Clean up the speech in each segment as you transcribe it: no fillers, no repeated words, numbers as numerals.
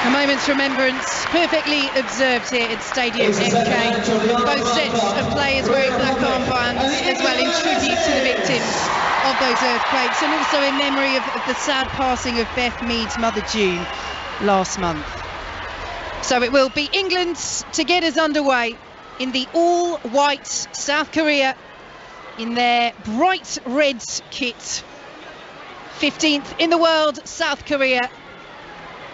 A moment's remembrance, perfectly observed here at Stadium MK. Both sets of players wearing black armbands as well, in tribute to the victims of those earthquakes, and also in memory of the sad passing of Beth Mead's mother June last month. So it will be England to get us underway in the all-white South Korea in their bright red kit. 15th in the world, South Korea,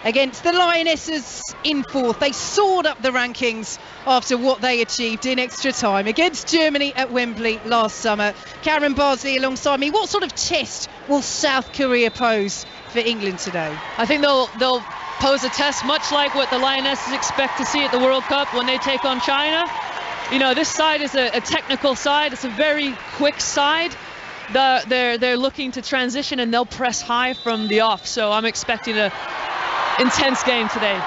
against the Lionesses in 4th. They soared up the rankings after what they achieved in extra time against Germany at Wembley last summer. Karen Bardsley alongside me. What sort of test will South Korea pose for England today? I think they'll pose a test much like what the Lionesses expect to see at the World Cup when they take on China. You know, this side is a technical side. It's a very quick side. They're looking to transition, and they'll press high from the off. So I'm expecting a intense game today.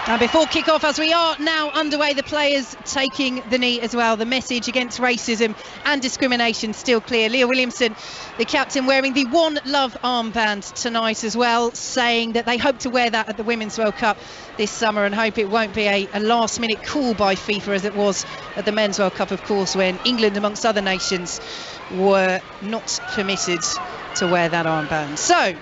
And before kick-off, as we are now underway, the players taking the knee as well. The message against racism and discrimination still clear. Leah Williamson, the captain, wearing the One Love armband tonight as well, saying that they hope to wear that at the Women's World Cup this summer and hope it won't be a last-minute call by FIFA as it was at the Men's World Cup, of course, when England, amongst other nations, were not permitted to wear that armband. So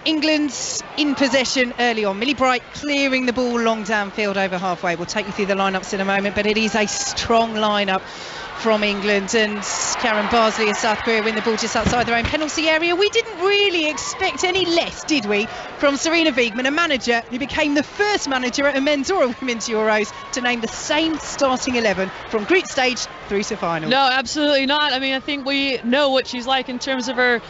England's in possession early on. Millie Bright clearing the ball long downfield over halfway. We'll take you through the lineups in a moment, but it is a strong lineup from England, and Karen Bardsley of South Korea win the ball just outside their own penalty area. We didn't really expect any less, did we, from Sarina Wiegman, a manager who became the first manager at a men's or a women's Euros to name the same starting 11 from group stage through to final. No, absolutely not. I mean, I think we know what she's like in terms of her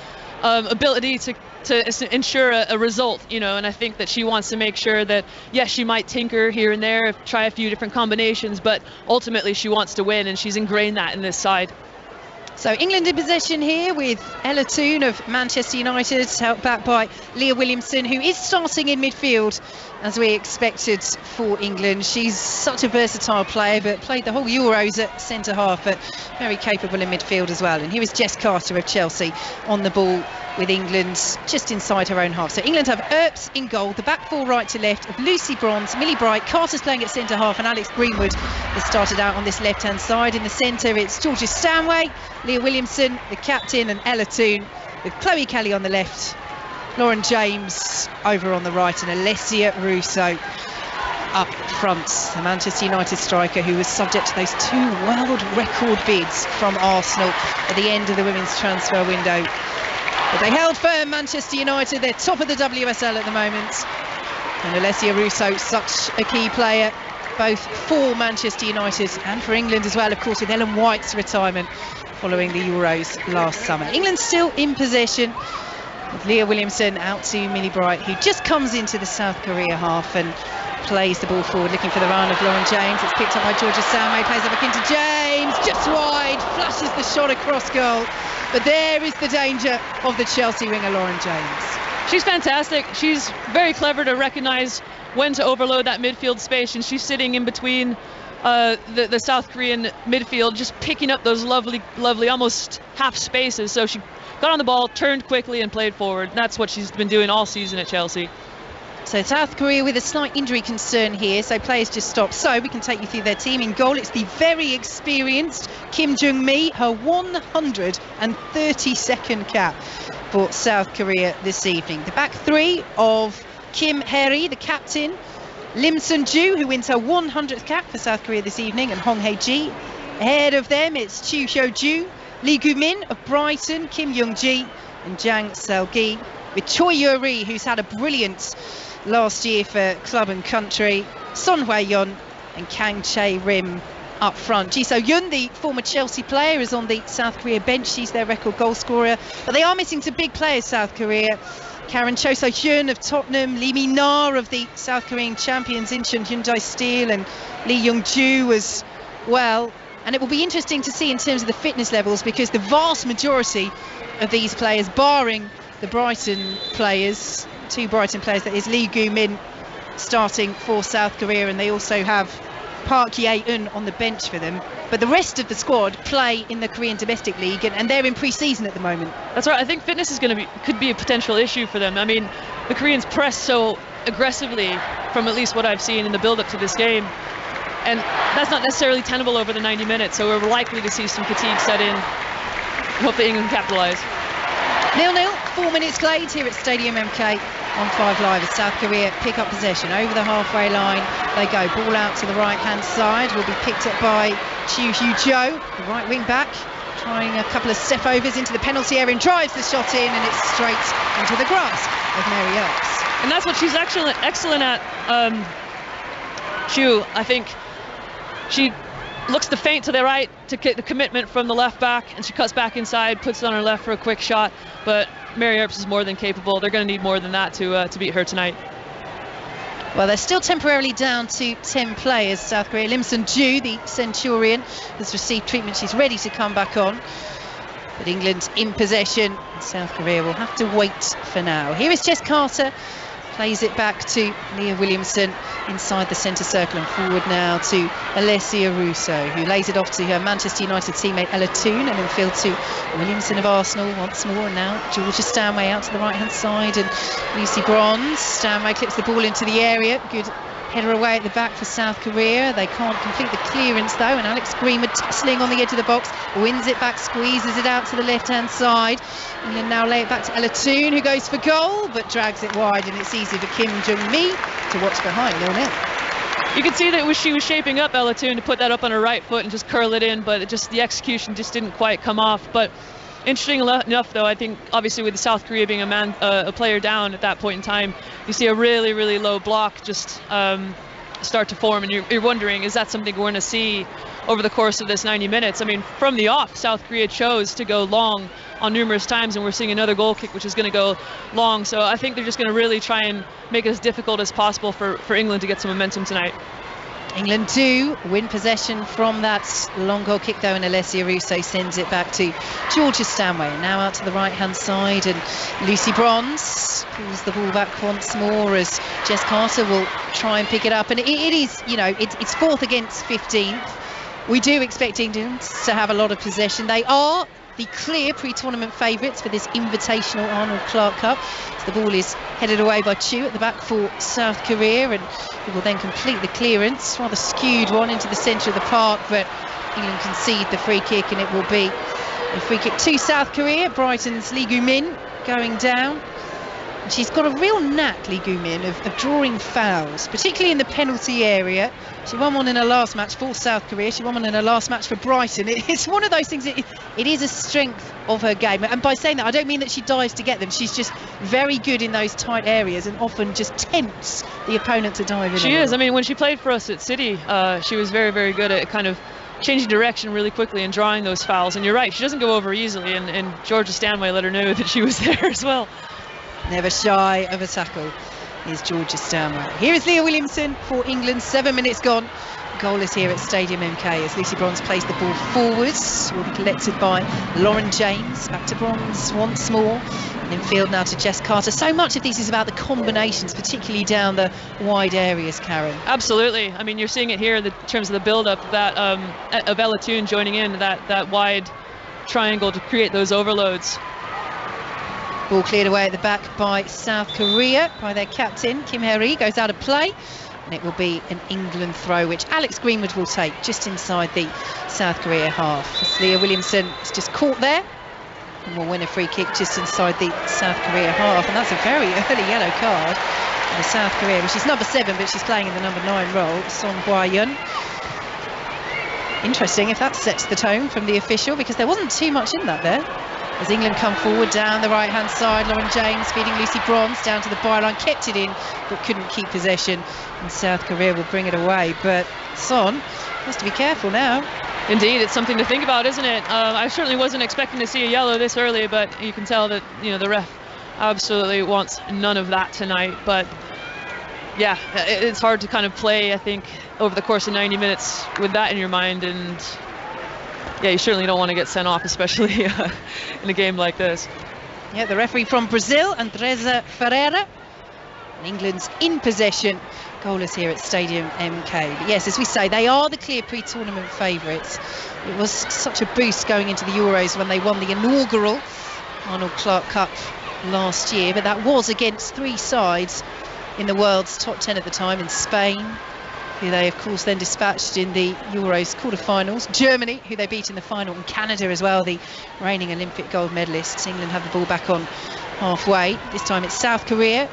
ability to ensure a result, you know, and I think that she wants to make sure that, yes, she might tinker here and there, try a few different combinations, but ultimately she wants to win, and she's ingrained that in this side. So England in possession here with Ella Toone of Manchester United, helped back by Leah Williamson, who is starting in midfield as we expected for England. She's such a versatile player, but played the whole Euros at centre half, but very capable in midfield as well. And here is Jess Carter of Chelsea on the ball with England just inside her own half. So England have Earps in goal, the back four right to left of Lucy Bronze, Millie Bright, Carter's playing at centre half, and Alex Greenwood has started out on this left hand side. In the centre it's Georgia Stanway, Leah Williamson, the captain, and Ella Toone, with Chloe Kelly on the left, Lauren James over on the right, and Alessia Russo up front, the Manchester United striker who was subject to those 2 world record bids from Arsenal at the end of the women's transfer window. But they held firm, Manchester United. They're top of the WSL at the moment, and Alessia Russo, such a key player both for Manchester United and for England as well, of course, with Ellen White's retirement following the Euros last summer. England still in possession, with Leah Williamson out to Millie Bright, who just comes into the South Korea half and plays the ball forward, looking for the run of Lauren James. It's picked up by Georgia Stanway, plays it back into James, just wide, flashes the shot across goal. But there is the danger of the Chelsea winger, Lauren James. She's fantastic. She's very clever to recognise when to overload that midfield space, and she's sitting in between the South Korean midfield, just picking up those lovely, almost half spaces. So she got on the ball, turned quickly, and played forward. That's what she's been doing all season at Chelsea. So South Korea with a slight injury concern here, so players just stopped. So we can take you through their team. In goal, it's the very experienced Kim Jung-mi, her 132nd cap for South Korea this evening. The back three of Kim Hae-ri, the captain, Lim Sun-ju, who wins her 100th cap for South Korea this evening, and Hong Hae-ji. Ahead of them, it's Chu Hyo-ju, Lee Gu-min of Brighton, Kim Young-ji, and Jang Seo-gi, with Choi Yoo-ri, who's had a brilliant last year for club and country, Son Hwa-yeon and Kang Chae-rim up front. Ji So-yun, the former Chelsea player, is on the South Korea bench. She's their record goal scorer, but they are missing some big players, South Korea. Karen Cho So-hyun of Tottenham, Lee Mi-na of the South Korean champions Incheon Hyundai Steel, and Lee Young-ju as well. And it will be interesting to see in terms of the fitness levels, because the vast majority of these players, barring the Brighton players, 2 Brighton players, that is Lee Gu-min starting for South Korea, and they also have Park Ye-eun on the bench for them. But the rest of the squad play in the Korean domestic league, and they're in pre-season at the moment. That's right. I think fitness is could be a potential issue for them. I mean, the Koreans press so aggressively from at least what I've seen in the build-up to this game. And that's not necessarily tenable over the 90 minutes, so we're likely to see some fatigue set in. Hope that England can capitalise. 0-0, 4 minutes played here at Stadium MK on 5 Live as South Korea pick up possession over the halfway line. They go, ball out to the right-hand side, will be picked up by Chiu Hyo-jo, the right wing back, trying a couple of step overs into the penalty area and drives the shot in, and it's straight into the grasp of Mary Earps. And that's what she's excellent at, Chiu. I think she looks to feint to the right to get the commitment from the left back, and she cuts back inside, puts it on her left for a quick shot, but Mary Earps is more than capable. They're going to need more than that to beat her tonight. Well, they're still temporarily down to 10 players, South Korea. Lim Sun-ju, the Centurion, has received treatment. She's ready to come back on. But England in possession. South Korea will have to wait for now. Here is Jess Carter. Plays it back to Leah Williamson inside the centre circle, and forward now to Alessia Russo, who lays it off to her Manchester United teammate Ella Toone, and in field to Williamson of Arsenal once more, and now Georgia Stanway out to the right hand side, and Lucy Bronze. Stanway clips the ball into the area, good header away at the back for South Korea. They can't complete the clearance though, and Alex Greenwood tussling on the edge of the box, wins it back, squeezes it out to the left hand side. England now lay it back to Ella Toone, who goes for goal but drags it wide, and it's easy for Kim Jung-mi to watch behind. 0-0. You can see that she was shaping up, Ella Toone, to put that up on her right foot and just curl it in, but the execution just didn't quite come off. But interesting enough, though, I think obviously with South Korea being a player down at that point in time, you see a really, really low block just start to form, and you're wondering, is that something we're going to see over the course of this 90 minutes? I mean, from the off, South Korea chose to go long on numerous times, and we're seeing another goal kick which is going to go long. So I think they're just going to really try and make it as difficult as possible for England to get some momentum tonight. England do win possession from that long goal kick though, and Alessia Russo sends it back to Georgia Stanway. Now out to the right hand side, and Lucy Bronze pulls the ball back once more as Jess Carter will try and pick it up. And it is, you know, it's 4th against 15th. We do expect England to have a lot of possession. They are the clear pre-tournament favourites for this invitational Arnold Clark Cup. So the ball is headed away by Chiu at the back for South Korea, and he will then complete the clearance. Rather skewed one into the centre of the park, but England concede the free kick, and it will be a free kick to South Korea. Brighton's Lee Gu-min going down. And she's got a real knack, Lee Gu-min, of drawing fouls, particularly in the penalty area. She won one in her last match for South Korea. She won one in her last match for Brighton. It's one of those things, it is a strength of her game. And by saying that, I don't mean that she dives to get them. She's just very good in those tight areas and often just tempts the opponent to dive in. She is. I mean, when she played for us at City, she was very, very good at kind of changing direction really quickly and drawing those fouls. And you're right, she doesn't go over easily. And Georgia Stanway let her know that she was there as well. Never shy of a tackle is Georgia Stanway. Here is Leah Williamson for England. 7 minutes gone. Goal is here at Stadium MK as Lucy Bronze plays the ball forwards. Will be collected by Lauren James. Back to Bronze once more. And in field now to Jess Carter. So much of this is about the combinations, particularly down the wide areas, Karen. Absolutely. I mean, you're seeing it here in terms of the build-up that of Ella Toone joining in that wide triangle to create those overloads. Ball cleared away at the back by South Korea, by their captain, Kim Hye-ri, goes out of play. And it will be an England throw, which Alex Greenwood will take just inside the South Korea half. As Leah Williamson is just caught there and will win a free kick just inside the South Korea half. And that's a very early yellow card for the South Korea. Well, she's number 7, but she's playing in the number 9 role, Son Hwa-yeon. Interesting if that sets the tone from the official, because there wasn't too much in that there. As England come forward down the right-hand side, Lauren James feeding Lucy Bronze down to the byline, kept it in, but couldn't keep possession. And South Korea will bring it away. But Son has to be careful now. Indeed, it's something to think about, isn't it? I certainly wasn't expecting to see a yellow this early, but you can tell that, you know, the ref absolutely wants none of that tonight. But yeah, it's hard to kind of play, I think, over the course of 90 minutes with that in your mind. And yeah, you certainly don't want to get sent off, especially in a game like this. Yeah, the referee from Brazil, Andresa Ferreira. And England's in possession. Goal is here at Stadium MK. But yes, as we say, they are the clear pre-tournament favourites. It was such a boost going into the Euros when they won the inaugural Arnold Clark Cup last year, but that was against 3 sides in the world's top 10 at the time in Spain, who they of course then dispatched in the Euros quarter-finals. Germany, who they beat in the final, and Canada as well, the reigning Olympic gold medalists. England have the ball back on halfway. This time it's South Korea,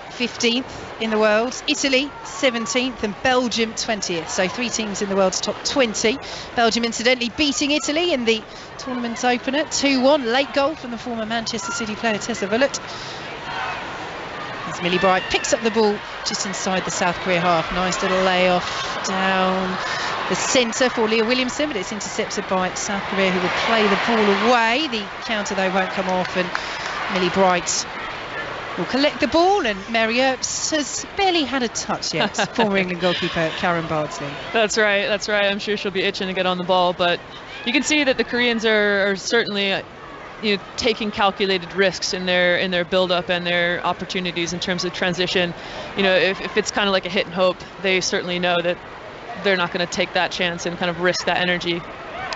15th in the world, Italy 17th, and Belgium 20th. So 3 teams in the world's top 20. Belgium incidentally beating Italy in the tournament's opener 2-1. Late goal from the former Manchester City player Tessa Vullet. As Millie Bright picks up the ball just inside the South Korea half. Nice little layoff down the centre for Leah Williamson, but it's intercepted by South Korea, who will play the ball away. The counter though won't come off, and Millie Bright will collect the ball, and Mary Earps has barely had a touch yet. Former England goalkeeper Karen Bardsley. That's right. I'm sure she'll be itching to get on the ball, but you can see that the Koreans are certainly taking calculated risks in their build-up and their opportunities in terms of transition. If it's kind of like a hit and hope, they certainly know that they're not going to take that chance and kind of risk that energy.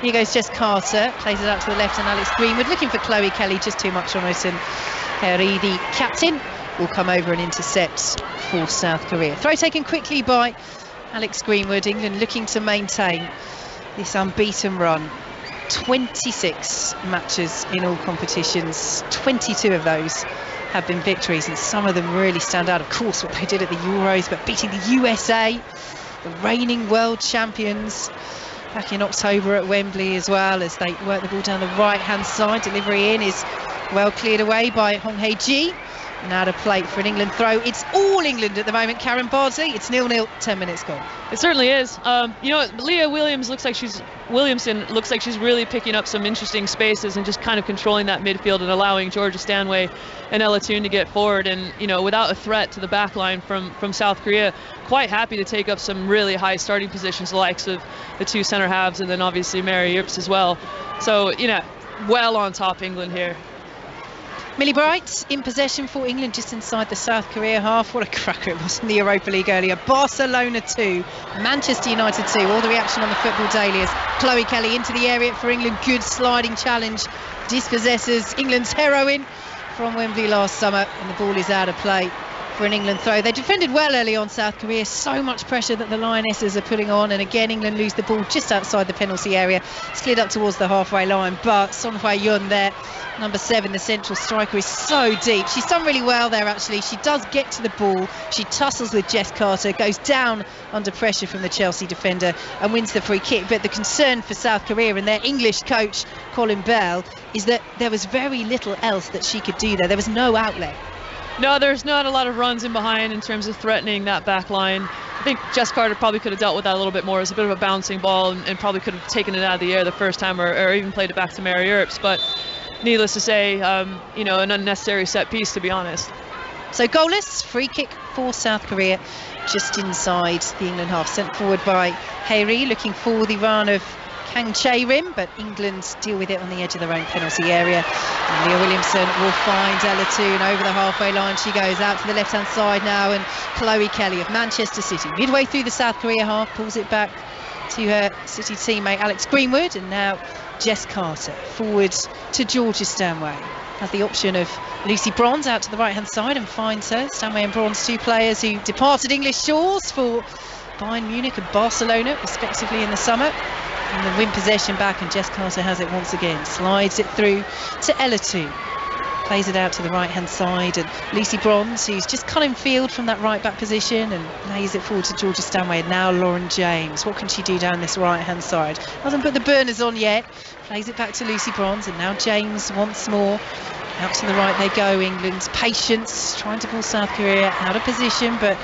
Here goes Jess Carter, plays it out to the left, and Alex Greenwood looking for Chloe Kelly, just too much on it, and Harry, the captain, will come over and intercept for South Korea. Throw taken quickly by Alex Greenwood. England looking to maintain this unbeaten run. 26 matches in all competitions, 22 of those have been victories, and some of them really stand out. Of course, what they did at the Euros, but beating the USA, the reigning world champions, back in October at Wembley as well, as they work the ball down the right-hand side. Delivery in is well cleared away by Hong Hae-ji. Now to plate for an England throw. It's all England at the moment, Karen Bardsley. It's 0-0, 10 minutes gone. It certainly is. Leah Williamson looks like she's really picking up some interesting spaces and just kind of controlling that midfield and allowing Georgia Stanway and Ella Toon to get forward. And without a threat to the back line from South Korea, quite happy to take up some really high starting positions, the likes of the 2 centre halves, and then obviously Mary Earps as well. So well on top England here. Millie Bright in possession for England just inside the South Korea half. What a cracker it was in the Europa League earlier. Barcelona 2, Manchester United 2. All the reaction on the Football Daily as Chloe Kelly into the area for England. Good sliding challenge. Dispossesses England's heroine from Wembley last summer, and the ball is out of play for an England throw. They defended well early on, South Korea. So much pressure that the Lionesses are putting on, and again England lose the ball just outside the penalty area. It's cleared up towards the halfway line, but Son Hwa-yoon there, number 7, the central striker, is so deep. She's done really well there actually. She does get to the ball, she tussles with Jess Carter, goes down under pressure from the Chelsea defender and wins the free kick. But the concern for South Korea and their English coach Colin Bell is that there was very little else that she could do there. There was no outlet. No, there's not a lot of runs in behind in terms of threatening that back line. I think Jess Carter probably could have dealt with that a little bit more. It was a bit of a bouncing ball and probably could have taken it out of the air the first time, or even played it back to Mary Earps. But needless to say, an unnecessary set piece, to be honest. So goalless, free kick for South Korea just inside the England half, sent forward by Hae-ri, looking for the run of Kang Chae-rim, but England deal with it on the edge of their own penalty area. And Leah Williamson will find Ella Toon over the halfway line. She goes out to the left-hand side now, and Chloe Kelly of Manchester City, midway through the South Korea half, pulls it back to her City teammate Alex Greenwood, and now Jess Carter forward to Georgia Stanway. Has the option of Lucy Bronze out to the right-hand side and finds her. Stanway and Bronze, 2 players who departed English shores for Bayern Munich and Barcelona respectively in the summer. And the win possession back, and Jess Carter has it once again. Slides it through to Ella Toon. Plays it out to the right-hand side, and Lucy Bronze, who's just cut in field from that right-back position, and lays it forward to Georgia Stanway. And now Lauren James. What can she do down this right-hand side? Hasn't put the burners on yet. Plays it back to Lucy Bronze, and now James once more. Out to the right they go, England's patience, trying to pull South Korea out of position, but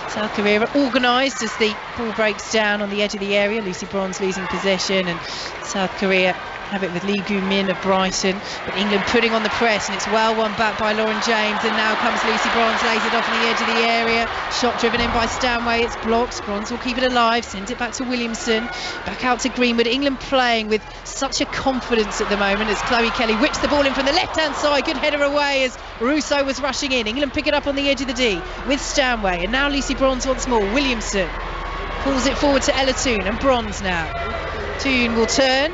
South Korea are organised as the ball breaks down on the edge of the area. Lucy Bronze losing possession, and South Korea have it with Lee Gu-min of Brighton, but England putting on the press, and it's well won back by Lauren James, and now comes Lucy Bronze, lays it off on the edge of the area. Shot driven in by Stanway, it's blocked. Bronze will keep it alive, sends it back to Williamson, back out to Greenwood. England playing with such a confidence at the moment as Chloe Kelly whips the ball in from the left-hand side. Good header away as Russo was rushing in. England pick it up on the edge of the D with Stanway, and now Lucy Bronze once more. Williamson pulls it forward to Ella Toon, and Bronze now. Toon will turn,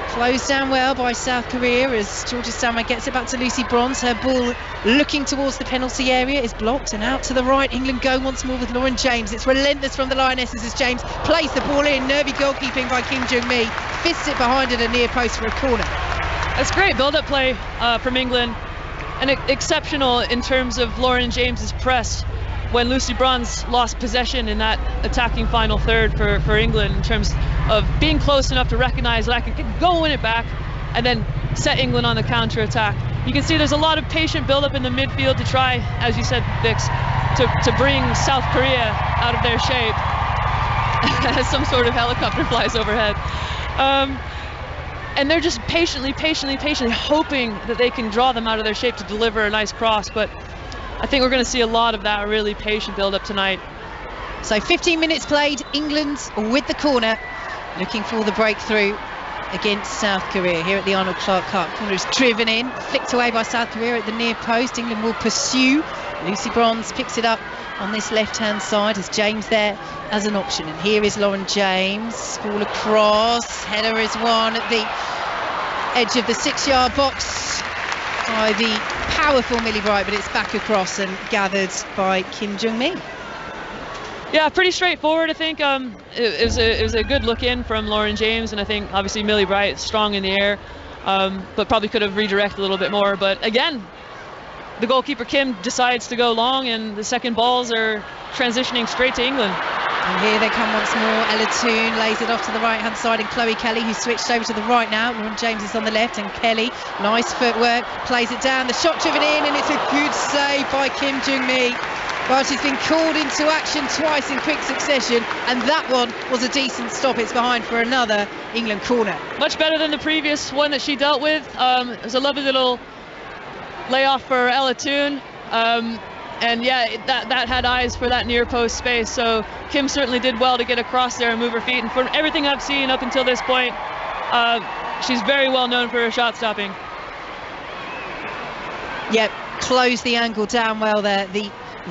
Closed down well by South Korea as Georgia Stanway gets it back to Lucy Bronze. Her ball looking towards the penalty area is blocked, and out to the right England go once more with Lauren James. It's relentless from the Lionesses as James plays the ball in. Nervy goalkeeping by Kim Jung-mi, fists it behind at a near post for a corner. That's great build-up play from England, and exceptional in terms of Lauren James's press when Lucy Bronze lost possession in that attacking final third for England, in terms of being close enough to recognize that I can go win it back and then set England on the counter-attack. You can see there's a lot of patient build-up in the midfield to try, as you said, Vix, to bring South Korea out of their shape as some sort of helicopter flies overhead. And they're just patiently hoping that they can draw them out of their shape to deliver a nice cross. But I think we're going to see a lot of that really patient build-up tonight. So 15 minutes played, England with the corner, looking for the breakthrough against South Korea here at the Arnold Clark Cup. Corner is driven in, flicked away by South Korea at the near post. England will pursue. Lucy Bronze picks it up on this left-hand side as James there as an option. And here is Lauren James, ball across, header is one at the edge of the 6-yard box by the powerful Millie Bright, but it's back across and gathered by Kim Jung-mi. Yeah, pretty straightforward. I think it was a good look in from Lauren James, and I think obviously Millie Bright strong in the air, but probably could have redirected a little bit more. But again, the goalkeeper Kim decides to go long, and the second balls are transitioning straight to England. And here they come once more. Ella Toon lays it off to the right-hand side, and Chloe Kelly, who's switched over to the right now. Lauren James is on the left, and Kelly, nice footwork, plays it down. The shot driven in, and it's a good save by Kim Jung-mi. Well, she's been called into action twice in quick succession, and that one was a decent stop. It's behind for another England corner. Much better than the previous one that she dealt with. It was a lovely little layoff for Ella Toon. And yeah, that had eyes for that near post space. So Kim certainly did well to get across there and move her feet. And from everything I've seen up until this point, she's very well known for her shot stopping. Yep, closed the angle down well there. The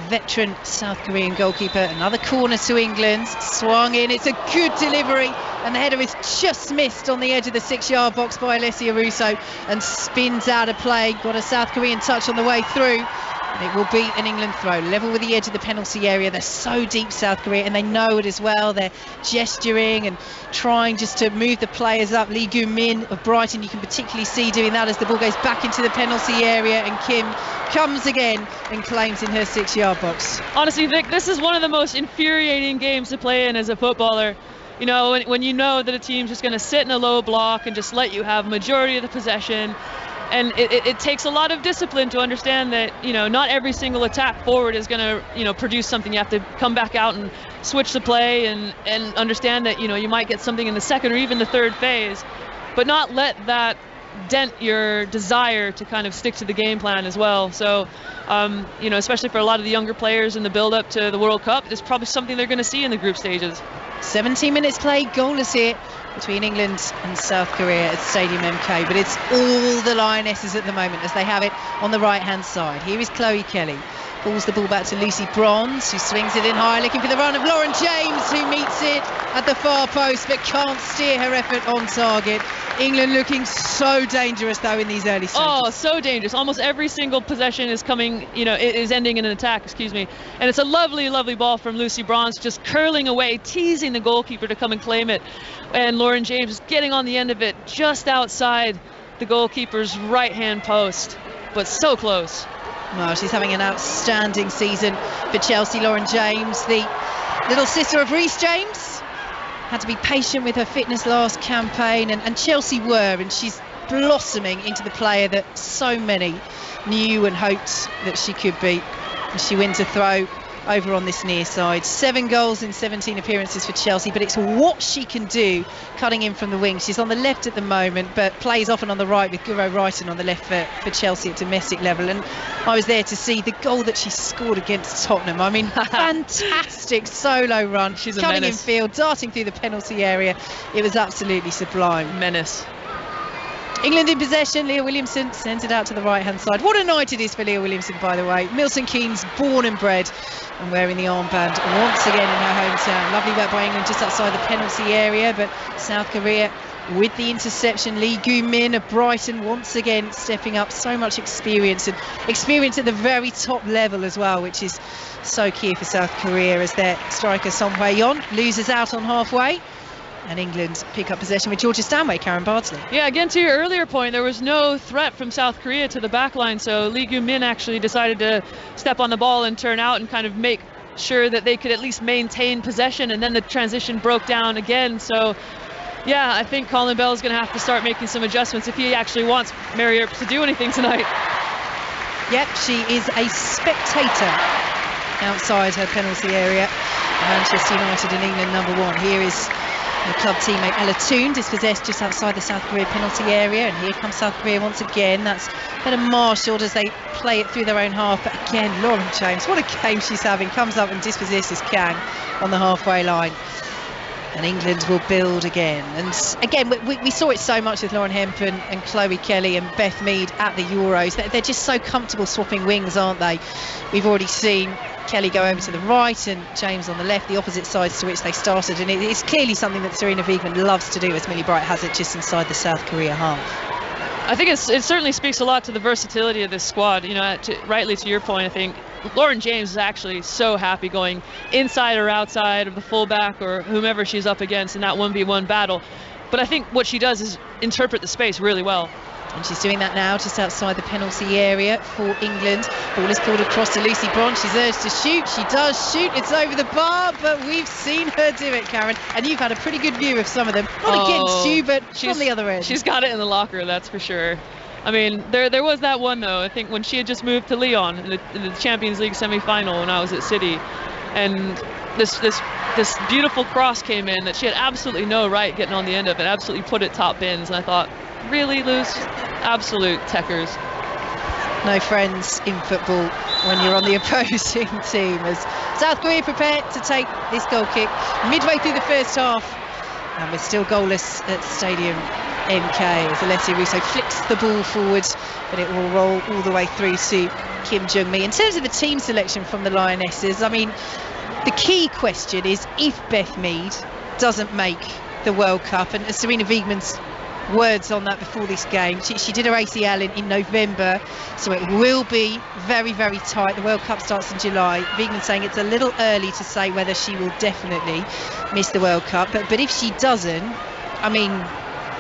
veteran South Korean goalkeeper. Another corner to England, swung in, it's a good delivery, and the header is just missed on the edge of the 6-yard box by Alessia Russo and spins out of play. Got a South Korean touch on the way through, and it will be an England throw, level with the edge of the penalty area. They're so deep, South Korea, and they know it as well. They're gesturing and trying just to move the players up. Lee Gu-min of Brighton, you can particularly see doing that as the ball goes back into the penalty area, and Kim comes again and claims in her 6-yard box. Honestly, Vic, this is one of the most infuriating games to play in as a footballer. You know, when you know that a team's just going to sit in a low block and just let you have majority of the possession. And it takes a lot of discipline to understand that, you know, not every single attack forward is going to, you know, produce something. You have to come back out and switch the play and understand that, you know, you might get something in the second or even the third phase, but not let that dent your desire to kind of stick to the game plan as well. So, you know, especially for a lot of the younger players in the build-up to the World Cup, it's probably something they're going to see in the group stages. 17 minutes played, goalless here between England and South Korea at Stadium MK, but it's all the Lionesses at the moment as they have it on the right-hand side. Here is Chloe Kelly. Pulls the ball back to Lucy Bronze, who swings it in high, looking for the run of Lauren James, who meets it at the far post, but can't steer her effort on target. England looking so dangerous, though, in these early stages. Oh, so dangerous. Almost every single possession is coming, you know, is ending in an attack, excuse me. And it's a lovely, lovely ball from Lucy Bronze, just curling away, teasing the goalkeeper to come and claim it. And Lauren James is getting on the end of it just outside the goalkeeper's right-hand post, but so close. Well, she's having an outstanding season for Chelsea. Lauren James, the little sister of Reece James, had to be patient with her fitness last campaign, and Chelsea were, and she's blossoming into the player that so many knew and hoped that she could be. And she wins a throw over on this near side. 7 goals in 17 appearances for Chelsea, but it's what she can do cutting in from the wing. She's on the left at the moment, but plays often on the right with Guro Reiten on the left for Chelsea at domestic level. And I was there to see the goal that she scored against Tottenham. I mean, fantastic solo run. She's a cutting menace. in field, darting through the penalty area. It was absolutely sublime. Menace. England in possession. Leah Williamson sends it out to the right-hand side. What a night it is for Leah Williamson, by the way. Milton Keynes, born and bred, and wearing the armband once again in her hometown. Lovely work by England just outside the penalty area, but South Korea with the interception. Lee Gu-min of Brighton once again stepping up. So much experience, and experience at the very top level as well, which is so key for South Korea, as their striker Son Hwae-yeon loses out on halfway. And England pick up possession with Georgia Stanway, Karen Bardsley. Yeah, again, to your earlier point, there was no threat from South Korea to the back line, so Lee Gu-min actually decided to step on the ball and turn out and kind of make sure that they could at least maintain possession, and then the transition broke down again. So yeah, I think Colin Bell is going to have to start making some adjustments if he actually wants Mary Earp to do anything tonight. Yep, she is a spectator outside her penalty area. Manchester United and England #1. Here is the club teammate Ella Toon, dispossessed just outside the South Korea penalty area, and here comes South Korea once again. That's better marshalled as they play it through their own half, but again, Lauren James, what a game she's having, comes up and dispossesses Kang on the halfway line. And England will build again. And again, we saw it so much with Lauren Hempen and Chloe Kelly and Beth Mead at the Euros. They're just so comfortable swapping wings, aren't they? We've already seen Kelly go over to the right and James on the left, the opposite sides to which they started. And it's clearly something that Sarina Wiegman loves to do, as Millie Bright has it just inside the South Korea half. I think it certainly speaks a lot to the versatility of this squad. You know, rightly to your point, I think Lauren James is actually so happy going inside or outside of the fullback or whomever she's up against in that 1v1 battle. But I think what she does is interpret the space really well. And she's doing that now just outside the penalty area for England. Ball is pulled across to Lucy Bond. She's urged to shoot. She does shoot. It's over the bar, but we've seen her do it, Karen. And you've had a pretty good view of some of them. Not against you, but from the other end. She's got it in the locker, that's for sure. I mean, there was that one, though, I think when she had just moved to Lyon in the Champions League semi-final when I was at City. And this beautiful cross came in that she had absolutely no right getting on the end of it, absolutely put it top bins. And I thought, really, Luce? Absolute techers. No friends in football when you're on the opposing team, as South Korea prepare to take this goal kick midway through the first half. And we're still goalless at Stadium MK as Alessia Russo flicks the ball forward, but it will roll all the way through to Kim Jung-mi. In terms of the team selection from the Lionesses, I mean, the key question is if Beth Mead doesn't make the World Cup, and Sarina Wiegman's words on that before this game, she did her ACL in November, so it will be very, very tight. The World Cup starts in July. Wiegman saying it's a little early to say whether she will definitely miss the World Cup, but if she doesn't, I mean,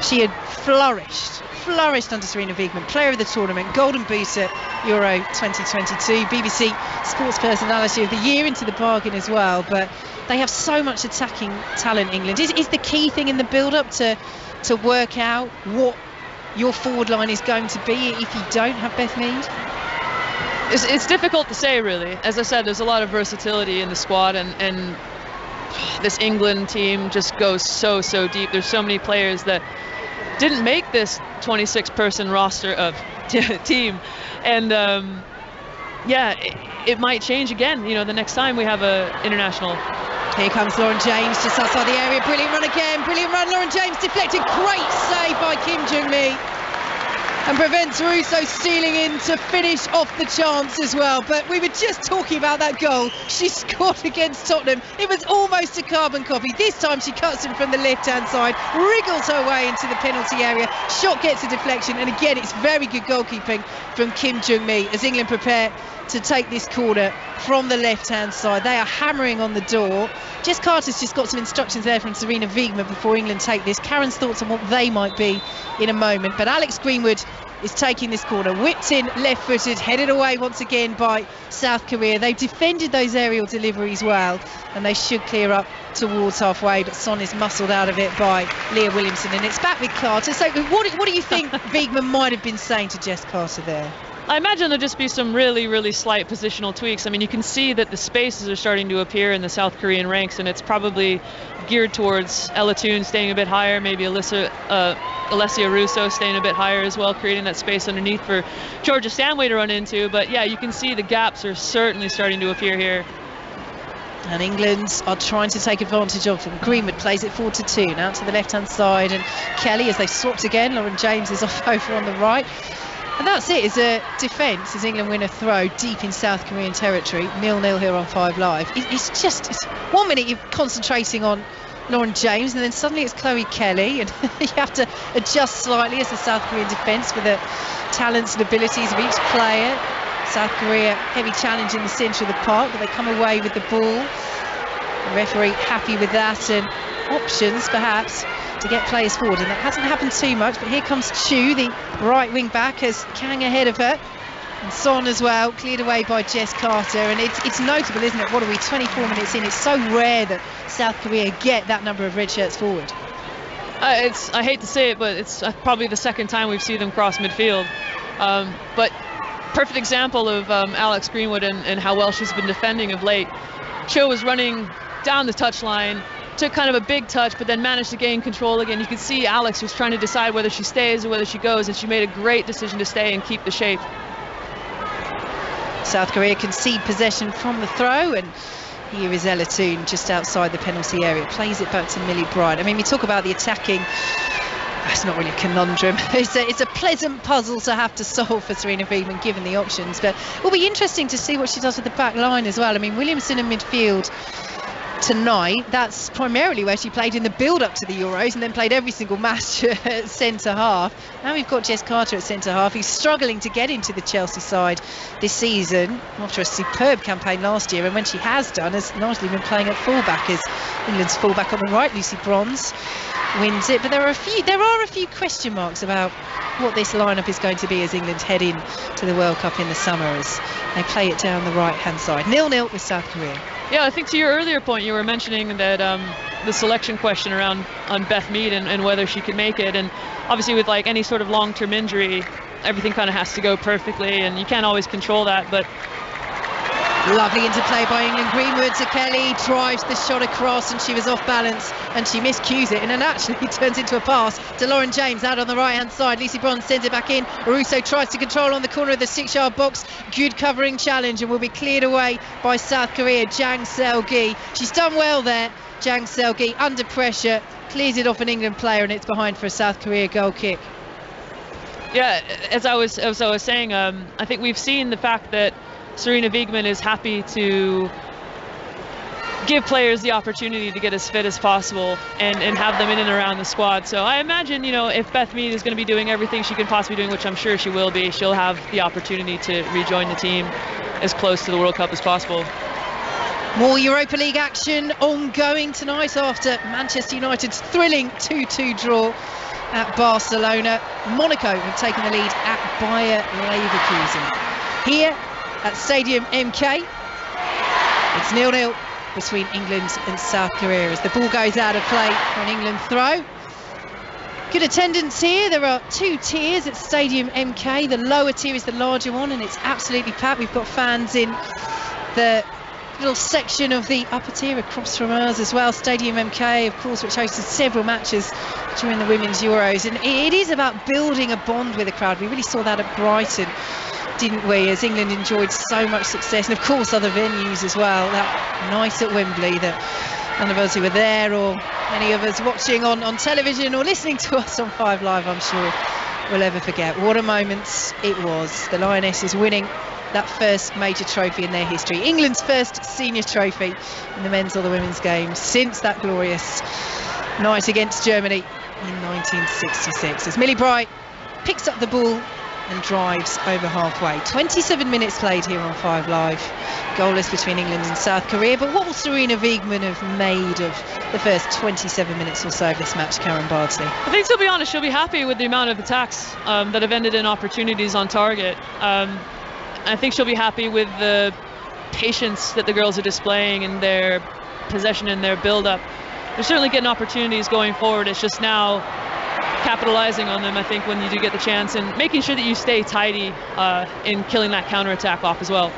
she had flourished under Sarina Wiegman, player of the tournament, golden boot at Euro 2022, BBC Sports Personality of the Year into the bargain as well. But they have so much attacking talent, England. Is the key thing in the build-up to work out what your forward line is going to be if you don't have Beth Mead? It's difficult to say, really. As I said, there's a lot of versatility in the squad, and this England team just goes so deep. There's so many players that didn't make this 26-person roster of team, and yeah, it might change again, you know, the next time we have a international. Here comes Lauren James just outside the area. Brilliant run again. Brilliant run. Lauren James deflected. Great save by Kim Jung-mi. And prevents Russo stealing in to finish off the chance as well. But we were just talking about that goal she scored against Tottenham. It was almost a carbon copy. This time she cuts in from the left-hand side, wriggles her way into the penalty area. Shot gets a deflection. And again, it's very good goalkeeping from Kim Jung-mi as England prepare to take this corner from the left-hand side. They are hammering on the door. Jess Carter's just got some instructions there from Sarina Wiegman before England take this. Karen's thoughts on what they might be in a moment. But Alex Greenwood is taking this corner, whipped in left-footed, headed away once again by South Korea. They've defended those aerial deliveries well, and they should clear up towards halfway, but Son is muscled out of it by Leah Williamson, and it's back with Carter. So what do you think Wiegman might have been saying to Jess Carter there? I imagine there'll just be some really slight positional tweaks. I mean, you can see that the spaces are starting to appear in the South Korean ranks, and it's probably geared towards Ella Toon staying a bit higher, maybe Alessia Russo staying a bit higher as well, creating that space underneath for Georgia Stanway to run into. But yeah, you can see the gaps are certainly starting to appear here. And England are trying to take advantage of them. Greenwood plays it forward to Toon, out to the left-hand side, and Kelly, as they've swapped again, Lauren James is off over on the right. And that's it, is a defence as England win a throw deep in South Korean territory. 0-0 here on 5 Live. It's 1 minute you're concentrating on Lauren James, and then suddenly it's Chloe Kelly, and you have to adjust slightly as the South Korean defence for the talents and abilities of each player. South Korea, heavy challenge in the centre of the park, but they come away with the ball. The referee happy with that, and options perhaps to get players forward, and that hasn't happened too much. But here comes Chu, the right wing back, has Kang ahead of her, and Son as well, cleared away by Jess Carter. And it's notable, isn't it? What are we, 24 minutes in? It's so rare that South Korea get that number of red shirts forward. I hate to say it, but it's probably the second time we've seen them cross midfield. But perfect example of Alex Greenwood and how well she's been defending of late. Cho was running down the touchline, took kind of a big touch, but then managed to gain control again. You could see Alex was trying to decide whether she stays or whether she goes, and she made a great decision to stay and keep the shape. South Korea concede possession from the throw, and here is Ella Toon just outside the penalty area. Plays it back to Millie Bright. I mean, we talk about the attacking. It's not really a conundrum. It's a pleasant puzzle to have to solve for Sarina Wiegman, given the options. But it will be interesting to see what she does with the back line as well. I mean, Williamson in midfield tonight, that's primarily where she played in the build-up to the Euros, and then played every single match at centre-half. Now we've got Jess Carter at centre-half, who's struggling to get into the Chelsea side this season after a superb campaign last year, and when she has done, has largely been playing at full-back as England's full-back on the right. Lucy Bronze wins it, but there are a few question marks about what this lineup is going to be as England head in to the World Cup in the summer, as they play it down the right-hand side. 0-0 with South Korea. Yeah, I think to your earlier point, you were mentioning that the selection question around on Beth Mead and whether she could make it, and obviously with like any sort of long-term injury, everything kind of has to go perfectly, and you can't always control that. But lovely interplay by England. Greenwood to Kelly, drives the shot across, and she was off balance and she miscues it, and then actually turns into a pass to Lauren James out on the right hand side. Lucy Bronze sends it back in. Russo tries to control on the corner of the 6-yard box. Good covering challenge, and will be cleared away by South Korea. Jang Seo-gi, she's done well there. Jang Seo-gi under pressure, clears it off an England player, and it's behind for a South Korea goal kick. Yeah, as I was saying, I think we've seen the fact that Sarina Wiegman is happy to give players the opportunity to get as fit as possible and have them in and around the squad. So I imagine, you know, if Beth Mead is going to be doing everything she can possibly do, which I'm sure she will be, she'll have the opportunity to rejoin the team as close to the World Cup as possible. More Europa League action ongoing tonight after Manchester United's thrilling 2-2 draw at Barcelona. Monaco have taken the lead at Bayer Leverkusen. Here at Stadium MK, it's 0-0 between England and South Korea as the ball goes out of play for an England throw. Good attendance here. There are two tiers at Stadium MK. The lower tier is the larger one, and it's absolutely packed. We've got fans in the little section of the upper tier across from us as well. Stadium MK, of course, which hosted several matches during the Women's Euros, and it is about building a bond with the crowd. We really saw that at Brighton, didn't we, as England enjoyed so much success, and of course other venues as well. That night at Wembley that none of us who were there, or any of us watching on television or listening to us on 5 Live, I'm sure will ever forget. What a moment it was. The Lionesses winning that first major trophy in their history, England's first senior trophy in the men's or the women's game since that glorious night against Germany in 1966, as Millie Bright picks up the ball and drives over halfway. 27 minutes played here on 5 Live, goalless between England and South Korea. But what will Sarina Wiegman have made of the first 27 minutes or so of this match, Karen Bardsley? I think, to be honest, she'll be happy with the amount of attacks that have ended in opportunities on target. I think she'll be happy with the patience that the girls are displaying in their possession and their build-up. They're certainly getting opportunities going forward. It's just now capitalizing on them, I think, when you do get the chance, and making sure that you stay tidy in killing that counter-attack off as well.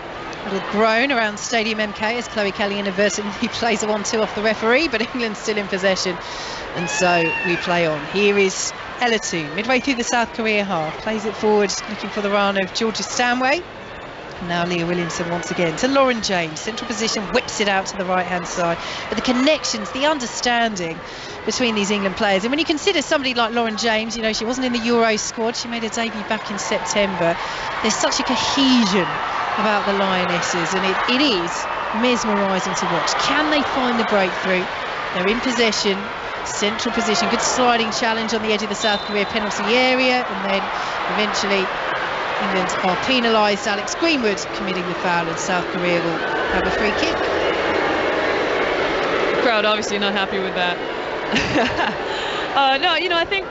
A little groan around Stadium MK as Chloe Kelly inadvertently plays a 1-2 off the referee, but England's still in possession, and so we play on. Here is Ella Toon, midway through the South Korea half, plays it forward, looking for the run of Georgia Stanway. Now Leah Williamson once again to Lauren James, central position, whips it out to the right hand side. But the connections, the understanding between these England players, and when you consider somebody like Lauren James, you know, she wasn't in the Euro squad, she made her debut back in September. There's such a cohesion about the Lionesses, and it is mesmerising to watch. Can they find the breakthrough? They're in possession, central position, good sliding challenge on the edge of the South Korea penalty area, and then eventually England are penalised. Alex Greenwood committing the foul, and South Korea will have a free kick. The crowd obviously not happy with that. No, you know, I think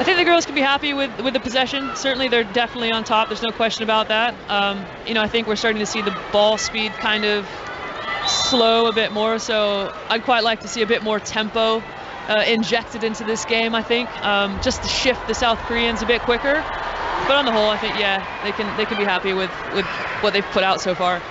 the girls can be happy with the possession. Certainly, they're definitely on top. There's no question about that. You know, I think we're starting to see the ball speed kind of slow a bit more. So I'd quite like to see a bit more tempo injected into this game. I think just to shift the South Koreans a bit quicker. But on the whole, I think they can be happy with what they've put out so far.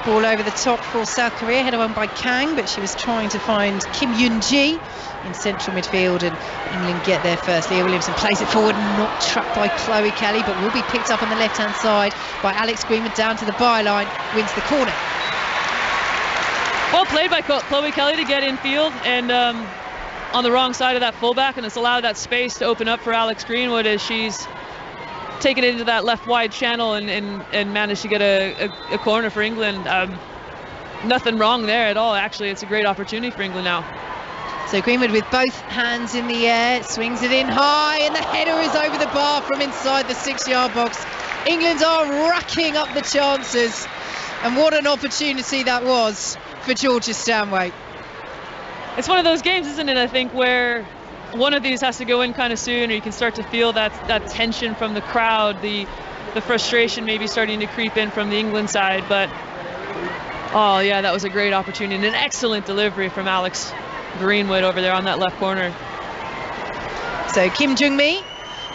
Ball over the top for South Korea, headed on by Kang, but she was trying to find Kim Yoon-ji in central midfield, and England get there first. Leah Williamson plays it forward, not trapped by Chloe Kelly, but will be picked up on the left-hand side by Alex Greenwood down to the byline, wins the corner. Well played by Chloe Kelly to get in field and on the wrong side of that fullback, and it's allowed that space to open up for Alex Greenwood as she's taken it into that left wide channel and managed to get a corner for England. Nothing wrong there at all. Actually, it's a great opportunity for England now. So Greenwood with both hands in the air, swings it in high, and the header is over the bar from inside the 6-yard box. England are racking up the chances, and what an opportunity that was for Georgia Stanway. It's one of those games, isn't it, I think, where one of these has to go in kind of soon, or you can start to feel that tension from the crowd, the frustration maybe starting to creep in from the England side. But oh yeah, that was a great opportunity and an excellent delivery from Alex Greenwood over there on that left corner. So Kim Jung-mi,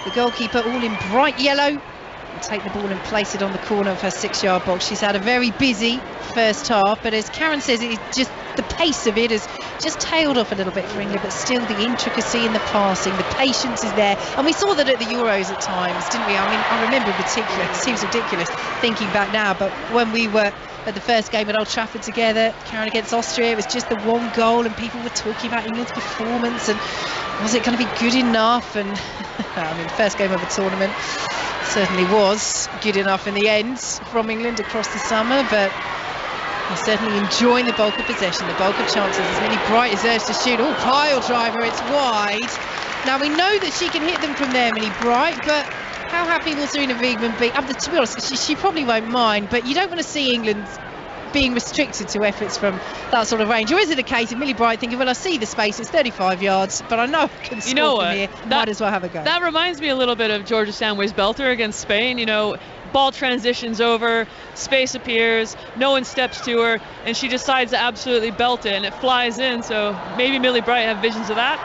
the goalkeeper, all in bright yellow, will take the ball and place it on the corner of her 6-yard box. She's had a very busy first half, but as Karen says, it's just the pace of it has just tailed off a little bit for England, but still the intricacy in the passing, the patience is there, and we saw that at the Euros at times, didn't we? I mean, I remember in particular, it seems ridiculous thinking back now, but when we were at the first game at Old Trafford together, Karen, against Austria, it was just the one goal and people were talking about England's performance and was it going to be good enough, and I mean, first game of a tournament certainly was good enough in the end from England across the summer, but they're certainly enjoying the bulk of possession, the bulk of chances. As Millie Bright is there to shoot. Oh, pile driver, it's wide. Now we know that she can hit them from there, Millie Bright, but how happy will Serena Wiegman be? To be honest, she probably won't mind, but you don't want to see England being restricted to efforts from that sort of range. Or is it a case of Millie Bright thinking, well, I see the space, it's 35 yards, but I know I can score from here, might as well have a go. That reminds me a little bit of Georgia Stanway's belter against Spain. You know, ball transitions over, space appears, no one steps to her, and she decides to absolutely belt it, and it flies in. So maybe Millie Bright have visions of that.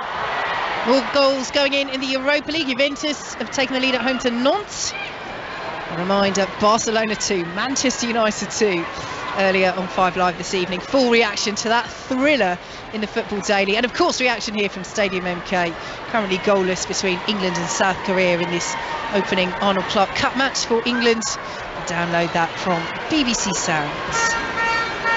More goals going in the Europa League. Juventus have taken the lead at home to Nantes. A reminder, Barcelona 2, Manchester United 2. Earlier on 5 Live this evening. Full reaction to that thriller in the Football Daily, and of course reaction here from Stadium MK. Currently goalless between England and South Korea in this opening Arnold Clark Cup match for England. Download that from BBC Sounds.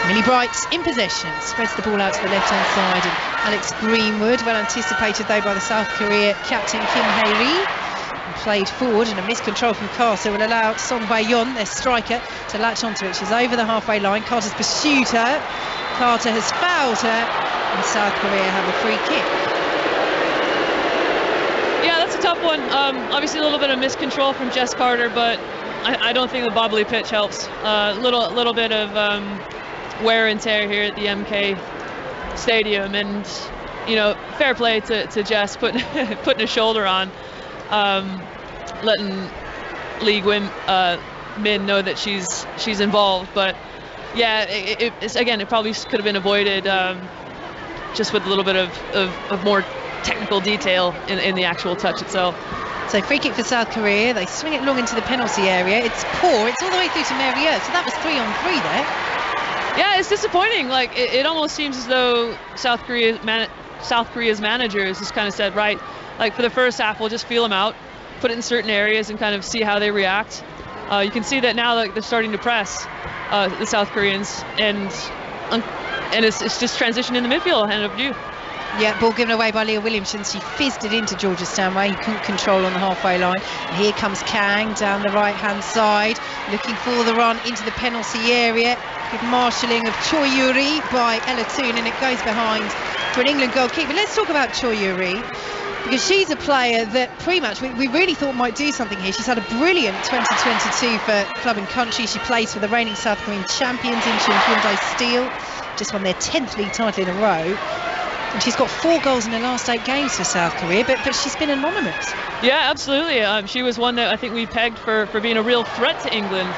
Millie Bright in possession, spreads the ball out to the left hand side, and Alex Greenwood, well anticipated though by the South Korea captain Kim Hae-ri, played forward, and a miscontrol from Carter will allow Song Hwa-yeon, their striker, to latch onto it. She's over the halfway line. Carter's pursued her. Carter has fouled her, and South Korea have a free kick. Yeah, that's a tough one. Obviously a little bit of miscontrol from Jess Carter, but I don't think the bobbly pitch helps. Little bit of wear and tear here at the MK Stadium, and you know, fair play to Jess putting a shoulder on. Letting League Min know that she's involved, but yeah, it's again, it probably could have been avoided just with a little bit of more technical detail in the actual touch itself. So free kick for South Korea. They swing it long into the penalty area. It's poor. It's all the way through to Mariette. So that was 3-on-3 there. Yeah, it's disappointing. Like it almost seems as though South Korea's managers just kind of said, right, like for the first half, we'll just feel them out, put it in certain areas, and kind of see how they react. You can see that now that they're starting to press the South Koreans, and it's just transition in the midfield. Hand it over to you. Yeah, ball given away by Leah Williamson. She fizzed it into Georgia Stanway. He couldn't control on the halfway line. And here comes Kang down the right-hand side, looking for the run into the penalty area. Good marshalling of Choi Yuri by Ella Toon, and it goes behind to an England goalkeeper. Let's talk about Choi Yuri, because she's a player that pretty much we really thought might do something here. She's had a brilliant 2022 for club and country. She plays for the reigning South Korean champions in Hyundai Steel. Just won their 10th league title in a row. And she's got 4 goals in the last 8 games for South Korea, but she's been anonymous. Yeah, absolutely. She was one that I think we pegged for being a real threat to England.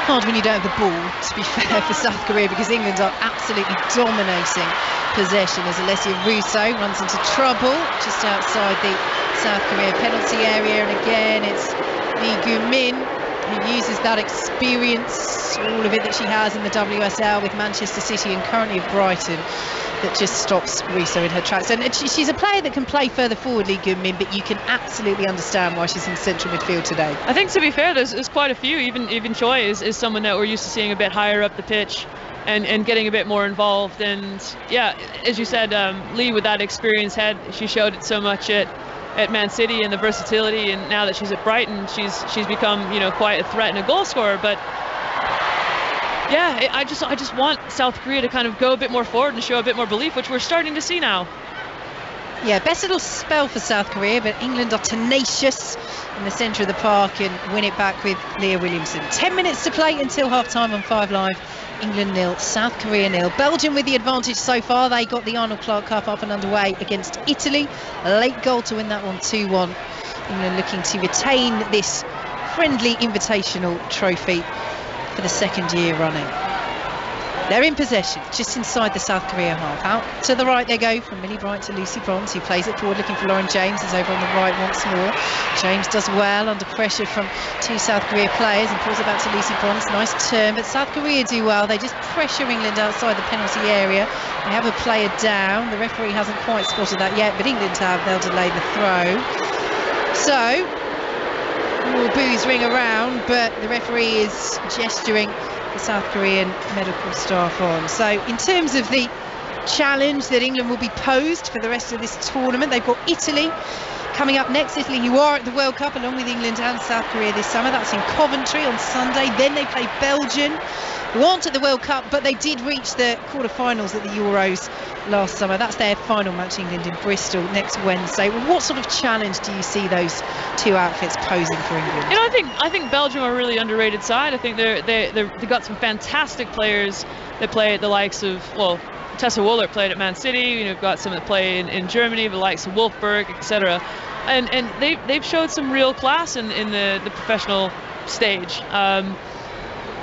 Hard when you don't have the ball, to be fair, for South Korea, because England are absolutely dominating possession as Alessia Russo runs into trouble just outside the South Korea penalty area. And again, it's Lee Gu-min who uses that experience, all of it that she has in the WSL with Manchester City and currently at Brighton, that just stops Russo in her tracks. And she's a player that can play further forward, Lee Gu-min, but you can absolutely understand why she's in central midfield today. I think, to be fair, there's quite a few. Even Choi is someone that we're used to seeing a bit higher up the pitch and getting a bit more involved. And yeah, as you said, Lee, with that experience head, she showed it so much at Man City and the versatility, and now that she's at Brighton, she's become, you know, quite a threat and a goal scorer. But yeah, I just want South Korea to kind of go a bit more forward and show a bit more belief, which we're starting to see now. Yeah, best little spell for South Korea, but England are tenacious in the centre of the park and win it back with Leah Williamson. 10 minutes to play until half-time on 5 Live. England 0, South Korea 0. Belgium with the advantage so far. They got the Arnold Clark Cup up and underway against Italy. A late goal to win that one 2-1. England looking to retain this friendly invitational trophy for the 2nd year running. They're in possession, just inside the South Korea half. Out to the right they go, from Millie Bright to Lucy Bronze, who plays it forward looking for Lauren James, is over on the right once more. James does well under pressure from 2 South Korea players and pulls it back to Lucy Bronze. Nice turn, but South Korea do well. They just pressure England outside the penalty area. They have a player down. The referee hasn't quite spotted that yet, but England have. They'll delay the throw. So, more boos ring around, but the referee is gesturing the South Korean medical staff on. So in terms of the challenge that England will be posed for the rest of this tournament, they've got Italy coming up next. Italy, who are at the World Cup along with England and South Korea this summer. That's in Coventry on Sunday. Then they play Belgium, who aren't at the World Cup, but they did reach the quarter-finals at the Euros last summer. That's their final match, England, in Bristol next Wednesday. What sort of challenge do you see those 2 outfits posing for England? You know, I think Belgium are a really underrated side. I think they've got some fantastic players that play at the likes of, well, Tessa Wollert played at Man City. You know, we've got some that play in Germany, the likes of Wolfsburg, etc. And they've showed some real class in the professional stage.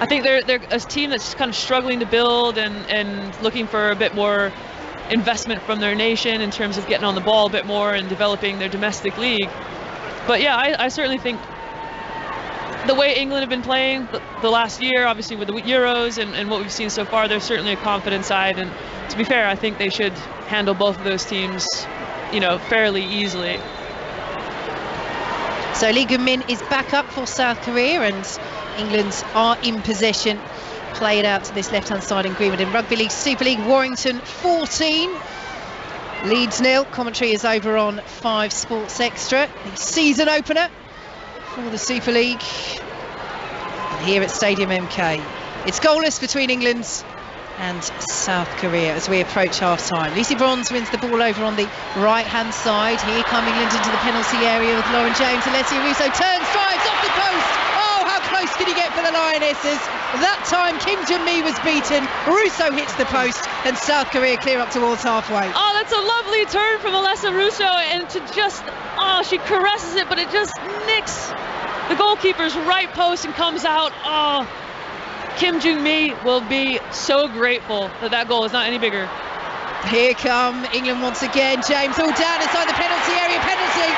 I think they're a team that's kind of struggling to build and looking for a bit more investment from their nation in terms of getting on the ball a bit more and developing their domestic league. But yeah, I certainly think the way England have been playing the last year, obviously with the Euros and what we've seen so far, they're certainly a confident side. And to be fair, I think they should handle both of those teams, you know, fairly easily. So Lee Gun-min is back up for South Korea, and England are in possession. Played out to this left-hand side in Greenwood. In Rugby League Super League, Warrington 14, Leeds 0. Commentary is over on 5 Sports Extra. The season opener for the Super League here at Stadium MK. It's goalless between England and South Korea as we approach half-time. Lucy Bronze wins the ball over on the right-hand side. Here come England into the penalty area with Lauren James. Alessia Russo turns, drives off the post. Oh, how close can he get for the Lionesses? That time Kim Jun-mi was beaten. Russo hits the post and South Korea clear up towards halfway. Oh, that's a lovely turn from Alessia Russo, and to just, oh, she caresses it, but it just nicks the goalkeeper's right post and comes out. Oh, Kim Jun-mi will be so grateful that goal is not any bigger. Here come England once again. James all down inside the penalty area. Penalty.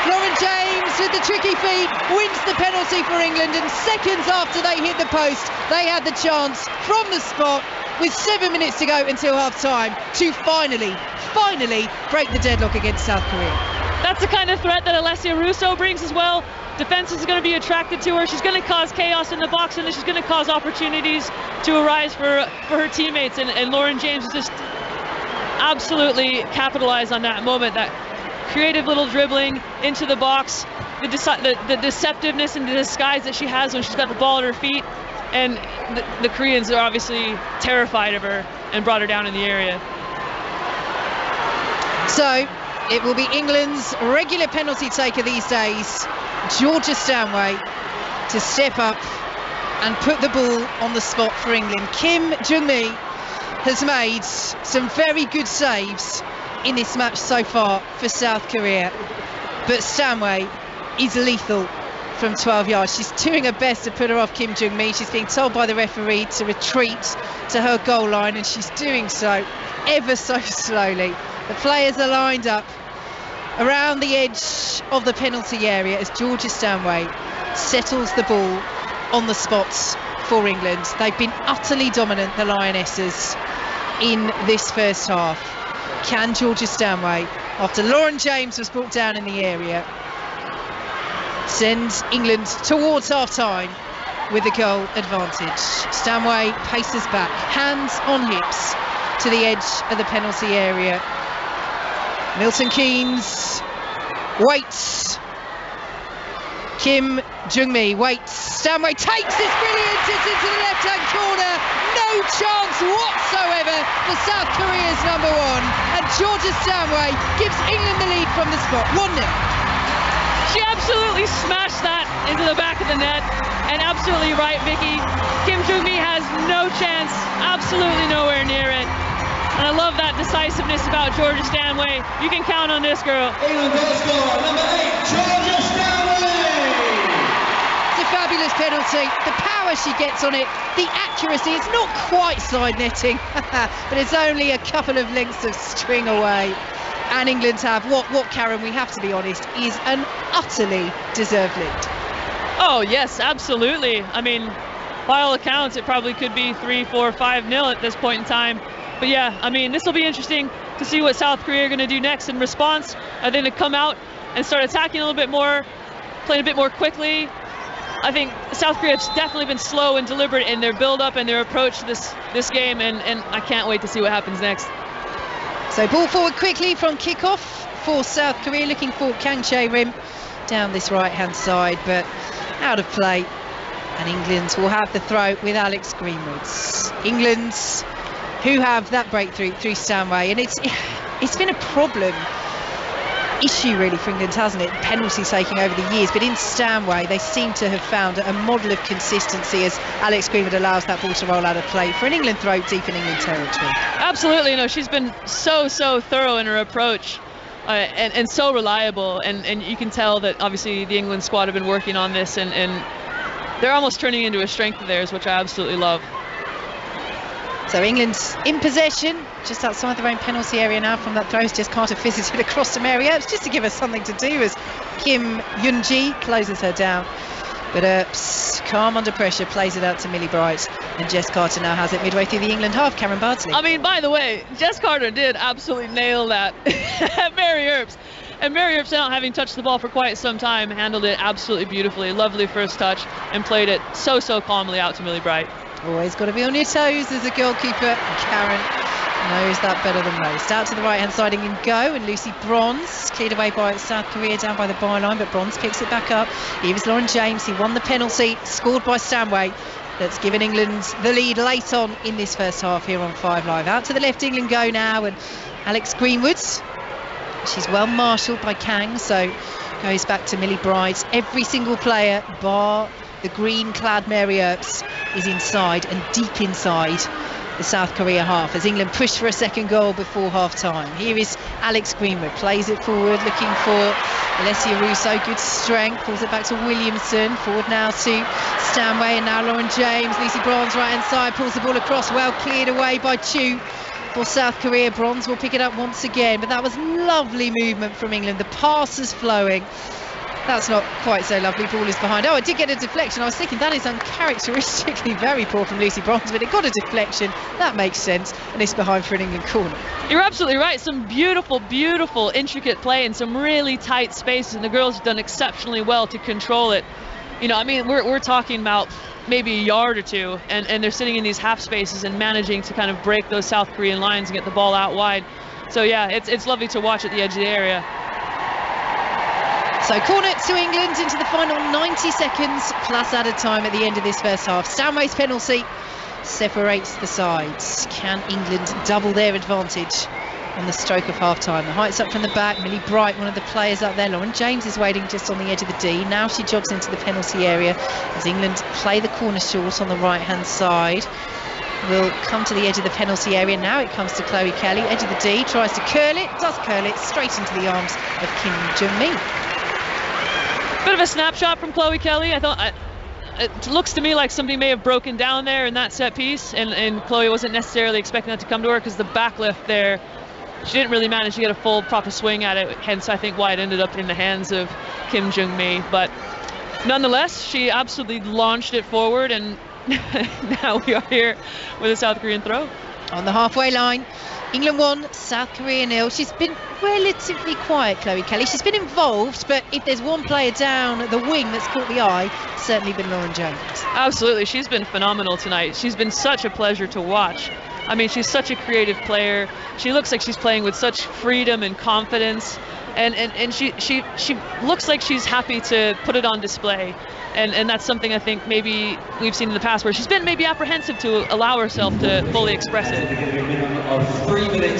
Lauren James with the tricky feet wins the penalty for England, and seconds after they hit the post, they had the chance from the spot with 7 minutes to go until half-time to finally break the deadlock against South Korea. That's the kind of threat that Alessia Russo brings as well. Defense is going to be attracted to her. She's going to cause chaos in the box, and then she's going to cause opportunities to arise for her teammates. And Lauren James is just absolutely capitalize on that moment, that creative little dribbling into the box, the deceptiveness and the disguise that she has when she's got the ball at her feet. And the Koreans are obviously terrified of her and brought her down in the area. So it will be England's regular penalty taker these days, Georgia Stanway, to step up and put the ball on the spot for England. Kim Jung-mi has made some very good saves in this match so far for South Korea, but Stanway is lethal from 12 yards. She's doing her best to put her off Kim Jung-mi. She's being told by the referee to retreat to her goal line, and she's doing so ever so slowly. The players are lined up around the edge of the penalty area as Georgia Stanway settles the ball on the spots for England. They've been utterly dominant, the Lionesses, in this first half. Can Georgia Stanway, after Lauren James was brought down in the area, send England towards half-time with a goal advantage? Stanway paces back, hands on hips, to the edge of the penalty area. Milton Keynes waits. Kim Jung-mi waits. Stanway takes this brilliant. It's into the left-hand corner. No chance whatsoever for South Korea's number one. And Georgia Stanway gives England the lead from the spot. 1-0. She absolutely smashed that into the back of the net. And absolutely right, Vicky. Kim Jung-mi has no chance. Absolutely nowhere near it. And I love that decisiveness about Georgia Stanway. You can count on this girl. England goal scorer, number 8, Georgia Stanway. It's a fabulous penalty. The power she gets on it, the accuracy. It's not quite side netting, but it's only a couple of lengths of string away. And England have what Karen, we have to be honest, is an utterly deserved lead. Oh yes, absolutely. I mean, by all accounts, it probably could be 3-4, 5-0 at this point in time. But yeah, I mean, this will be interesting to see what South Korea are going to do next in response. Are they going to come out and start attacking a little bit more, playing a bit more quickly? I think South Korea has definitely been slow and deliberate in their build-up and their approach to this game, and I can't wait to see what happens next. So ball forward quickly from kickoff for South Korea, looking for Kang Chae-rim down this right-hand side, but out of play. And England will have the throw with Alex Greenwood. England, who have that breakthrough through Stanway, and it's been a issue really for England, hasn't it? Penalty taking over the years, but in Stanway they seem to have found a model of consistency as Alex Greenwood allows that ball to roll out of play for an England throw deep in England territory. Absolutely, she's been so thorough in her approach. And so reliable, and you can tell that obviously the England squad have been working on this, and they're almost turning into a strength of theirs, which I absolutely love. So England's in possession, just outside their own penalty area now from that throw. Just Carter fizzes it across to Mary Earps, just to give us something to do as Kim Yoon-ji closes her down. But Earps, calm under pressure, plays it out to Millie Bright, and Jess Carter now has it midway through the England half. Karen Bardsley. I mean, by the way, Jess Carter did absolutely nail that at Mary Earps. And Mary Earps, not having touched the ball for quite some time, handled it absolutely beautifully. Lovely first touch, and played it so calmly out to Millie Bright. Always got to be on your toes as a goalkeeper. Karen knows that better than most. Out to the right hand side, England go, and Lucy Bronze cleared away by South Korea down by the byline, but Bronze picks it back up. Here is Lauren James. He won the penalty, scored by Stanway. That's given England the lead late on in this first half here on 5 Live. Out to the left, England go now, and Alex Greenwood. She's well marshalled by Kang, so goes back to Millie Bright. Every single player, bar the green-clad Mary Earps, is inside and deep inside the South Korea half as England push for a second goal before half-time. Here is Alex Greenwood, plays it forward, looking for Alessia Russo, good strength, pulls it back to Williamson, forward now to Stanway, and now Lauren James. Lucy Bronze right-hand side, pulls the ball across, well cleared away by Chu. For South Korea, Bronze will pick it up once again, but that was lovely movement from England. The passes flowing. That's not quite so lovely. Ball is behind. Oh, it did get a deflection. I was thinking that is uncharacteristically very poor from Lucy Bronze, but it got a deflection. That makes sense, and it's behind for an England corner. You're absolutely right. Some beautiful, intricate play in some really tight spaces, and the girls have done exceptionally well to control it. I mean, we're talking about maybe a yard or two, and they're sitting in these half spaces and managing to kind of break those South Korean lines and get the ball out wide. So yeah, it's lovely to watch at the edge of the area. So corner to England into the final 90 seconds plus added time at the end of this first half. Stanway's penalty separates the sides. Can England double their advantage on the stroke of half-time? The heights up from the back. Millie Bright, one of the players up there. Lauren James is waiting just on the edge of the D. Now she jogs into the penalty area as England play the corner short on the right-hand side. Will come to the edge of the penalty area. Now it comes to Chloe Kelly. Edge of the D, tries to curl it, does curl it straight into the arms of Kim Jung-mi. Bit of a snapshot from Chloe Kelly. I thought it looks to me like somebody may have broken down there in that set piece, and Chloe wasn't necessarily expecting that to come to her because the backlift there, she didn't really manage to get a full proper swing at it, hence I think why it ended up in the hands of Kim Jung-mi. But nonetheless, she absolutely launched it forward, and now we are here with a South Korean throw. On the halfway line, England 1, South Korea 0. She's been relatively quiet, Chloe Kelly. She's been involved, but if there's one player down the wing that's caught the eye, it's certainly been Lauren James. Absolutely, she's been phenomenal tonight. She's been such a pleasure to watch. I mean, she's such a creative player. She looks like she's playing with such freedom and confidence, and she looks like she's happy to put it on display. And that's something I think maybe we've seen in the past where she's been maybe apprehensive to allow herself to fully express it.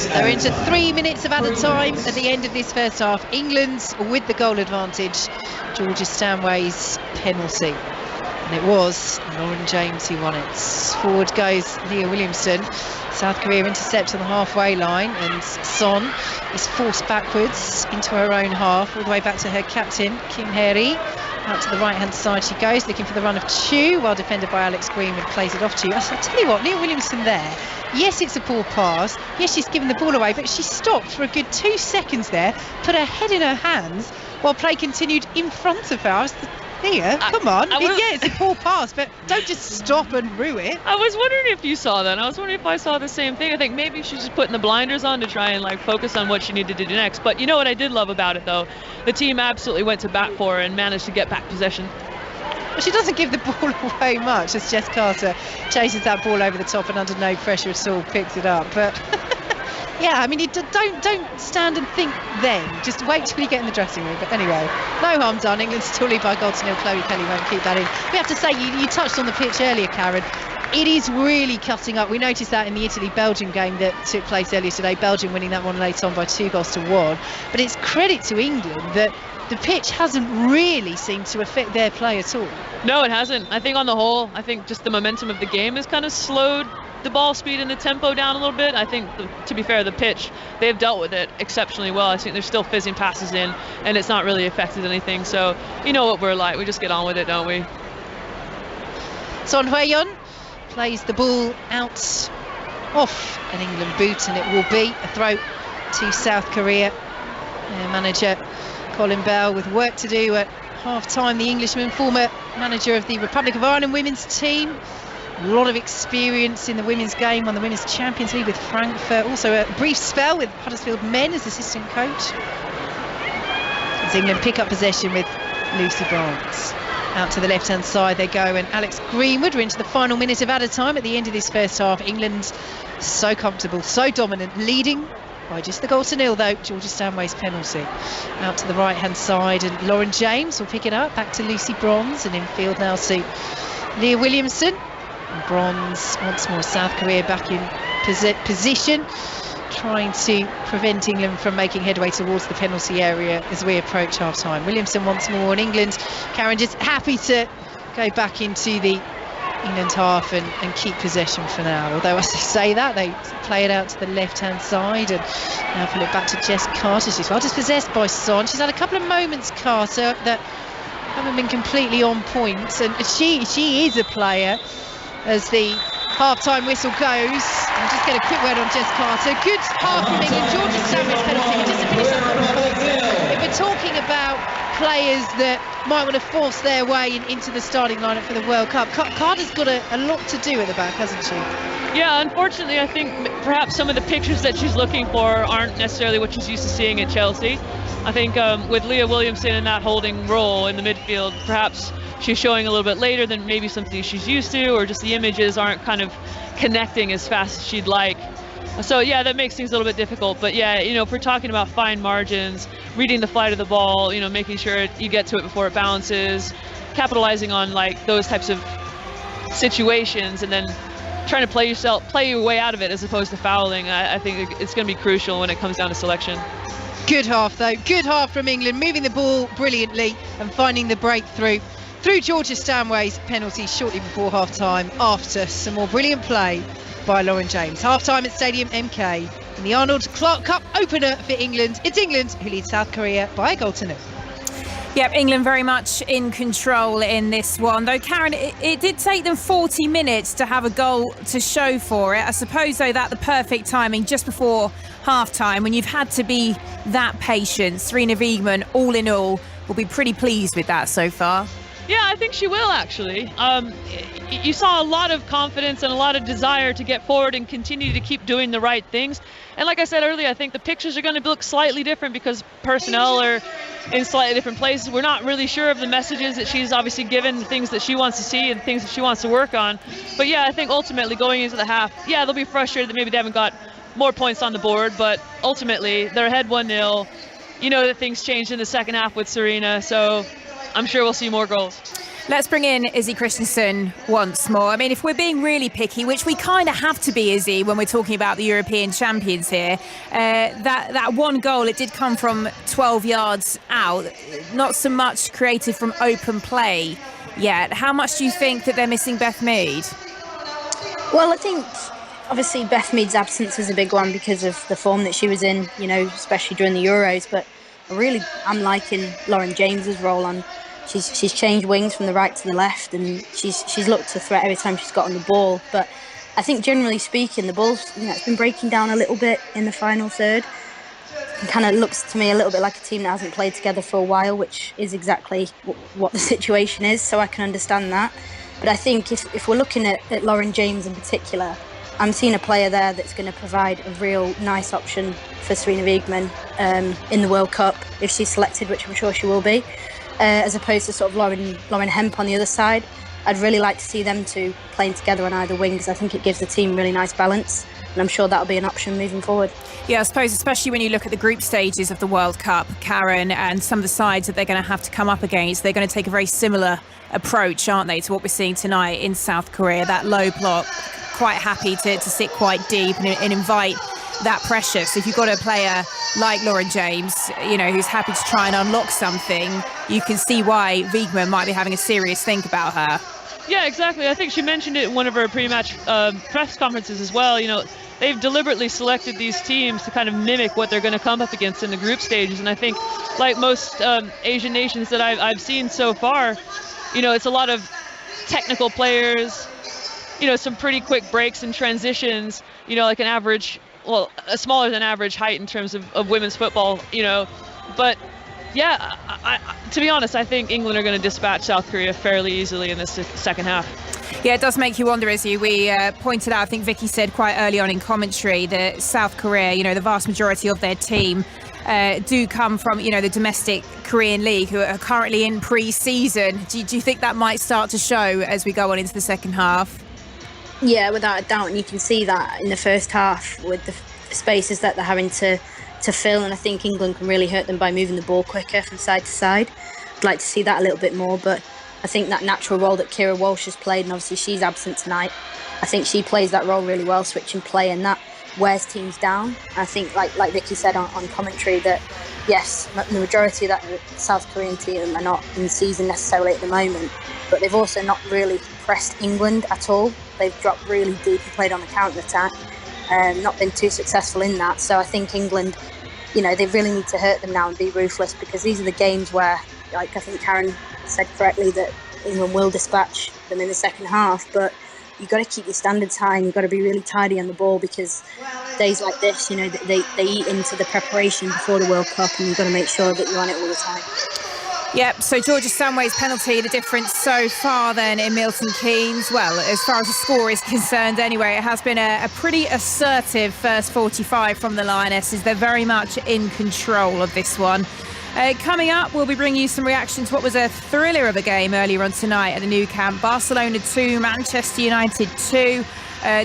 They're into 3 minutes of added time at the end of this first half. England with the goal advantage. Georgia Stanway's penalty. And it was Lauren James who won it. Forward goes Leah Williamson. South Korea intercepts on the halfway line, and Son is forced backwards into her own half, all the way back to her captain, Kim Hye-ri. Out to the right-hand side she goes, looking for the run of Chu, well defended by Alex Greenwood, plays it off Chu. I tell you what, Leah Williamson there, yes, it's a poor pass, yes, she's given the ball away, but she stopped for a good 2 seconds there, put her head in her hands, while play continued in front of her. Leah, come on. Yeah, it's a poor pass, but don't just stop and rue it. I was wondering if you saw that. I was wondering if I saw the same thing. I think maybe she's just putting the blinders on to try and like focus on what she needed to do next. But you know what I did love about it, though? The team absolutely went to bat for her and managed to get back possession. Well, she doesn't give the ball away much as Jess Carter chases that ball over the top and under no pressure at all picks it up. But yeah, I mean, you don't stand and think then. Just wait till you get in the dressing room. But anyway, no harm done. England still lead by a goal to nil. Chloe Kelly won't keep that in. We have to say, you touched on the pitch earlier, Karen. It is really cutting up. We noticed that in the Italy-Belgium game that took place earlier today. Belgium winning that one late on by 2-1. But it's credit to England that the pitch hasn't really seemed to affect their play at all. No, it hasn't. I think on the whole, I think just the momentum of the game has kind of slowed the ball speed and the tempo down a little bit. I think, to be fair, the pitch, they've dealt with it exceptionally well. I think they're still fizzing passes in, and it's not really affected anything. So, you know what we're like. We just get on with it, don't we? Son Hye-yeon plays the ball out off an England boot, and it will be a throw to South Korea. Their manager Colin Bell with work to do at half-time. The Englishman, former manager of the Republic of Ireland women's team. A lot of experience in the women's game, won the Women's Champions League with Frankfurt. Also a brief spell with Huddersfield men as assistant coach. As England pick up possession with Lucy Bronze. Out to the left-hand side they go, and Alex Greenwood. We're into the final minute of added time at the end of this first half. England so comfortable, so dominant, leading by just the goal to nil though. Georgia Stanway's penalty. Out to the right-hand side, and Lauren James will pick it up. Back to Lucy Bronze, and in field now to Leah Williamson. Bronze once more. South Korea back in position, trying to prevent England from making headway towards the penalty area as we approach half-time. Williamson once more, and England, Karen, just happy to go back into the England half and keep possession for now. Although as they say that, they play it out to the left-hand side, and now pull it back to Jess Carter. She's well dispossessed by Son. She's had a couple of moments, Carter, that haven't been completely on point, and she is a player. As the half-time whistle goes, I'll just get a quick word on Jess Carter. Good half from England. Georgia Stanway's penalty. Just to finish that, if we're talking about players that might want to force their way into the starting lineup for the World Cup, Carter's got a lot to do at the back, hasn't she? Yeah, unfortunately, I think perhaps some of the pictures that she's looking for aren't necessarily what she's used to seeing at Chelsea. I think with Leah Williamson in that holding role in the midfield, perhaps she's showing a little bit later than maybe something she's used to, or just the images aren't kind of connecting as fast as she'd like. So yeah, that makes things a little bit difficult. But yeah, if we're talking about fine margins, reading the flight of the ball, making sure you get to it before it bounces, capitalizing on like those types of situations, and then trying to play your way out of it as opposed to fouling. I think it's going to be crucial when it comes down to selection. Good half though, good half from England, moving the ball brilliantly and finding the breakthrough through Georgia Stanway's penalty shortly before half time, after some more brilliant play by Lauren James. Half time at Stadium MK in the Arnold Clark Cup opener for England. It's England who lead South Korea by a goal to 0. Yep, England very much in control in this one. Though, Karen, it did take them 40 minutes to have a goal to show for it. I suppose, though, that the perfect timing just before half-time, when you've had to be that patient. Serena Wiegmann, all in all, will be pretty pleased with that so far. Yeah, I think she will, actually. You saw a lot of confidence and a lot of desire to get forward and continue to keep doing the right things. And like I said earlier, I think the pictures are going to look slightly different because personnel are in slightly different places. We're not really sure of the messages that she's obviously given, the things that she wants to see and things that she wants to work on. But yeah, I think ultimately going into the half, yeah, they'll be frustrated that maybe they haven't got more points on the board, but ultimately they're ahead 1-0. You know that things changed in the second half with Serena, so I'm sure we'll see more goals. Let's bring in Izzy Christensen once more. I mean, if we're being really picky, which we kind of have to be, Izzy, when we're talking about the European champions here, that one goal, it did come from 12 yards out. Not so much created from open play yet. How much do you think that they're missing Beth Mead? Well, I think obviously Beth Mead's absence was a big one because of the form that she was in, especially during the Euros. But I'm liking Lauren James's role on. She's changed wings from the right to the left, and she's looked a threat every time she's got on the ball. But I think generally speaking, the ball's it's been breaking down a little bit in the final third. It kind of looks to me a little bit like a team that hasn't played together for a while, which is exactly what the situation is. So I can understand that. But I think if we're looking at Lauren James in particular, I'm seeing a player there that's going to provide a real nice option for Serena Wiegmann in the World Cup if she's selected, which I'm sure she will be. As opposed to sort of Lauren Hemp on the other side. I'd really like to see them two playing together on either wing because I think it gives the team really nice balance, and I'm sure that'll be an option moving forward. Yeah, I suppose especially when you look at the group stages of the World Cup, Karen, and some of the sides that they're going to have to come up against, they're going to take a very similar approach, aren't they, to what we're seeing tonight in South Korea. That low block, quite happy to sit quite deep and invite that pressure. So if you've got a player like Lauren James, who's happy to try and unlock something, you can see why Wiegmann might be having a serious think about her. Yeah, exactly. I think she mentioned it in one of her pre-match press conferences as well. They've deliberately selected these teams to kind of mimic what they're going to come up against in the group stages. And I think, like most Asian nations that I've seen so far, it's a lot of technical players, some pretty quick breaks and transitions, like an average, a smaller than average height in terms of women's football, but yeah, to be honest, I think England are going to dispatch South Korea fairly easily in this second half. Yeah, it does make you wonder, as we pointed out, I think Vicky said quite early on in commentary that South Korea, the vast majority of their team do come from, the domestic Korean league, who are currently in pre-season. Do you think that might start to show as we go on into the second half? Yeah, without a doubt, and you can see that in the first half with the spaces that they're having to fill, and I think England can really hurt them by moving the ball quicker from side to side. I'd like to see that a little bit more, but I think that natural role that Kira Walsh has played, and obviously she's absent tonight, I think she plays that role really well, switching play, and that wears teams down. I think, like Vicky said on commentary, that yes, the majority of that South Korean team are not in season necessarily at the moment, but they've also not really pressed England at all. They've dropped really deep and played on the counter-attack, not been too successful in that. So I think England, they really need to hurt them now and be ruthless, because these are the games where, like I think Karen said correctly, that England will dispatch them in the second half, but you've got to keep your standards high and you've got to be really tidy on the ball, because days like this, they eat into the preparation before the World Cup, and you've got to make sure that you're on it all the time. Yep, so Georgia Stanway's penalty, the difference so far then in Milton Keynes. Well, as far as the score is concerned anyway, it has been a pretty assertive first 45 from the Lionesses. They're very much in control of this one. Coming up, we'll be bringing you some reaction to what was a thriller of a game earlier on tonight at the Nou Camp. Barcelona 2, Manchester United 2.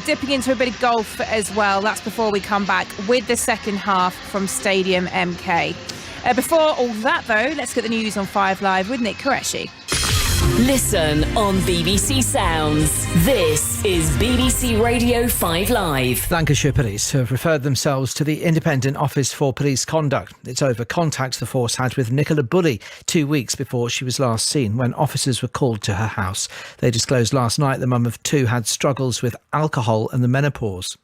Dipping into a bit of golf as well. That's before we come back with the second half from Stadium MK. Before all that, though, let's get the news on 5 Live with Nick Qureshi. Listen on BBC Sounds. This is BBC Radio 5 Live. Lancashire Police have referred themselves to the Independent Office for Police Conduct. It's over contact the force had with Nicola Bulley 2 weeks before she was last seen, when officers were called to her house. They disclosed last night the mum of 2 had struggles with alcohol and the menopause.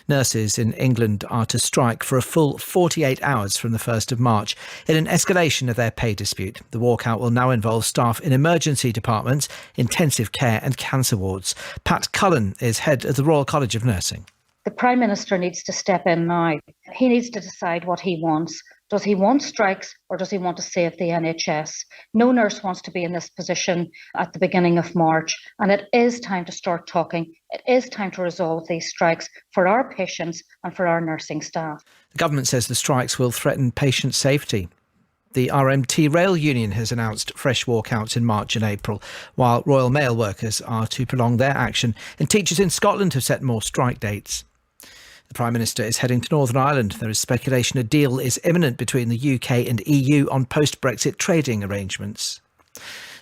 Nurses in England are to strike for a full 48 hours from the 1st of March in an escalation of their pay dispute. The walkout will now involve staff in emergency departments, intensive care and cancer wards. Pat Cullen is head of the Royal College of Nursing. The Prime Minister needs to step in now. He needs to decide what he wants. Does he want strikes or does he want to save the NHS? No nurse wants to be in this position at the beginning of March, and it is time to start talking. It is time to resolve these strikes for our patients and for our nursing staff. The government says the strikes will threaten patient safety. The RMT Rail Union has announced fresh walkouts in March and April, while Royal Mail workers are to prolong their action, and teachers in Scotland have set more strike dates. The Prime Minister is heading to Northern Ireland. There is speculation a deal is imminent between the UK and EU on post-Brexit trading arrangements.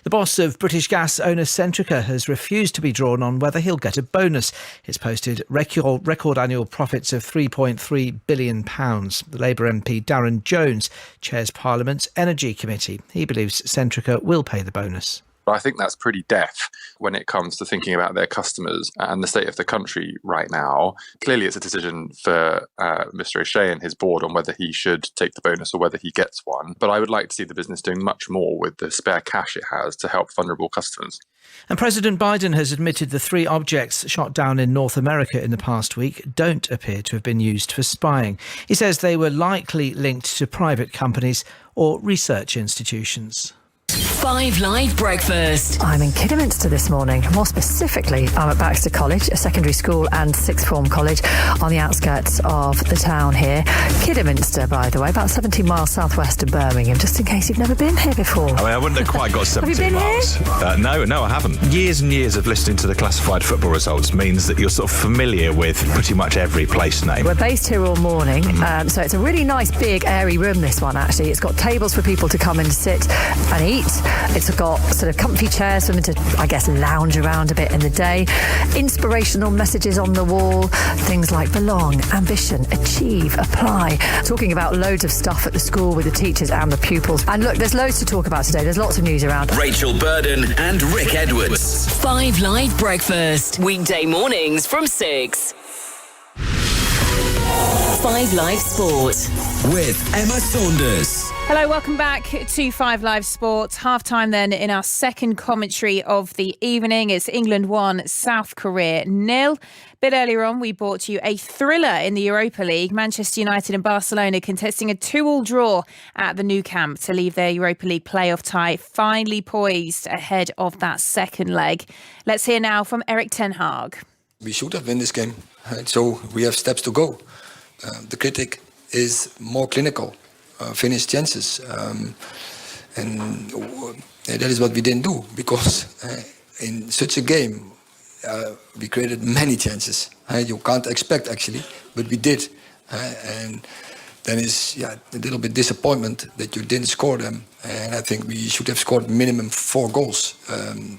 The boss of British gas owner Centrica has refused to be drawn on whether he'll get a bonus. It's posted record annual profits of £3.3 billion. The Labour MP Darren Jones chairs Parliament's Energy Committee. He believes Centrica will pay the bonus. I think that's pretty deaf when it comes to thinking about their customers and the state of the country right now. Clearly, it's a decision for Mr. O'Shea and his board on whether he should take the bonus or whether he gets one. But I would like to see the business doing much more with the spare cash it has to help vulnerable customers. And President Biden has admitted the 3 objects shot down in North America in the past week don't appear to have been used for spying. He says they were likely linked to private companies or research institutions. 5 Live Breakfast. I'm in Kidderminster this morning. More specifically, I'm at Baxter College, a secondary school and sixth form college on the outskirts of the town here. Kidderminster, by the way, about 17 miles southwest of Birmingham, just in case you've never been here before. I mean, I wouldn't have quite got 17 miles. No, I haven't. Years and years of listening to the classified football results means that you're sort of familiar with pretty much every place name. We're based here all morning, so it's a really nice, big, airy room, this one, actually. It's got tables for people to come and sit and eat. It's got sort of comfy chairs for them to, I guess, lounge around a bit in the day. Inspirational messages on the wall. Things like belong, ambition, achieve, apply. Talking about loads of stuff at the school with the teachers and the pupils. And look, there's loads to talk about today. There's lots of news around. Rachel Burden and Rick Edwards. 5 Live Breakfast. Weekday mornings from 6. 5 Live Sport. With Emma Saunders. Hello, welcome back to 5 Live Sports. Half-time then in our second commentary of the evening. It's England 1, South Korea 0. Bit earlier on, we brought you a thriller in the Europa League. Manchester United and Barcelona contesting a 2-2 draw at the Nou Camp to leave their Europa League playoff tie finally poised ahead of that second leg. Let's hear now from Erik ten Hag. We should have won this game, so we have steps to go. The critic is more clinical. Finished chances, and that is what we didn't do, because in such a game we created many chances. You can't expect, actually, but we did, and then is a little bit disappointment that you didn't score them, and I think we should have scored minimum 4 goals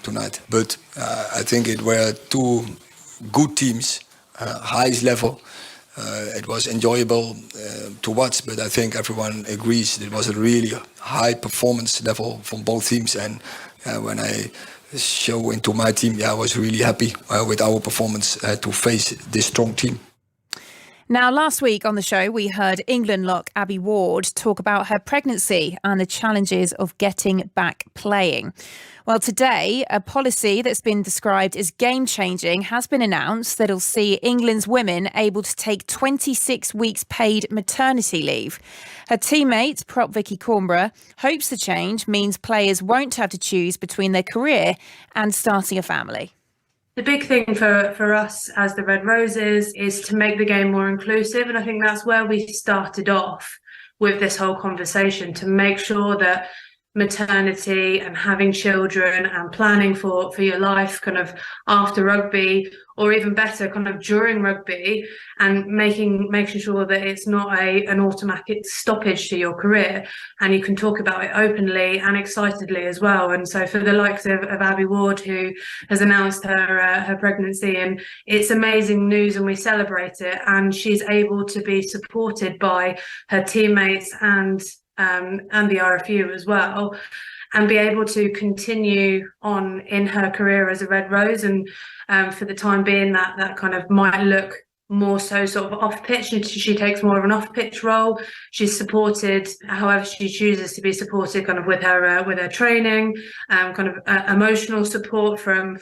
tonight. But I think it were 2 good teams, highest level. It was enjoyable to watch, but I think everyone agrees it was a really high performance level from both teams. And when I show into my team, I was really happy with our performance to face this strong team. Now, last week on the show, we heard England lock Abby Ward talk about her pregnancy and the challenges of getting back playing. Well, today, a policy that's been described as game-changing has been announced that'll see England's women able to take 26 weeks paid maternity leave. Her teammate, prop Vicky Cornborough, hopes the change means players won't have to choose between their career and starting a family. The big thing for us as the Red Roses is to make the game more inclusive, and I think that's where we started off with this whole conversation to make sure that maternity and having children and planning for your life kind of after rugby, or even better kind of during rugby, and making sure that it's not an automatic stoppage to your career, and you can talk about it openly and excitedly as well. And so for the likes of Abby Ward, who has announced her pregnancy, and it's amazing news and we celebrate it, and she's able to be supported by her teammates and the RFU as well, and be able to continue on in her career as a Red Rose. And for the time being, that kind of might look more so sort of off pitch, and she takes more of an off pitch role. She's supported however she chooses to be supported, kind of with her training, kind of emotional support from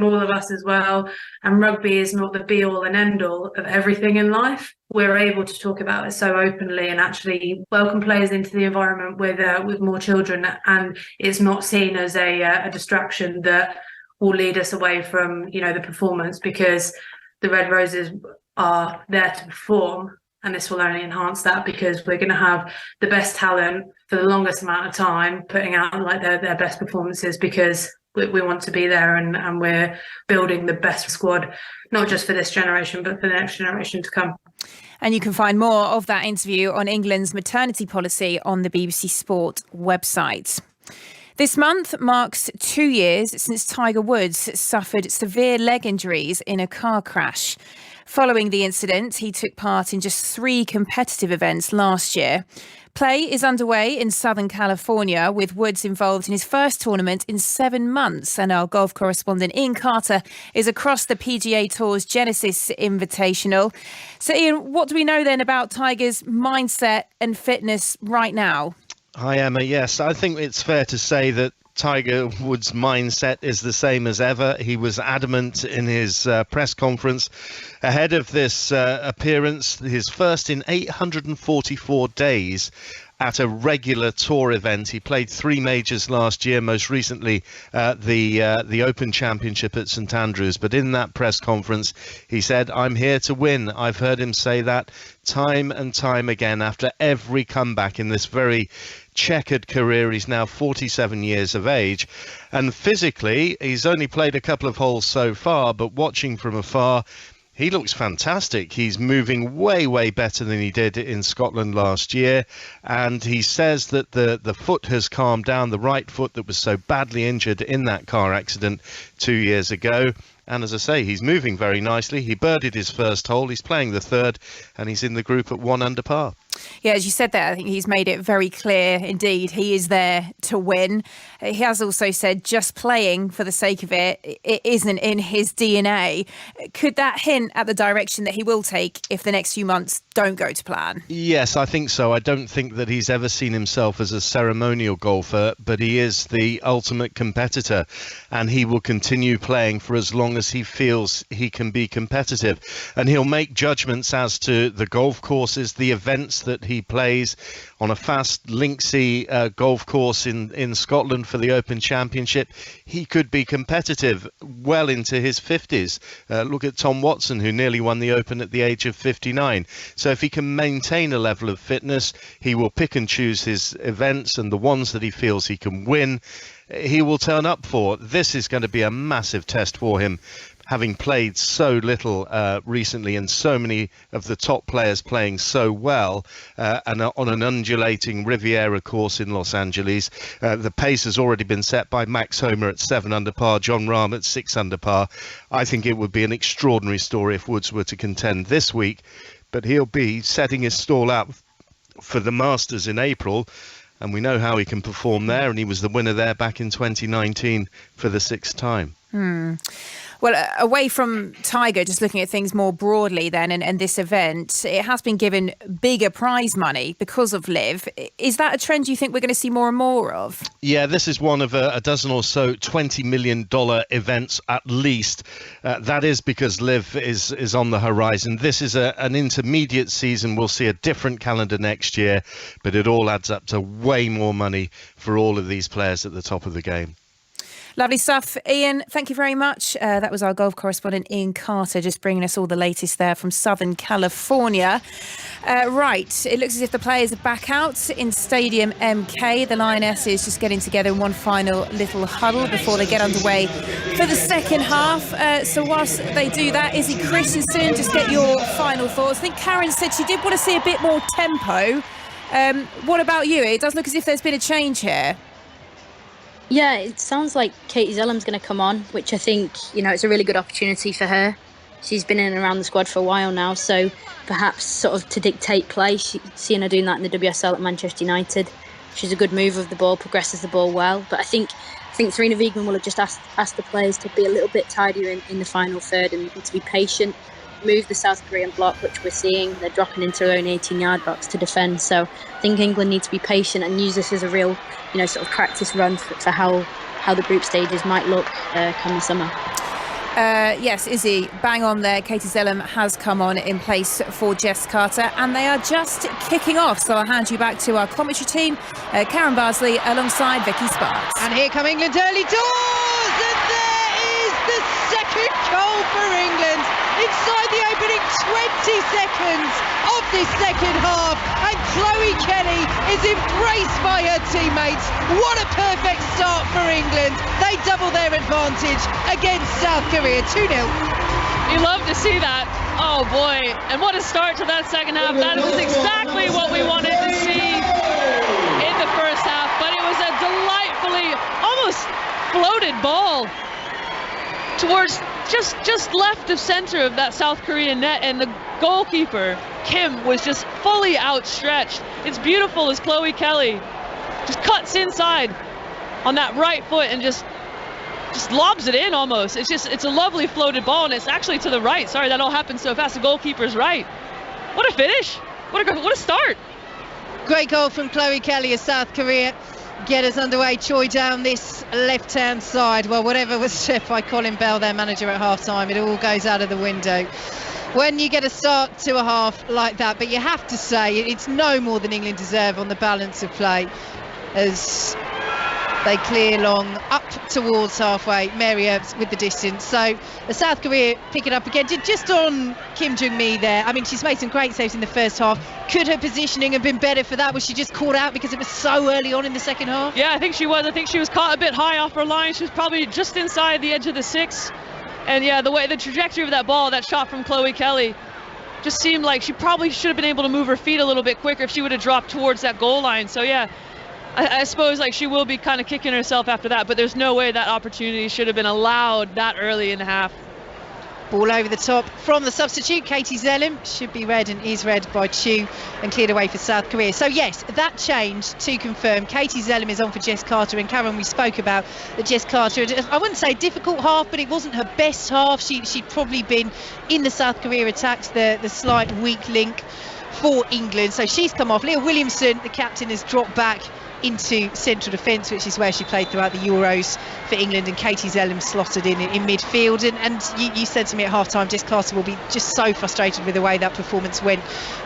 all of us as well. And rugby is not the be all and end all of everything in life. We're able to talk about it so openly and actually welcome players into the environment with more children, and it's not seen as a distraction that will lead us away from the performance, because the Red Roses are there to perform, and this will only enhance that, because we're going to have the best talent for the longest amount of time putting out like their best performances, because we want to be there, and we're building the best squad, not just for this generation but for the next generation to come. And you can find more of that interview on England's maternity policy on the BBC Sport website. This month marks 2 years since Tiger Woods suffered severe leg injuries in a car crash. Following the incident, he took part in just 3 competitive events last year. Play is underway in Southern California, with Woods involved in his first tournament in 7 months. And our golf correspondent Ian Carter is across the PGA Tour's Genesis Invitational. So Ian, what do we know then about Tiger's mindset and fitness right now? Hi, Emma. Yes, I think it's fair to say that Tiger Woods' mindset is the same as ever. He was adamant in his press conference ahead of this appearance, his first in 844 days at a regular tour event. He played 3 majors last year, most recently the Open Championship at St Andrews. But in that press conference, he said, "I'm here to win." I've heard him say that time and time again after every comeback in this very checkered career. He's now 47 years of age, and physically he's only played a couple of holes so far, but watching from afar, he looks fantastic. He's moving way better than he did in Scotland last year, and he says that the foot has calmed down, the right foot that was so badly injured in that car accident 2 years ago. And as I say, he's moving very nicely. He birdied his first hole, he's playing the third, and he's in the group at 1 under par. Yeah, as you said there, I think he's made it very clear indeed he is there to win. He has also said just playing for the sake of it isn't in his DNA. Could that hint at the direction that he will take if the next few months don't go to plan? Yes, I think so. I don't think that he's ever seen himself as a ceremonial golfer, but he is the ultimate competitor, and he will continue playing for as long as he feels he can be competitive. And he'll make judgments as to the golf courses, the events that he plays. On a fast linksy golf course in Scotland for the Open Championship, he could be competitive well into his 50s. Look at Tom Watson, who nearly won the Open at the age of 59. So if he can maintain a level of fitness, he will pick and choose his events, and the ones that he feels he can win, he will turn up for. This is going to be a massive test for him, having played so little recently, and so many of the top players playing so well, and on an undulating Riviera course in Los Angeles. The pace has already been set by Max Homer at 7 under par, John Rahm at 6 under par. I think it would be an extraordinary story if Woods were to contend this week, but he'll be setting his stall out for the Masters in April, and we know how he can perform there, and he was the winner there back in 2019 for the 6th time. Well, away from Tiger, just looking at things more broadly then, and this event, it has been given bigger prize money because of LIV. Is that a trend you think we're going to see more and more of? Yeah, this is one of a dozen or so $20 million events at least. That is because LIV is on the horizon. This is an intermediate season. We'll see a different calendar next year, but it all adds up to way more money for all of these players at the top of the game. Lovely stuff. Ian, thank you very much. That was our golf correspondent Ian Carter, just bringing us all the latest there from Southern California. Right, it looks as if the players are back out in Stadium MK. The Lionesses just getting together in one final little huddle before they get underway for the second half. So whilst they do that, Izzy Christensen, just get your final thoughts. I think Karen said she did want to see a bit more tempo. What about you? It does look as if there's been a change here. Yeah, it sounds like Katie Zellem's going to come on, which I think, it's a really good opportunity for her. She's been in and around the squad for a while now, so perhaps sort of to dictate play, seeing her doing that in the WSL at Manchester United. She's a good mover of the ball, progresses the ball well, but I think Serena Wiegman will have just asked the players to be a little bit tidier in the final third and to be patient, move the South Korean block, which we're seeing. They're dropping into their own 18-yard box to defend, so I think England need to be patient and use this as a real sort of practice run for how the group stages might look come the summer. Yes, Izzy, bang on there. Katie Zellem has come on in place for Jess Carter, and they are just kicking off. So I'll hand you back to our commentary team, Karen Barsley alongside Vicky Sparks. And here come England early doors, and there is the second goal for England inside the opening 20 seconds of this second half, and Chloe Kelly is embraced by her teammates. What a perfect start for England. They double their advantage against South Korea, 2-0. You love to see that. Oh boy, and what a start to that second half. That was exactly what we wanted to see in the first half, but it was a delightfully almost floated ball towards just left of center of that South Korean net, and the goalkeeper Kim was just fully outstretched. It's beautiful as Chloe Kelly just cuts inside on that right foot and just lobs it in almost. It's a lovely floated ball, and it's actually to the right. Sorry, that all happened so fast. The goalkeeper's right. What a finish. What a start. Great goal from Chloe Kelly as South Korea get us underway. Choi down this left-hand side. Well, whatever was said by Colin Bell, their manager, at half-time, it all goes out of the window when you get a start to a half like that. But you have to say it's no more than England deserve on the balance of play as they clear long up towards halfway. Mary Earps with the distance. So the South Korea pick it up again. Just on Kim Jung-mi there. I mean, she's made some great saves in the first half. Could her positioning have been better for that? Was she just caught out because it was so early on in the second half? Yeah, I think she was. I think she was caught a bit high off her line. She was probably just inside the edge of the 6. And yeah, the trajectory of that ball, that shot from Chloe Kelly, just seemed like she probably should have been able to move her feet a little bit quicker if she would have dropped towards that goal line. So yeah, I suppose she will be kind of kicking herself after that, but there's no way that opportunity should have been allowed that early in the half. Ball over the top from the substitute. Katie Zellem should be read and is read by Chu and cleared away for South Korea. So yes, that changed to confirm. Katie Zellem is on for Jess Carter, and Karen, we spoke about that Jess Carter, I wouldn't say difficult half, but it wasn't her best half. She'd probably been in the South Korea attacks the slight weak link for England. So she's come off. Leah Williamson, the captain, has dropped back into central defence, which is where she played throughout the Euros for England, and Katie Zellem slotted in midfield. And you said to me at half-time, Jess Carter will be just so frustrated with the way that performance went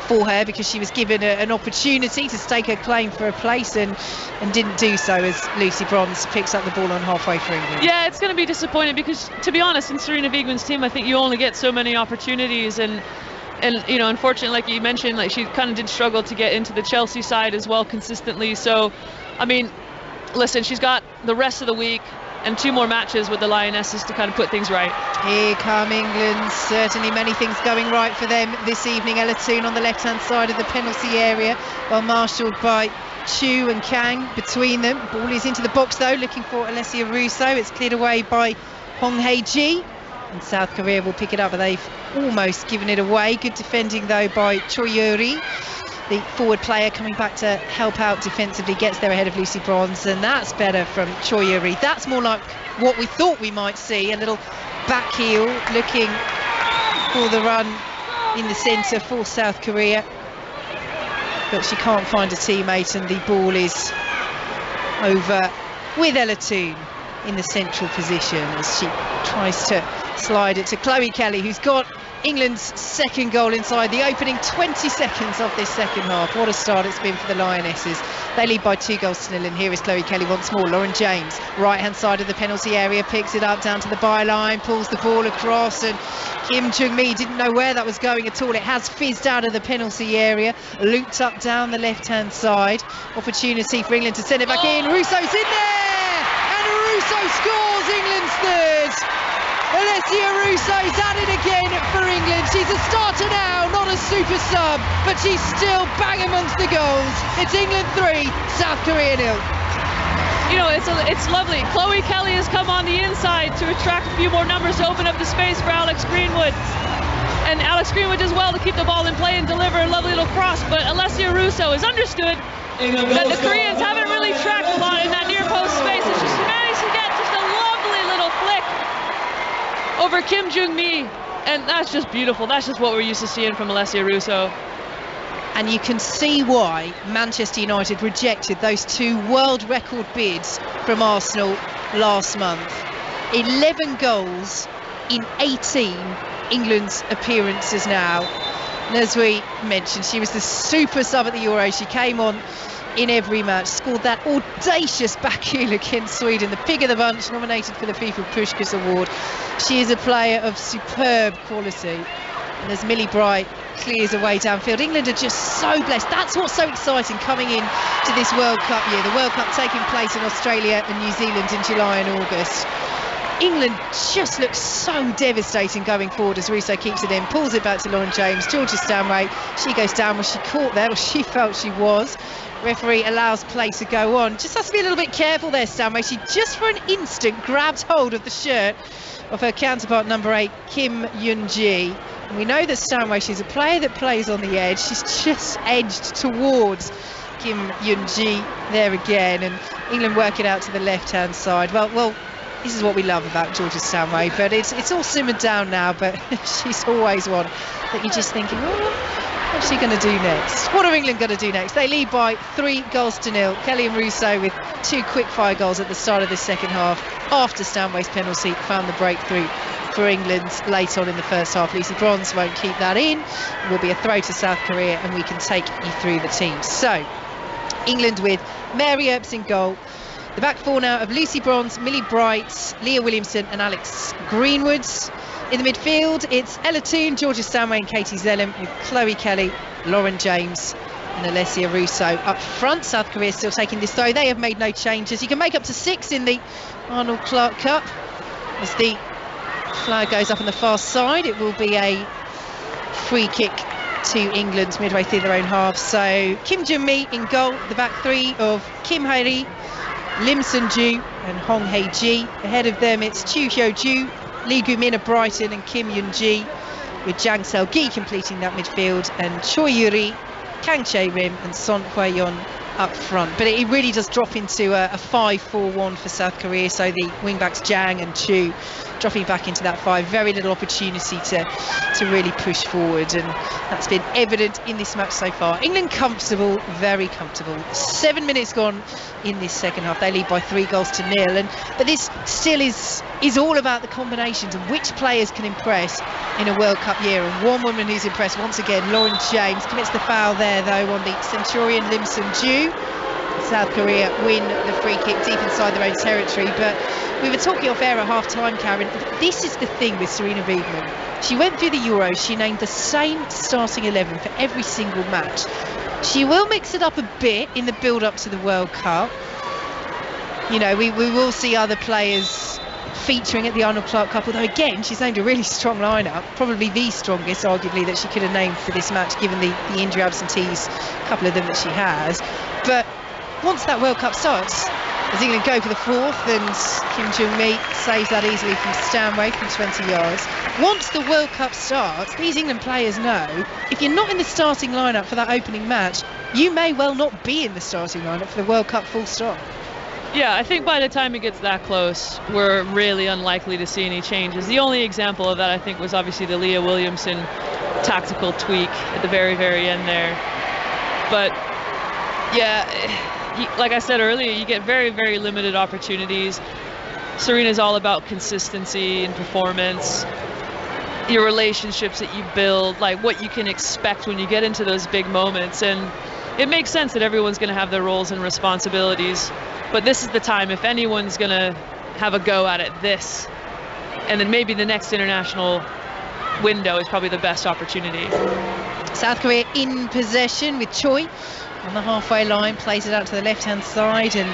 for her, because she was given an opportunity to stake her claim for a place and didn't do so, as Lucy Bronze picks up the ball on halfway for England. Yeah, it's going to be disappointing because, to be honest, in Serena Wiegman's team, I think you only get so many opportunities, and unfortunately, like you mentioned, she kind of did struggle to get into the Chelsea side as well consistently. So, I mean, listen, she's got the rest of the week and 2 more matches with the Lionesses to kind of put things right. Here come England. Certainly many things going right for them this evening. Ella Toone on the left-hand side of the penalty area, well marshalled by Chu and Kang between them. Ball is into the box though, looking for Alessia Russo. It's cleared away by Hong Hae-ji. And South Korea will pick it up, but they've almost given it away. Good defending though by Choi Yuri, the forward player coming back to help out defensively, gets there ahead of Lucy Bronze, and that's better from Choi Yuri. That's more like what we thought we might see, a little back heel looking for the run in the centre for South Korea, but she can't find a teammate, and the ball is over with Ella Toone in the central position as she tries to slide it to Chloe Kelly, who's got England's second goal inside the opening 20 seconds of this second half. What a start it's been for the Lionesses. They lead by 2-0, and here is Chloe Kelly once more. Lauren James, right hand side of the penalty area, picks it up down to the byline, pulls the ball across, and Kim Jung-mi didn't know where that was going at all. It has fizzed out of the penalty area, looped up down the left hand side. Opportunity for England to send it back in. Russo's in there, and Russo scores England's third. Alessia Russo's at it again for England. She's a starter now, not a super sub, but she's still bang amongst the goals. It's England 3, South Korea 0. You know, it's lovely. Chloe Kelly has come on the inside to attract a few more numbers to open up the space for Alex Greenwood. And Alex Greenwood does well to keep the ball in play and deliver a lovely little cross, but Alessia Russo has understood that the Koreans haven't really tracked a lot in that near post space, and she's managed to get just a lovely little flick over Kim Jung-mi, and that's just beautiful. That's just what we're used to seeing from Alessia Russo. And you can see why Manchester United rejected those 2 world record bids from Arsenal last month. 11 goals in 18 England's appearances now. And as we mentioned, she was the super sub at the Euros. She came on in every match, scored that audacious back heel against Sweden, the pig of the bunch, nominated for the FIFA Puskas Award. She is a player of superb quality. And as Millie Bright clears away downfield, England are just so blessed. That's what's so exciting coming in to this World Cup year. The World Cup taking place in Australia and New Zealand in July and August. England just looks so devastating going forward as Russo keeps it in, pulls it back to Lauren James. Georgia Stanway, she goes down. Was she caught there? Or she felt she was. Referee allows play to go on. Just has to be a little bit careful there, Stanway. She just for an instant grabbed hold of the shirt of her counterpart number 8, Kim Yoon-ji. And we know that Stanway, she's a player that plays on the edge. She's just edged towards Kim Yoon-ji there again, and England work it out to the left-hand side. Well, this is what we love about Georgia Stanway, but it's all simmered down now, but she's always one that you're just thinking, what's she going to do next? What are England going to do next? They lead by 3-0. Kelly and Russo with 2 quick-fire goals at the start of the second half after Stanway's penalty found the breakthrough for England late on in the first half. Lucy Bronze won't keep that in. It will be a throw to South Korea, and we can take you through the teams. So, England with Mary Earps in goal. The back four now of Lucy Bronze, Millie Bright, Leah Williamson and Alex Greenwood. In the midfield, it's Ella Toone, Georgia Stanway and Katie Zellem, with Chloe Kelly, Lauren James and Alessia Russo up front. South Korea still taking this throw. They have made no changes. You can make up to 6 in the Arnold Clark Cup. As the flag goes up on the far side, it will be a free kick to England midway through their own half. So Kim Jung-mi in goal, the back three of Kim Hae-ri, Lim Sun-ju and Hong Hae-ji. Ahead of them it's Chu Hyo-ju, Lee Gu-min of Brighton and Kim Yoon-ji, with Jang Seo-gi completing that midfield, and Choi Yuri, Kang Chae-rim and Son Hwa-yeon up front. But it really does drop into a 5-4-1 for South Korea, so the wing-backs Jang and Chu dropping back into that 5. Very little opportunity to really push forward, and that's been evident in this match so far. England comfortable, very comfortable. 7 minutes gone in this second half. They lead by 3-0. But this still is all about the combinations and which players can impress in a World Cup year. And one woman who's impressed once again, Lauren James, commits the foul there though on the Centurion Lim Sun-ju. South Korea win the free kick deep inside their own territory. But we were talking off air at half time, Karen. This is the thing with Sarina Wiegman. She went through the Euros, she named the same starting 11 for every single match. She will mix it up a bit in the build up to the World Cup. You know, we will see other players featuring at the Arnold Clark Cup, although again she's named a really strong lineup, probably the strongest arguably that she could have named for this match given the injury absentees, a couple of them that she has. But once that World Cup starts, as England go for the fourth, and Kim Jung-mi saves that easily from Stanway from 20 yards. Once the World Cup starts, these England players know if you're not in the starting lineup for that opening match, you may well not be in the starting lineup for the World Cup full stop. Yeah, I think by the time it gets that close, we're really unlikely to see any changes. The only example of that, I think, was obviously the Leah Williamson tactical tweak at the very, very end there. But yeah, like I said earlier, you get very, very limited opportunities. Sarina's all about consistency and performance. your relationships that you build, like what you can expect when you get into those big moments. And it makes sense that everyone's going to have their roles and responsibilities, but this is the time, if anyone's going to have a go at it, this, and then maybe the next international window is probably the best opportunity. South Korea in possession with Choi on the halfway line, plays it out to the left-hand side, and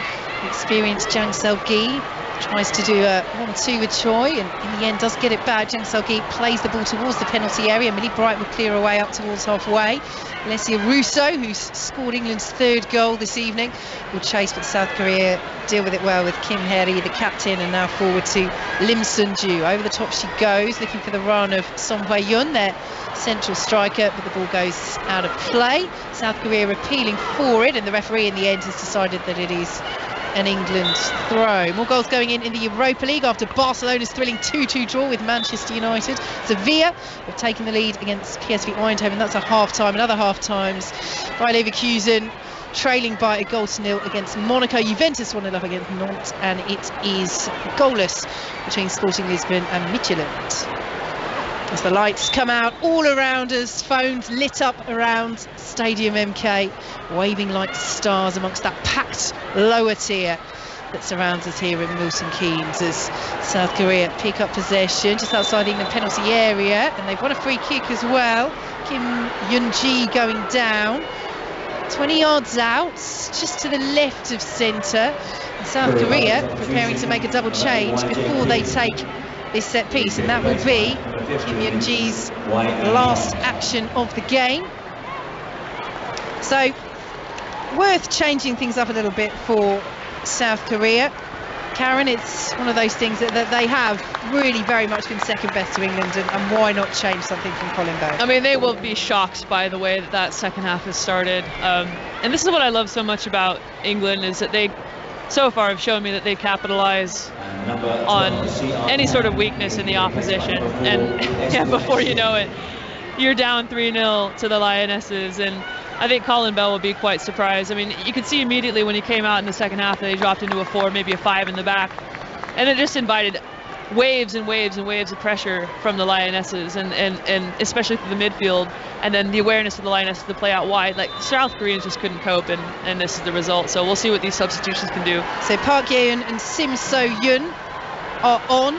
experienced Jang Seo-gi tries to do a 1-2 with Choi, and in the end does get it back. Jang Seo-gi plays the ball towards the penalty area. Millie Bright will clear away up towards halfway. Alessia Russo, who's scored England's 3rd goal this evening, will chase, but South Korea deal with it well with Kim Hee-ri, the captain, and now forward to Lim Sun-ju. Over the top she goes, looking for the run of Song Hwae-yun, their central striker, but the ball goes out of play. South Korea appealing for it, and the referee in the end has decided that it is an England throw. More goals going in the Europa League after Barcelona's thrilling 2-2 draw with Manchester United. Sevilla have taken the lead against PSV Eindhoven. That's a half-time. Another half-times by Leverkusen, trailing by 1-0 against Monaco. Juventus 1-0 up against Nantes, and it is goalless between Sporting Lisbon and Midtjylland. As the lights come out all around us, phones lit up around Stadium MK, waving like stars amongst that packed lower tier that surrounds us here in Milton Keynes, as South Korea pick up possession just outside the England penalty area, and they've won a free kick as well. Kim Yoon-ji going down 20 yards out, just to the left of centre. South Korea preparing to make a double change before they take this set piece, and that will be Kim Yoon-ji's last action of the game. So worth changing things up a little bit for South Korea. Karen, it's one of those things that they have really very much been second best to England, and why not change something from Colin Bowe? I mean, they will be shocked by the way that second half has started, and this is what I love so much about England, is that they so far have shown me that they capitalize on any sort of weakness in the opposition, and yeah, before you know it, you're down 3-0 to the Lionesses, and I think Colin Bell will be quite surprised. I mean, you could see immediately when he came out in the second half that they dropped into a 4, maybe a 5 in the back, and it just invited waves and waves and waves of pressure from the Lionesses, and especially through the midfield, and then the awareness of the Lionesses to play out wide. Like, South Koreans just couldn't cope, and this is the result. So we'll see what these substitutions can do. So Park Ye-eun and Sim So-yun are on.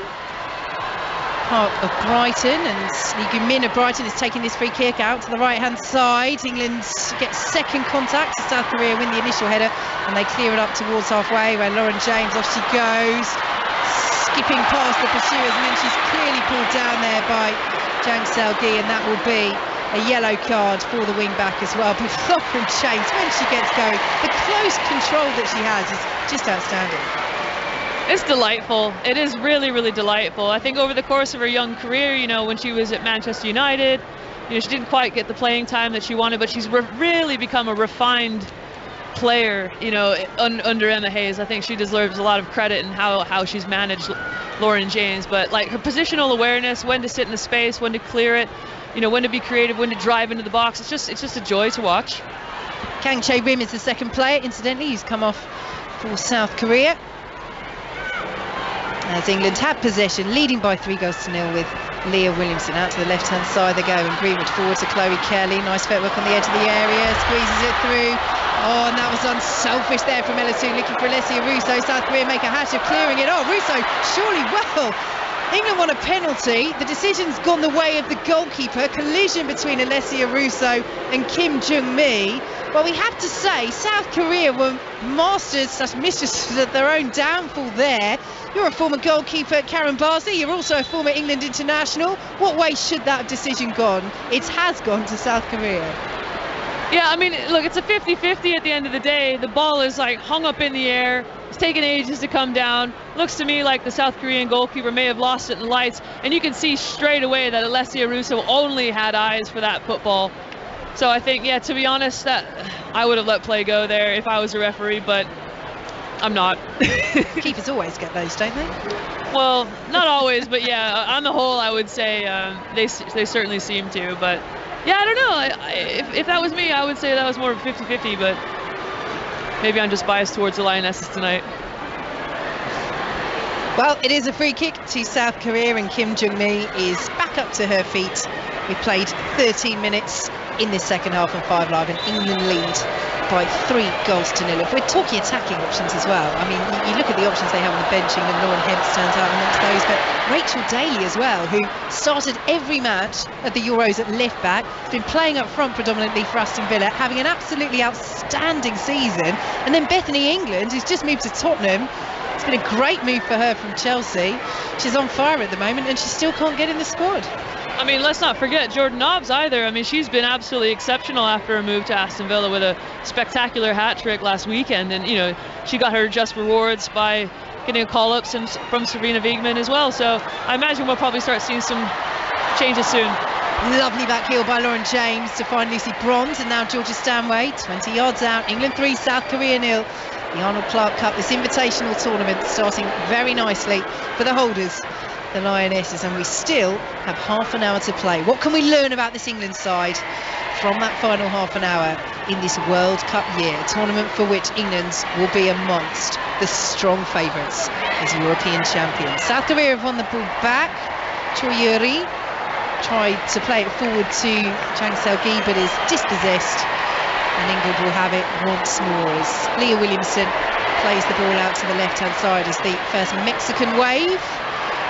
Part of Brighton, and Lee Gu-min of Brighton is taking this free kick out to the right hand side. England gets second contact, to South Korea win the initial header, and they clear it up towards halfway, where Lauren James, off she goes, skipping past the pursuers, and then she's clearly pulled down there by Jang Seo-gi, and that will be a yellow card for the wing back as well. But Lauren James, when she gets going, the close control that she has is just outstanding. It's delightful. It is really, really delightful. I think over the course of her young career, you know, when she was at Manchester United, you know, she didn't quite get the playing time that she wanted, but she's really become a refined player, you know, under Emma Hayes. I think she deserves a lot of credit in how she's managed Lauren James. But like her positional awareness, when to sit in the space, when to clear it, you know, when to be creative, when to drive into the box, it's just a joy to watch. Kang Chae-rim is the second player, incidentally. He's come off for South Korea, as England have possession, leading by 3-0 with Leah Williamson. Out to the left-hand side they go, and Greenwood forward to Chloe Kelly. Nice footwork on the edge of the area, squeezes it through. Oh, and that was unselfish there from Ella Toon, looking for Alessia Russo. South Korea make a hash of clearing it. Oh, Russo, surely well. England won a penalty. The decision's gone the way of the goalkeeper. Collision between Alessia Russo and Kim Jung-mi. Well, we have to say, South Korea were masters/mistresses of their own downfall there. You're a former goalkeeper, Karen Barsley. You're also a former England international. What way should that decision gone? It has gone to South Korea. Yeah, I mean, look, it's a 50-50 at the end of the day. The ball is like hung up in the air. It's taken ages to come down. Looks to me like the South Korean goalkeeper may have lost it in the lights. And you can see straight away that Alessia Russo only had eyes for that football. So I think, yeah, to be honest, that I would have let play go there if I was a referee, but I'm not. Keepers always get those, don't they? Well, not always, but yeah, on the whole, I would say they certainly seem to. But yeah, I don't know. If that was me, I would say that was more of a 50-50, but maybe I'm just biased towards the Lionesses tonight. Well, it is a free kick to South Korea, and Kim Jung-mi is back up to her feet. We played 13 minutes in this second half on 5 Live, and England lead by 3-0. If we're talking attacking options as well, I mean, you look at the options they have on the bench, and Lauren Hemp stands out amongst those, but Rachel Daly as well, who started every match at the Euros at left back, has been playing up front predominantly for Aston Villa, having an absolutely outstanding season. And then Bethany England, who's just moved to Tottenham. It's been a great move for her from Chelsea. She's on fire at the moment, and she still can't get in the squad. I mean, let's not forget Jordan Nobbs either. I mean, she's been absolutely exceptional after her move to Aston Villa with a spectacular hat trick last weekend. And, you know, she got her just rewards by getting a call-up from Serena Wiegman as well. So I imagine we'll probably start seeing some changes soon. Lovely back heel by Lauren James to find Lucy Bronze, and now Georgia Stanway, 20 yards out. England 3, South Korea 0. The Arnold Clark Cup, this invitational tournament, starting very nicely for the holders, the Lionesses, and we still have half an hour to play. What can we learn about this England side from that final half an hour in this World Cup year, a tournament for which England will be amongst the strong favourites as European champions? South Korea have won the ball back. Choi Yuri tried to play it forward to Chang Seo-gi, but is dispossessed, and England will have it once more as Leah Williamson plays the ball out to the left-hand side as the first Mexican wave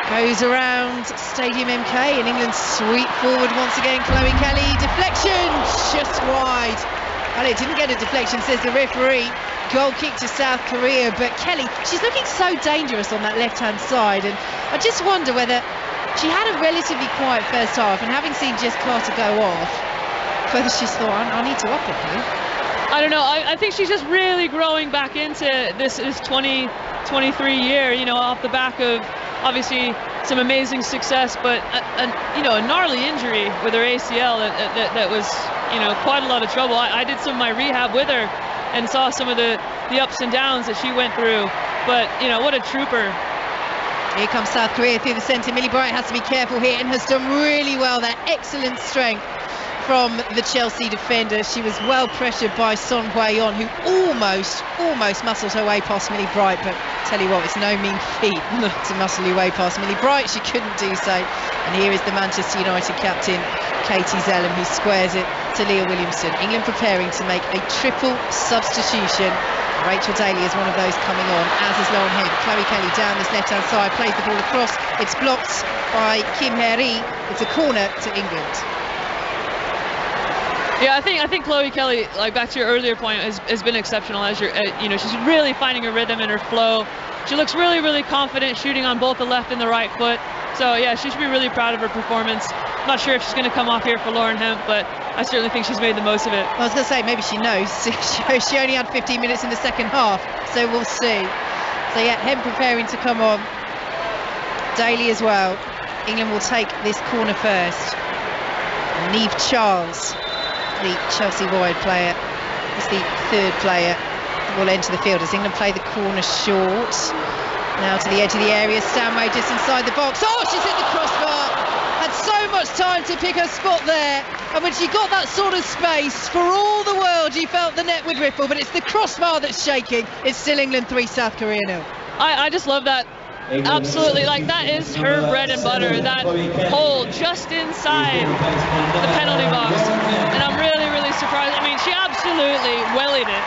goes around Stadium MK, and England sweep forward once again. Chloe Kelly, deflection just wide. Well, it didn't get a deflection, says the referee. Goal kick to South Korea, but Kelly, she's looking so dangerous on that left-hand side, and I just wonder whether she had a relatively quiet first half, and having seen Jess Carter go off, whether she's thought, I need to up it here. I don't know. I think she's just really growing back into this 2023 year, you know, off the back of obviously some amazing success, but a gnarly injury with her ACL that was, you know, quite a lot of trouble. I did some of my rehab with her and saw some of the ups and downs that she went through, but, you know, what a trooper. Here comes South Korea through the centre. Millie Bright has to be careful here and has done really well there. Excellent strength from the Chelsea defender. She was well pressured by Son Hway-on, who almost muscled her way past Millie Bright, but tell you what, it's no mean feat to muscle your way past Millie Bright. She couldn't do so. And here is the Manchester United captain, Katie Zellum, who squares it to Leah Williamson. England preparing to make a triple substitution. Rachel Daly is one of those coming on, as is Lauren Hemp. Chloe Kelly down this left-hand side, plays the ball across. It's blocked by Kim Hye-ri. It's a corner to England. Yeah, I think Chloe Kelly, like back to your earlier point, has been exceptional. As you know, she's really finding her rhythm and her flow. She looks really confident, shooting on both the left and the right foot. So yeah, she should be really proud of her performance. I'm not sure if she's going to come off here for Lauren Hemp, but I certainly think she's made the most of it. I was going to say, maybe she knows. She only had 15 minutes in the second half, so we'll see. So yeah, Hemp preparing to come on. Daly as well. England will take this corner first. Niamh Charles, the Chelsea wide player, is the third player that will enter the field as England play the corner short. Now to the edge of the area, Stanway just inside the box. Oh, she's hit the crossbar. Had so much time to pick her spot there, and when she got that sort of space, for all the world you felt the net would ripple, but it's the crossbar that's shaking. It's still England 3, South Korea 0. I just love that. Absolutely, like that is her bread and butter, that hole just inside the penalty box, and I'm really surprised. I mean, she absolutely wellied it,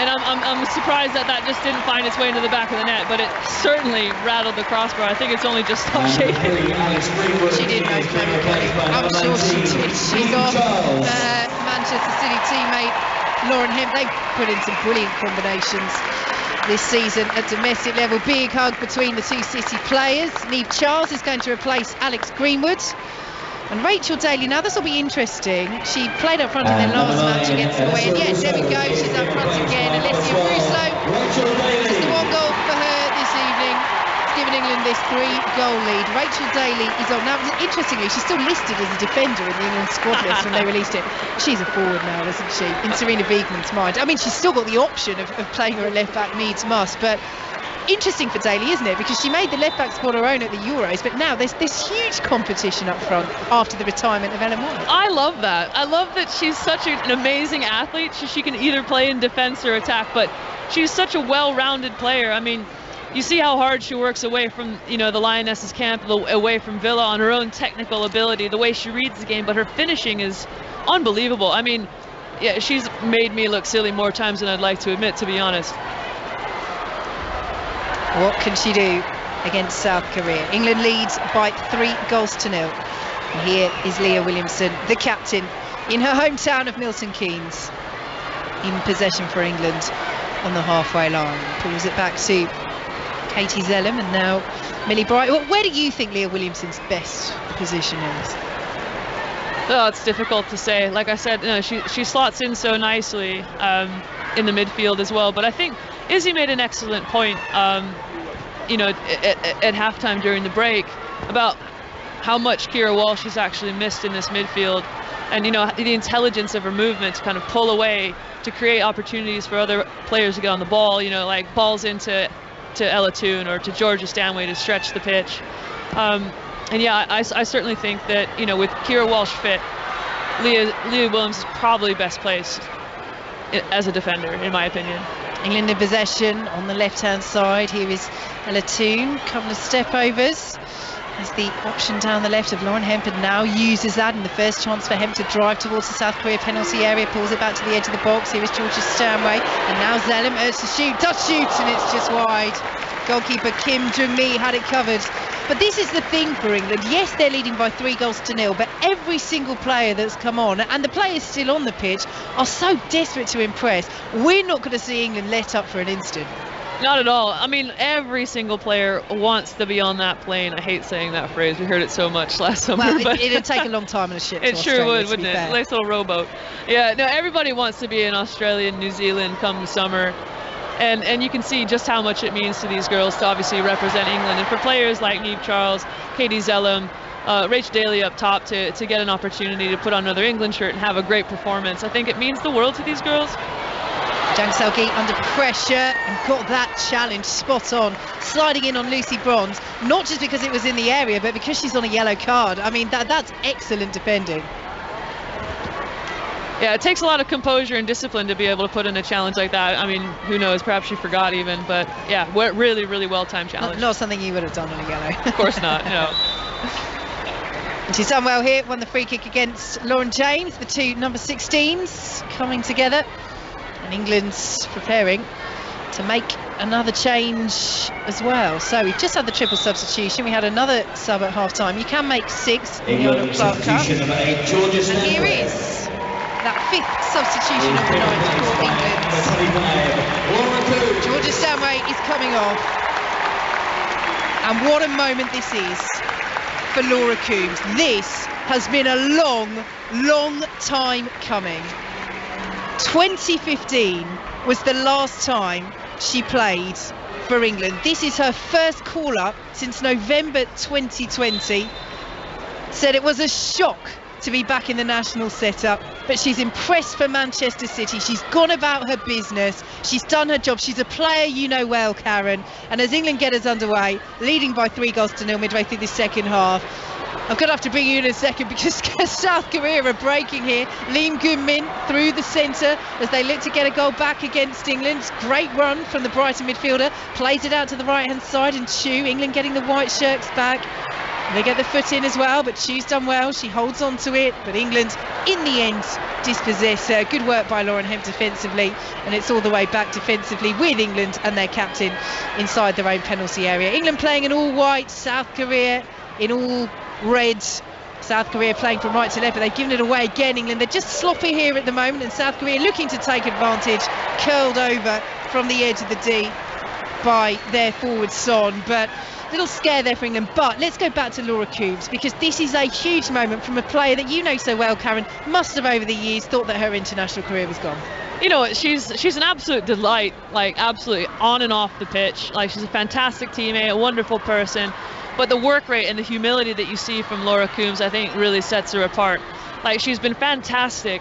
and I'm surprised that just didn't find its way into the back of the net, but it certainly rattled the crossbar. I think it's only just stopped shaking. She did know Chloe Kelly. I'm sure she did. She's off Manchester City teammate Lauren Hemp. They've put in some brilliant combinations this season at domestic level. Big hug between the two City players. Niamh Charles is going to replace Alex Greenwood. And Rachel Daly, now this will be interesting. She played up front in their last match against Norway. And yes, there we go, she's up front again. Alessia Russo, just the one goal for her this evening. It's given England this 3-goal lead. Rachel Daly is on. Now, interestingly, she's still listed as a defender in the England squad list when they released it. She's a forward now, isn't she? In Serena Wiegman's mind. I mean, she's still got the option of playing her at left back, needs must, but interesting for Daly, isn't it? Because she made the left back spot her own at the Euros, but now there's this huge competition up front after the retirement of Ellen White. I love that. I love that she's such an amazing athlete. She can either play in defense or attack, but she's such a well-rounded player. I mean, you see how hard she works away from, the Lionesses' camp, away from Villa on her own technical ability, the way she reads the game, but her finishing is unbelievable. I mean, yeah, she's made me look silly more times than I'd like to admit, to be honest. What can she do against South Korea? England leads by 3-0. And here is Leah Williamson, the captain, in her hometown of Milton Keynes, in possession for England on the halfway line. Pulls it back to Katie Zellem and now Millie Bright. Well, where do you think Leah Williamson's best position is? Oh, it's difficult to say. Like I said, she slots in so nicely in the midfield as well. But I think Izzy made an excellent point, at halftime during the break about how much Keira Walsh has actually missed in this midfield, and the intelligence of her movement to kind of pull away, to create opportunities for other players to get on the ball. Like balls into Ella Toone or to Georgia Stanway to stretch the pitch. And yeah, I certainly think that, with Keira Walsh fit, Leah Williams is probably best placed as a defender, in my opinion. England in possession on the left-hand side. Here is Ella Toone, couple of step-overs. There's the option down the left of Lauren Hemp, and now uses that in the first chance for Hemp to drive towards the South Korea penalty area, pulls it back to the edge of the box. Here is Georgia Stanway, and now Zellem urges to shoot, does shoot, and it's just wide. Goalkeeper Kim Jung-mi had it covered. But this is the thing for England. Yes, they're leading by 3-0, but every single player that's come on, and the players still on the pitch, are so desperate to impress. We're not going to see England let up for an instant. Not at all. I mean, every single player wants to be on that plane. I hate saying that phrase. We heard it so much last summer. Well, but it'd take a long time on a ship to It sure Australia, would, wouldn't it? fair. Nice little rowboat. Yeah, no, everybody wants to be in Australia and New Zealand come the summer. And you can see just how much it means to these girls to obviously represent England. And for players like Niamh Charles, Katie Zellem, Rach Daly up top to get an opportunity to put on another England shirt and have a great performance, I think it means the world to these girls. Jang Seol-gi under pressure and got that challenge spot on, sliding in on Lucy Bronze, not just because it was in the area, but because she's on a yellow card. I mean, that's excellent defending. Yeah, it takes a lot of composure and discipline to be able to put in a challenge like that. I mean, who knows, perhaps she forgot even, but yeah, really, really well-timed challenge. Not something you would have done on a yellow. Of course not, no. And she's done well here, won the free kick against Lauren James, the two number 16s coming together. And England's preparing to make another change as well. So we've just had the triple substitution. We had another sub at half-time. You can make 6 in the Arnold Clark Cup. And here is that 5th substitution of the night for England. Georgia Stanway is coming off. And what a moment this is for Laura Coombs. This has been a long time coming. 2015 was the last time she played for England. This is her first call-up since November 2020. Said it was a shock to be back in the national setup, but she's impressed for Manchester City. She's gone about her business. She's done her job. She's a player you know well, Karen. And as England get us underway, leading by 3-0 midway through the second half, I'm going to have to bring you in a second because South Korea are breaking here. Lim Gun-min through the centre as they look to get a goal back against England. Great run from the Brighton midfielder. Plays it out to the right-hand side, and Chu, England getting the white shirts back. They get the foot in as well, but Chu's done well. She holds on to it, but England, in the end, dispossess. Good work by Lauren Hemp defensively, and it's all the way back defensively with England and their captain inside their own penalty area. England playing in all white, South Korea in all red. South Korea playing from right to left, but they've given it away again. England, they're just sloppy here at the moment, and South Korea looking to take advantage, curled over from the edge of the D by their forward Son, but little scare there for England. But let's go back to Laura Coombs, because this is a huge moment from a player that you know so well, Karen. Must have over the years thought that her international career was gone. You know, she's an absolute delight, like absolutely on and off the pitch. Like, she's a fantastic teammate, a wonderful person. But the work rate and the humility that you see from Laura Coombs, I think, really sets her apart. Like, she's been fantastic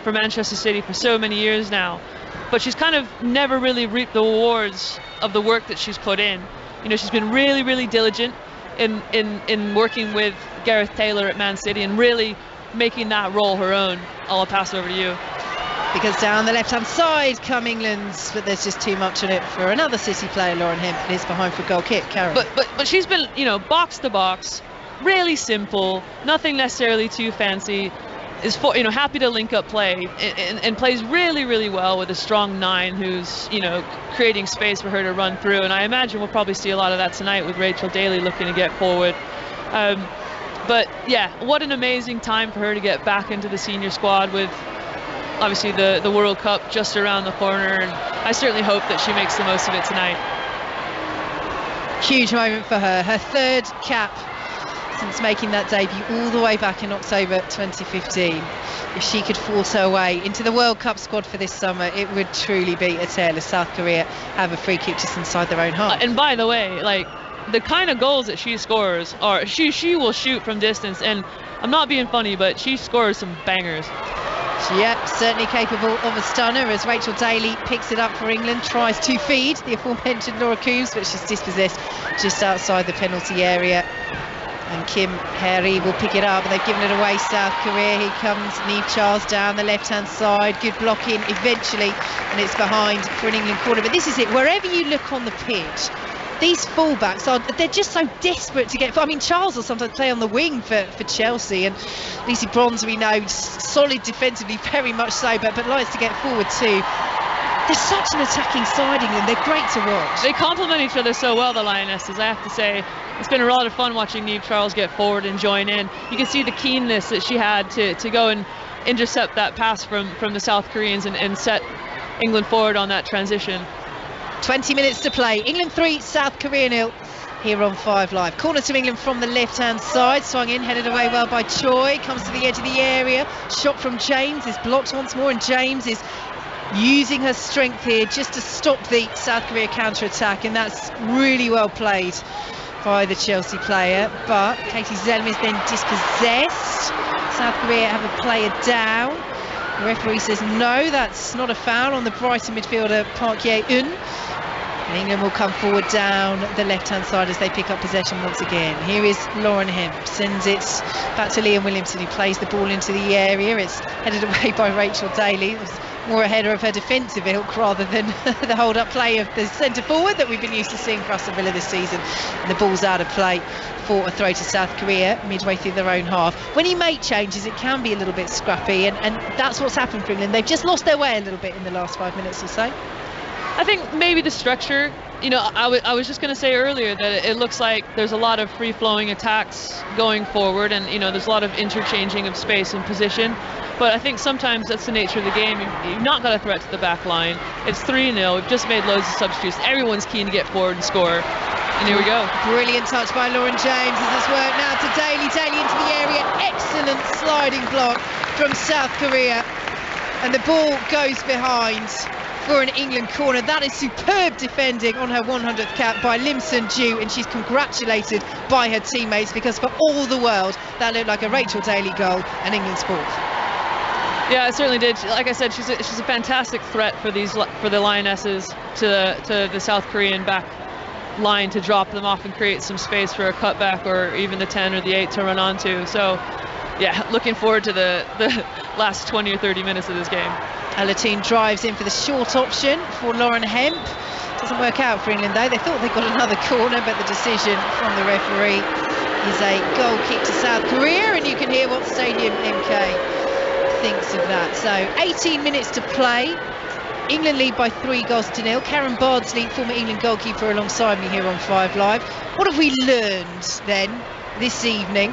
for Manchester City for so many years now, but she's kind of never really reaped the rewards of the work that she's put in. You know, she's been really, really diligent in working with Gareth Taylor at Man City and really making that role her own. I'll pass over to you. because down the left-hand side come England, but there's just too much on it for another City player. Lauren Hemp is behind for a goal kick. Karen. But she's been, box to box, really simple, nothing necessarily too fancy. Is happy to link up play and plays really, really well with a strong 9 who's creating space for her to run through. And I imagine we'll probably see a lot of that tonight with Rachel Daly looking to get forward. But yeah, what an amazing time for her to get back into the senior squad with obviously the World Cup just around the corner. And I certainly hope that she makes the most of it tonight. Huge moment for her. Her 3rd cap since making that debut all the way back in October 2015. If she could force her way into the World Cup squad for this summer, it would truly be a tale as South Korea have a free kick just inside their own half. And by the way, the kind of goals that she scores are she will shoot from distance, and I'm not being funny, but she scores some bangers. Yeah, certainly capable of a stunner as Rachel Daly picks it up for England, tries to feed the aforementioned Laura Coombs, but she's dispossessed just outside the penalty area. And Kim Harry will pick it up, but they've given it away, South Korea. Here comes Niamh Charles down the left-hand side. Good blocking eventually, and it's behind for an England corner. But this is it. Wherever you look on the pitch, these fullbacks they're just so desperate to get. I mean, Charles will sometimes play on the wing for Chelsea, and Lucy Bronze, we know, solid defensively, very much so, but likes to get forward too. They're such an attacking side, England. They're great to watch. They complement each other so well, the Lionesses, I have to say. It's been a lot of fun watching Niamh Charles get forward and join in. You can see the keenness that she had to go and intercept that pass from the South Koreans and set England forward on that transition. 20 minutes to play. England 3, South Korea 0 here on 5 Live. Corner to England from the left-hand side. Swung in, headed away well by Choi. Comes to the edge of the area. Shot from James is blocked once more, and James is using her strength here just to stop the South Korea counter-attack, and that's really well played by the Chelsea player. But Katie Zelm is then dispossessed. South Korea have a player down. The referee says no, that's not a foul on the Brighton midfielder Park Ye-eun. And England will come forward down the left-hand side as they pick up possession once again. Here is Lauren Hemp, sends it back to Liam Williamson, who plays the ball into the area. It's headed away by Rachel Daly. It was more a header of her defensive ilk rather than the hold-up play of the centre-forward that we've been used to seeing for Aston Villa this season. And the ball's out of play for a throw to South Korea midway through their own half. When you make changes, it can be a little bit scrappy, and that's what's happened for England. They've just lost their way a little bit in the last 5 minutes or so. I think maybe the structure, I was just going to say earlier that it looks like there's a lot of free-flowing attacks going forward, and there's a lot of interchanging of space and position. But I think sometimes that's the nature of the game. You've not got a threat to the back line. It's 3-0. We've just made loads of substitutes. Everyone's keen to get forward and score. And here we go. Brilliant touch by Lauren James as this work now to Daly. Daly into the area. Excellent sliding block from South Korea. And the ball goes behind for an England corner. That is superb defending on her 100th cap by Lim Sun-ju, and she's congratulated by her teammates, because for all the world that looked like a Rachel Daly goal and England's fourth. Yeah, it certainly did. Like I said, she's a fantastic threat for the Lionesses to the South Korean back line to drop them off and create some space for a cutback or even the 10 or the 8 to run onto. So yeah, looking forward to the last 20 or 30 minutes of this game. Latine drives in for the short option for Lauren Hemp. Doesn't work out for England though. They thought they got another corner, but the decision from the referee is a goal kick to South Korea, and you can hear what Stadium MK thinks of that. So 18 minutes to play. England lead by 3-0. Karen Bardsley, former England goalkeeper, alongside me here on 5 Live. What have we learned then this evening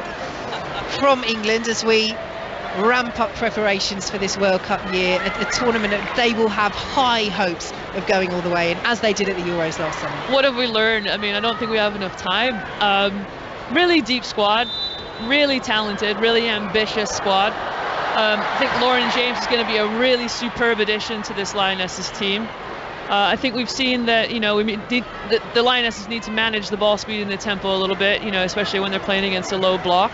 from England as we ramp up preparations for this World Cup year, a tournament that they will have high hopes of going all the way in, as they did at the Euros last summer? What have we learned? I mean, I don't think we have enough time. Really deep squad, really talented, really ambitious squad. I think Lauren James is going to be a really superb addition to this Lionesses team. I think we've seen that, the Lionesses need to manage the ball speed and the tempo a little bit, especially when they're playing against a low block.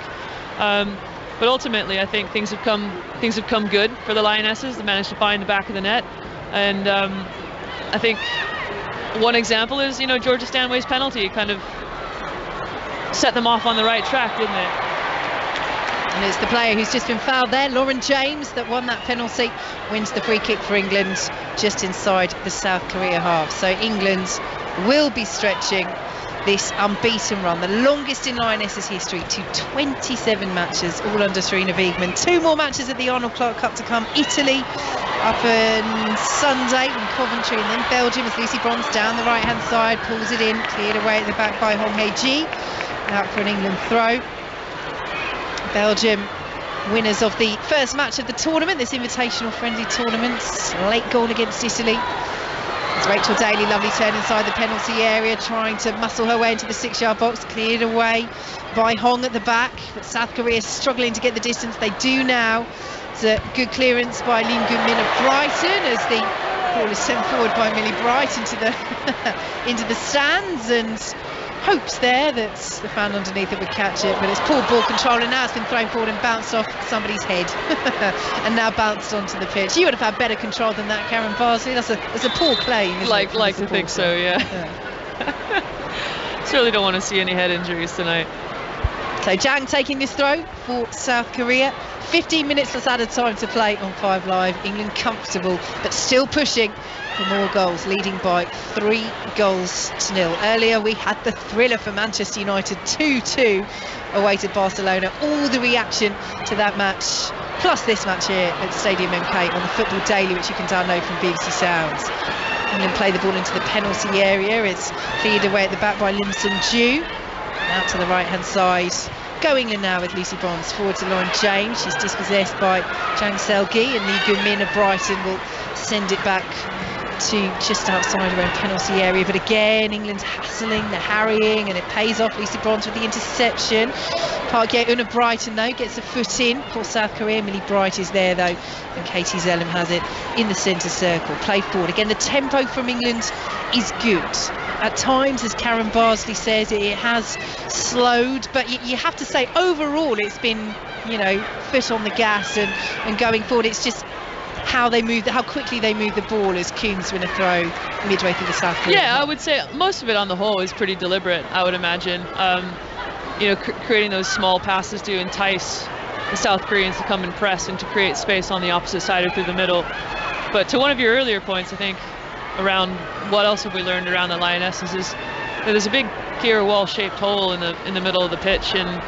But ultimately, I think things have come good for the Lionesses. They managed to find the back of the net, and I think one example is Georgia Stanway's penalty kind of set them off on the right track, didn't it? And it's the player who's just been fouled there, Lauren James, that won that penalty, wins the free kick for England just inside the South Korea half. So England will be stretching this unbeaten run, the longest in Lionesses history, to 27 matches, all under Serena Wiegmann. 2 more matches at the Arnold Clark Cup to come. Italy up on Sunday in Coventry, and then Belgium as Lucy Bronze down the right hand side, pulls it in, cleared away at the back by Hong Hae-ji, out for an England throw. Belgium winners of the first match of the tournament, this invitational friendly tournament. Late goal against Italy. It's Rachel Daly, lovely turn inside the penalty area, trying to muscle her way into the 6-yard box, cleared away by Hong at the back, but South Korea struggling to get the distance. They do now. It's a good clearance by Lim Gun-min of Brighton as the ball is sent forward by Millie Bright into the stands, and hopes there that the fan underneath it would catch it, but it's poor ball control, and now it's been thrown forward and bounced off somebody's head and now bounced onto the pitch. You would have had better control than that, Karen Barsley. That's a poor claim, isn't it? Like to think so, yeah. Certainly don't want to see any head injuries tonight. So Jang taking this throw for South Korea. 15 minutes less added time to play on 5 Live. England comfortable, but still pushing for more goals, leading by 3-0. Earlier we had the thriller for Manchester United, 2-2 awaited Barcelona. All the reaction to that match, plus this match here at Stadium MK on the Football Daily, which you can download from BBC Sounds. England play the ball into the penalty area. It's cleared away at the back by Lim Sun-ju. Out to the right hand side. Go England now with Lucy Bronze forward to Lauren James. She's dispossessed by Jang Seo-gi, and Lee Gun-min of Brighton will send it back to just outside her own penalty area. But again, England's hassling, they're harrying, and it pays off. Lucy Bronze with the interception. Park Ye-eun of Brighton though gets a foot in for South Korea. Millie Bright is there though, and Katie Zellum has it in the centre circle. Play forward again. The tempo from England is good. At times, as Karen Barsley says, it has slowed, but you have to say overall it's been, foot on the gas and going forward. It's just how quickly they move the ball as Kuhns win a throw midway through the South Korea. Yeah, I would say most of it on the whole is pretty deliberate, I would imagine. Creating those small passes to entice the South Koreans to come and press and to create space on the opposite side or through the middle. But to one of your earlier points, I think, around what else have we learned around the Lionesses, is that there's a big Keira Walsh-shaped hole in the middle of the pitch, and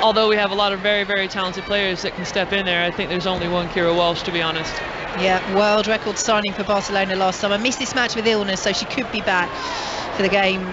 although we have a lot of very, very talented players that can step in there, I think there's only one Keira Walsh, to be honest. Yeah, world record signing for Barcelona last summer. Missed this match with illness, so she could be back for the game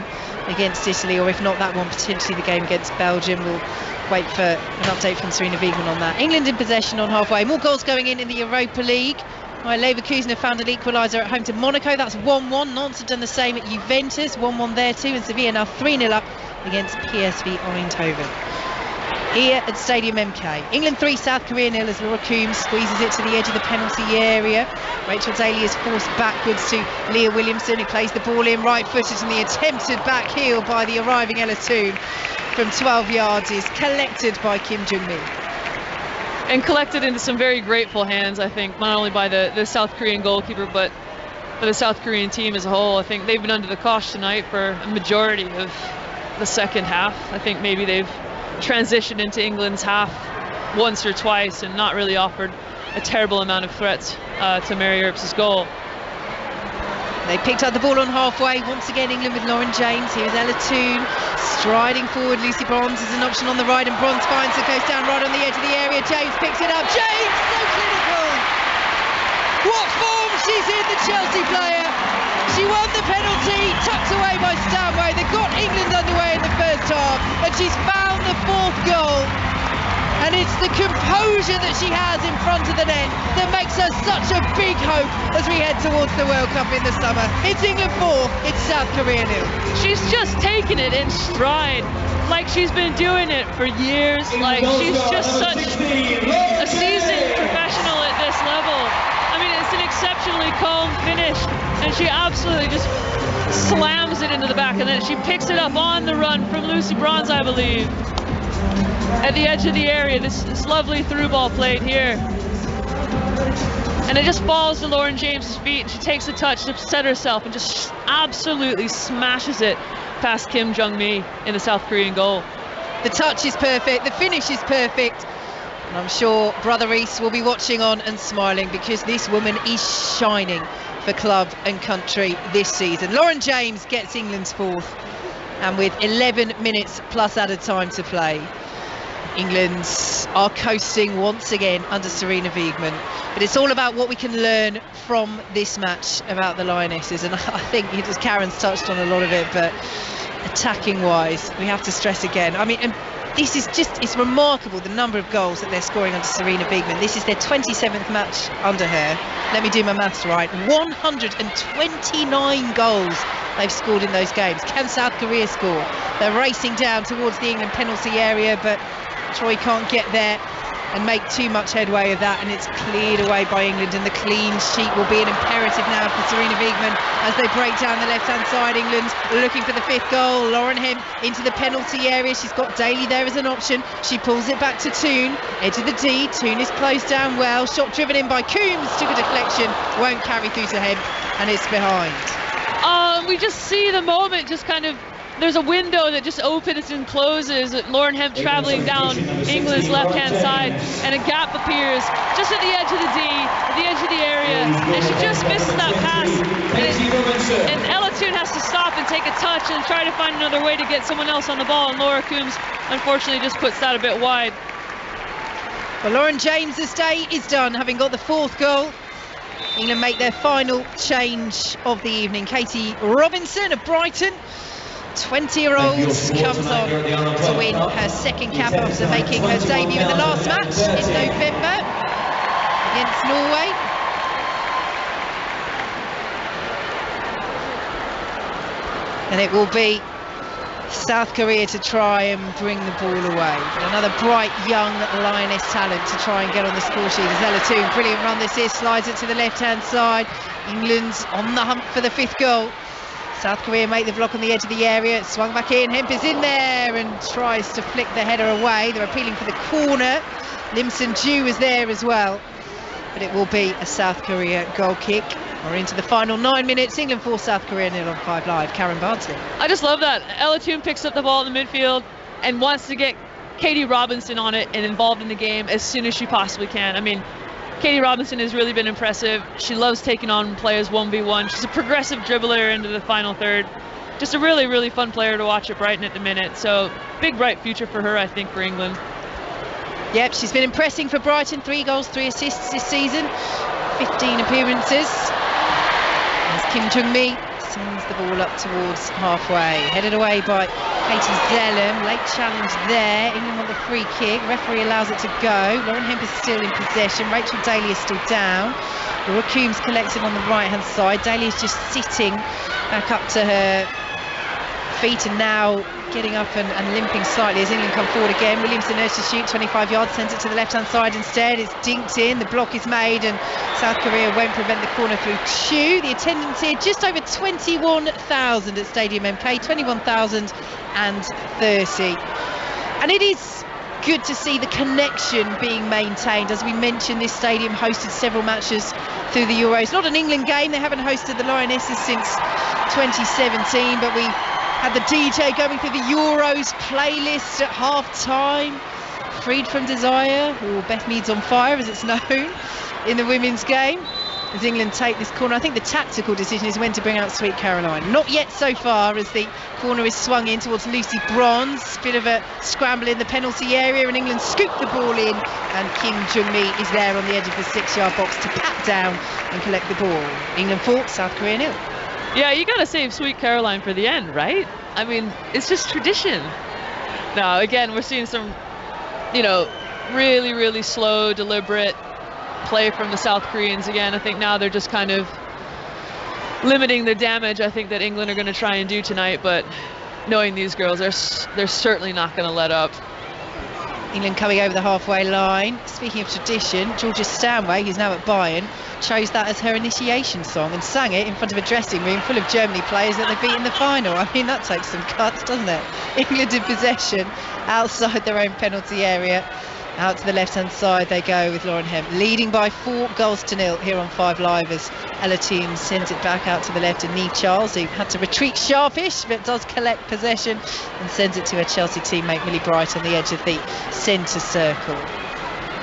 against Italy, or if not that one, potentially the game against Belgium. We'll wait for an update from Serena Wiegmann on that. England in possession on halfway. More goals going in the Europa League. Right, Leverkusen have found an equaliser at home to Monaco. That's 1-1. Nantes have done the same at Juventus. 1-1 there too. And Sevilla now 3-0 up against PSV Eindhoven. Here at Stadium MK. England 3, South Korea 0 as Laura Coombs squeezes it to the edge of the penalty area. Rachel Daly is forced backwards to Leah Williamson, who plays the ball in right-footed, and the attempted back heel by the arriving Ella Toon from 12 yards is collected by Kim Jung-mi. And collected into some very grateful hands, I think, not only by the South Korean goalkeeper, but for the South Korean team as a whole. I think they've been under the cosh tonight for a majority of the second half. I think maybe they've transitioned into England's half once or twice and not really offered a terrible amount of threats to Mary Earps' goal. They picked up the ball on halfway. Once again, England with Lauren James. Here's Ella Toon striding forward. Lucy Bronze is an option on the right, and Bronze finds it, goes down right on the edge of the area. James picks it up. James, so clinical. What form she's in, the Chelsea player. She won the penalty, tucked away by Stanway. They got England underway in the first half, and she's found the 4th goal. And it's the composure that she has in front of the net that makes her such a big hope as we head towards the World Cup in the summer. It's England 4, it's South Korea 0. She's just taken it in stride, like she's been doing it for years. Like, she's just such a seasoned professional at this level. I mean, it's an exceptionally calm finish, and she absolutely just slams it into the back, and then she picks it up on the run from Lucy Bronze, I believe, at the edge of the area. This lovely through ball played here, and it just falls to Lauren James's feet, and she takes a touch to set herself and just absolutely smashes it past Kim Jung-mi in the South Korean goal. The touch is perfect, the finish is perfect. And I'm sure Brother Reece will be watching on and smiling, because this woman is shining for club and country this season. Lauren James gets England's fourth, and with 11 minutes plus added time to play, England are coasting once again under Sarina Wiegman. But it's all about what we can learn from this match about the Lionesses, and I think, as Karen's touched on a lot of it, but attacking wise, we have to stress again, I mean, and this is just, it's remarkable the number of goals that they're scoring under Sarina Wiegman. This is their 27th match under her. Let me do my maths right. 129 goals they've scored in those games. Can South Korea score? They're racing down towards the England penalty area, but Troy can't get there and make too much headway of that, and it's cleared away by England, and the clean sheet will be an imperative now for Sarina Wiegman as they break down the left-hand side. England looking for the fifth goal. Lauren Hemp into the penalty area. She's got Daly there as an option. She pulls it back to Toon, edge of the D. Toon is closed down well. Shot driven in by Coombs, took a deflection, won't carry through to Hemp, and it's behind. We just see the moment, just kind of, there's a window that just opens and closes. Lauren Hemp traveling down England's left-hand side, and a gap appears just at the edge of the D, at the edge of the area, and she just misses that pass. And Ella Toon has to stop and take a touch and try to find another way to get someone else on the ball, and Laura Coombs unfortunately just puts that a bit wide. Well, Lauren James's day is done, having got the fourth goal. England make their final change of the evening. Katie Robinson of Brighton, 20-year-old, comes on to win her second cap after making her debut in the last match in November against Norway. And it will be South Korea to try and bring the ball away. Another bright young Lioness talent to try and get on the score sheet is Ella Toon. Brilliant run this is, slides it to the left-hand side. England's on the hunt for the fifth goal. South Korea make the block on the edge of the area. It's swung back in. Hemp is in there and tries to flick the header away. They're appealing for the corner. Limson Ju is there as well. But it will be a South Korea goal kick. We're into the final 9 minutes. England 4, South Korea 0 on 5 Live. Karen Bardsley. I just love that. Ella Toon picks up the ball in the midfield and wants to get Katie Robinson on it and involved in the game as soon as she possibly can. I mean, Katie Robinson has really been impressive. She loves taking on players 1v1. She's a progressive dribbler into the final third. Just a really, really fun player to watch at Brighton at the minute. So big, bright future for her, I think, for England. Yep, she's been impressing for Brighton. 3 goals, 3 assists this season. 15 appearances. As Kim Jung-mi sends the ball up towards halfway. Headed away by Katie Zellem. Late challenge there. England want the free kick. Referee allows it to go. Lauren Hemp is still in possession. Rachel Daly is still down. Laura Coombs collecting on the right-hand side. Daly is just sitting back up to her feet and now getting up and limping slightly as England come forward again. Williamson urged to shoot 25 yards, sends it to the left-hand side instead. It's dinked in, the block is made, and South Korea won't prevent the corner through Chu. The attendance here just over 21,000 at Stadium MK, 21,030. And it is good to see the connection being maintained. As we mentioned, this stadium hosted several matches through the Euros. Not an England game, they haven't hosted the Lionesses since 2017, but we had the DJ going through the Euros playlist at half-time. Freed from Desire, or Beth Mead's on Fire as it's known in the women's game. As England take this corner, I think the tactical decision is when to bring out Sweet Caroline. Not yet so far, as the corner is swung in towards Lucy Bronze. Bit of a scramble in the penalty area, and England scoop the ball in, and Kim Jung-mi is there on the edge of the 6-yard box to pat down and collect the ball. England 4, South Korea 0. Yeah, you gotta save Sweet Caroline for the end, right? I mean, it's just tradition. Now, again, we're seeing some, really, really slow, deliberate play from the South Koreans again. I think now they're just kind of limiting the damage I think that England are going to try and do tonight, but knowing these girls, they're certainly not going to let up. England coming over the halfway line. Speaking of tradition, Georgia Stanway, who's now at Bayern, chose that as her initiation song and sang it in front of a dressing room full of Germany players that they beat in the final. I mean, that takes some guts, doesn't it? England in possession outside their own penalty area. Out to the left-hand side they go with Lauren Hemp, leading by 4-0 here on 5 Live as Ella Toon sends it back out to the left to Niamh Charles, who had to retreat sharpish but does collect possession and sends it to her Chelsea teammate Millie Bright on the edge of the centre circle.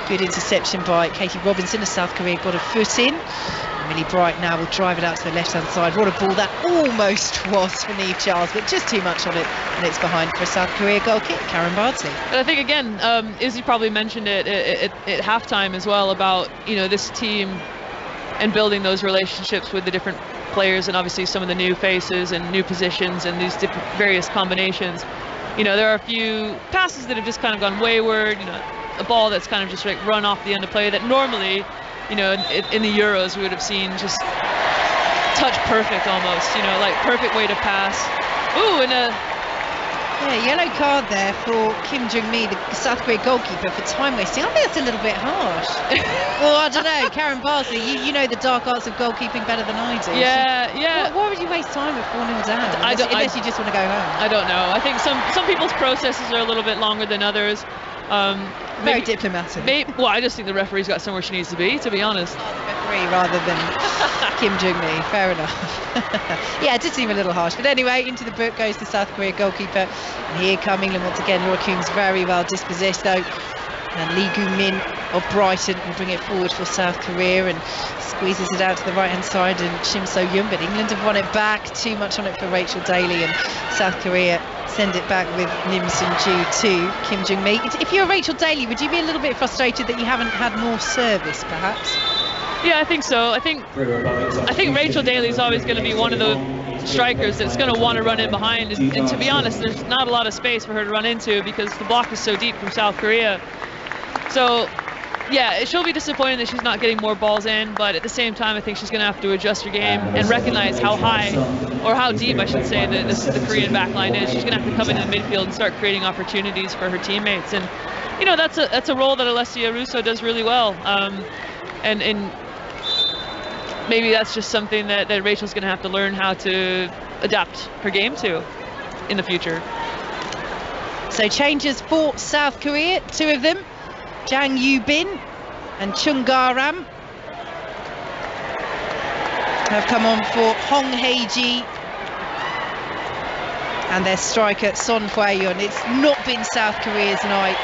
Good interception by Katie Robinson as South Korea got a foot in. Millie Bright now will drive it out to the left-hand side. What a ball that almost was for Niamh Charles, but just too much on it, and it's behind for a South Korea goal kick. Karen Bardsley. But I think, again, Izzy probably mentioned it at halftime as well about, this team and building those relationships with the different players and obviously some of the new faces and new positions and these different various combinations. There are a few passes that have just kind of gone wayward, a ball that's kind of just like run off the end of play that normally, in the Euros we would have seen just touch perfect almost, like perfect way to pass. Ooh, and yellow card there for Kim Jung-mi, the South Korea goalkeeper, for time wasting. I think that's a little bit harsh. Well, I don't know, Karen Bardsley, you know the dark arts of goalkeeping better than I do. Yeah. Why would you waste time with 4-0 down? Unless you just want to go home. I don't know. I think some people's processes are a little bit longer than others. Very diplomatic. Well, I just think the referee's got somewhere she needs to be honest. The referee rather than Kim Jung-mi. Fair enough. Yeah, it did seem a little harsh. But anyway, into the book goes the South Korea goalkeeper. And here come England once again. Laura Coombs very well dispossessed though. And Lee Gu-min of Brighton will bring it forward for South Korea and squeezes it out to the right-hand side and Shim So-yoon. But England have won it back. Too much on it for Rachel Daly, and South Korea send it back with Nim Sun-ju to Kim Jung-mi. If you're Rachel Daly, would you be a little bit frustrated that you haven't had more service, perhaps? Yeah, I think so. I think Rachel Daly is always going to be one of the strikers that's going to want to run in behind. And to be honest, there's not a lot of space for her to run into because the block is so deep from South Korea. So, yeah, she'll be disappointed that she's not getting more balls in, but at the same time, I think she's going to have to adjust her game and recognize how high, or how deep, I should say, the Korean backline is. She's going to have to come into the midfield and start creating opportunities for her teammates. And, that's a role that Alessia Russo does really well. And maybe that's just something that Rachel's going to have to learn how to adapt her game to in the future. So changes for South Korea, 2 of them. Jang Yoo-bin and Chung Ga-ram have come on for Hong Hae-ji and their striker Son Hwa-yeon. It's not been South Korea's night.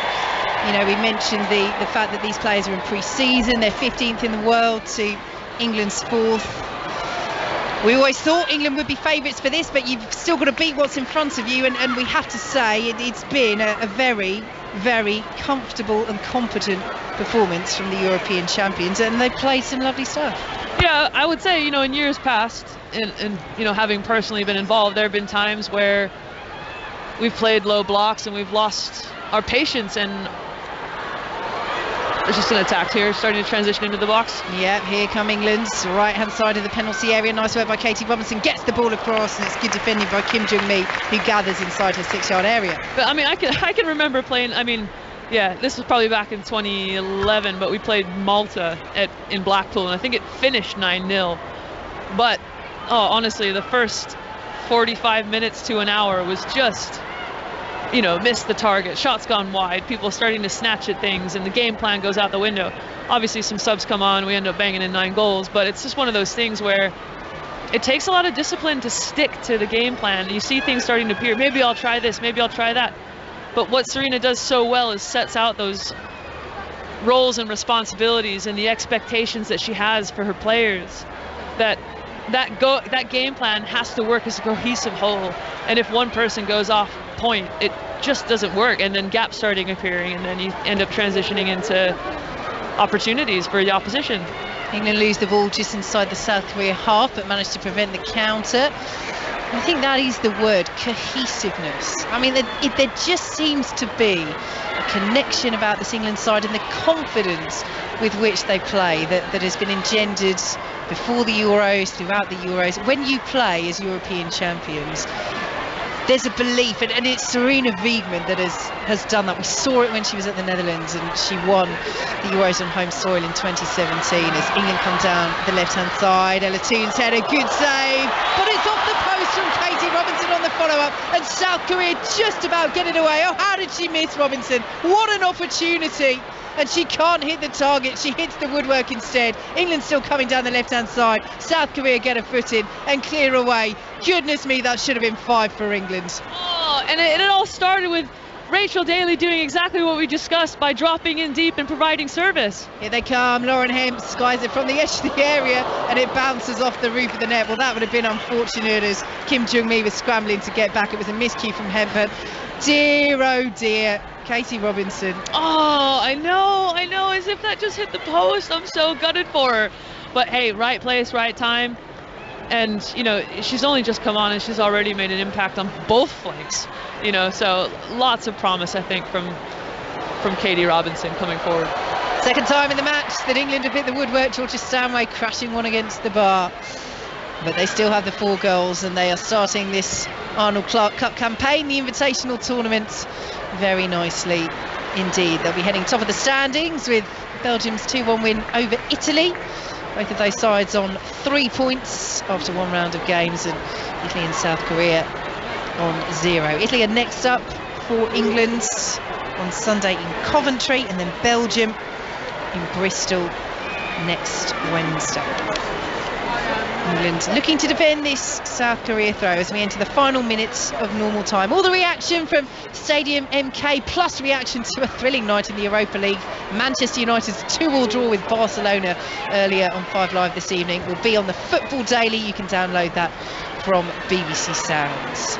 We mentioned the fact that these players are in pre-season. They're 15th in the world to England's 4th. We always thought England would be favourites for this, but you've still got to beat what's in front of you, and we have to say it's been a very, very comfortable and competent performance from the European champions, and they've played some lovely stuff. Yeah, I would say, in years past, and having personally been involved, there have been times where we've played low blocks and we've lost our patience, and there's just an attack here, starting to transition into the box. Yeah, here come England, right-hand side of the penalty area. Nice work by Katie Robinson, gets the ball across, and it's good defending by Kim Jung-mi, who gathers inside her 6-yard area. But I can remember playing. This was probably back in 2011, but we played Malta in Blackpool, and I think it finished 9-0. But honestly, the first 45 minutes to an hour was just, missed the target, shots gone wide, people starting to snatch at things, and the game plan goes out the window. Obviously some subs come on, we end up banging in 9 goals, but it's just one of those things where it takes a lot of discipline to stick to the game plan. You see things starting to appear, maybe I'll try this, maybe I'll try that. But what Serena does so well is sets out those roles and responsibilities and the expectations that she has for her players, that game plan has to work as a cohesive whole, and if one person goes off point, it just doesn't work, and then gaps starting appearing, and then you end up transitioning into opportunities for the opposition. England lose the ball just inside the South Korea half, but managed to prevent the counter. I think that is the word, cohesiveness. There just seems to be a connection about this England side and the confidence with which they play that has been engendered before the Euros, throughout the Euros. When you play as European champions, there's a belief, and it's Serena Wiedmann that has done that. We saw it when she was at the Netherlands and she won the Euros on home soil in 2017 as England come down the left-hand side. Ella Toon's had a good save, but it's off the post from Katie Robinson on the follow-up, and South Korea just about get it away. Oh, how did she miss, Robinson? What an opportunity! And she can't hit the target, she hits the woodwork instead. England still coming down the left-hand side. South Korea get a foot in and clear away. Goodness me, that should have been 5 for England. Oh, and it all started with Rachel Daly doing exactly what we discussed by dropping in deep and providing service. Here they come. Lauren Hemp skies it from the edge of the area and it bounces off the roof of the net. Well, that would have been unfortunate as Kim Jung-mi was scrambling to get back. It was a miscue from Hemp, but dear, oh dear, Katie Robinson. Oh, I know, as if that just hit the post. I'm so gutted for her. But hey, right place, right time. And, you know, she's only just come on and she's already made an impact on both flanks. You know, so lots of promise, I think, from Katie Robinson coming forward. Second time in the match that England have hit the woodwork. Georgia Stanway crashing one against the bar. But they still have the 4 goals and they are starting this Arnold Clark Cup campaign, the invitational tournament, very nicely indeed. They'll be heading top of the standings with Belgium's 2-1 win over Italy. Both of those sides on 3 points after 1 round of games, and Italy and South Korea on 0. Italy are next up for England on Sunday in Coventry, and then Belgium in Bristol next Wednesday. England looking to defend this South Korea throw as we enter the final minutes of normal time. All the reaction from Stadium MK, plus reaction to a thrilling night in the Europa League. Manchester United's 2-2 draw with Barcelona earlier on 5 Live this evening will be on the Football Daily. You can download that from BBC Sounds.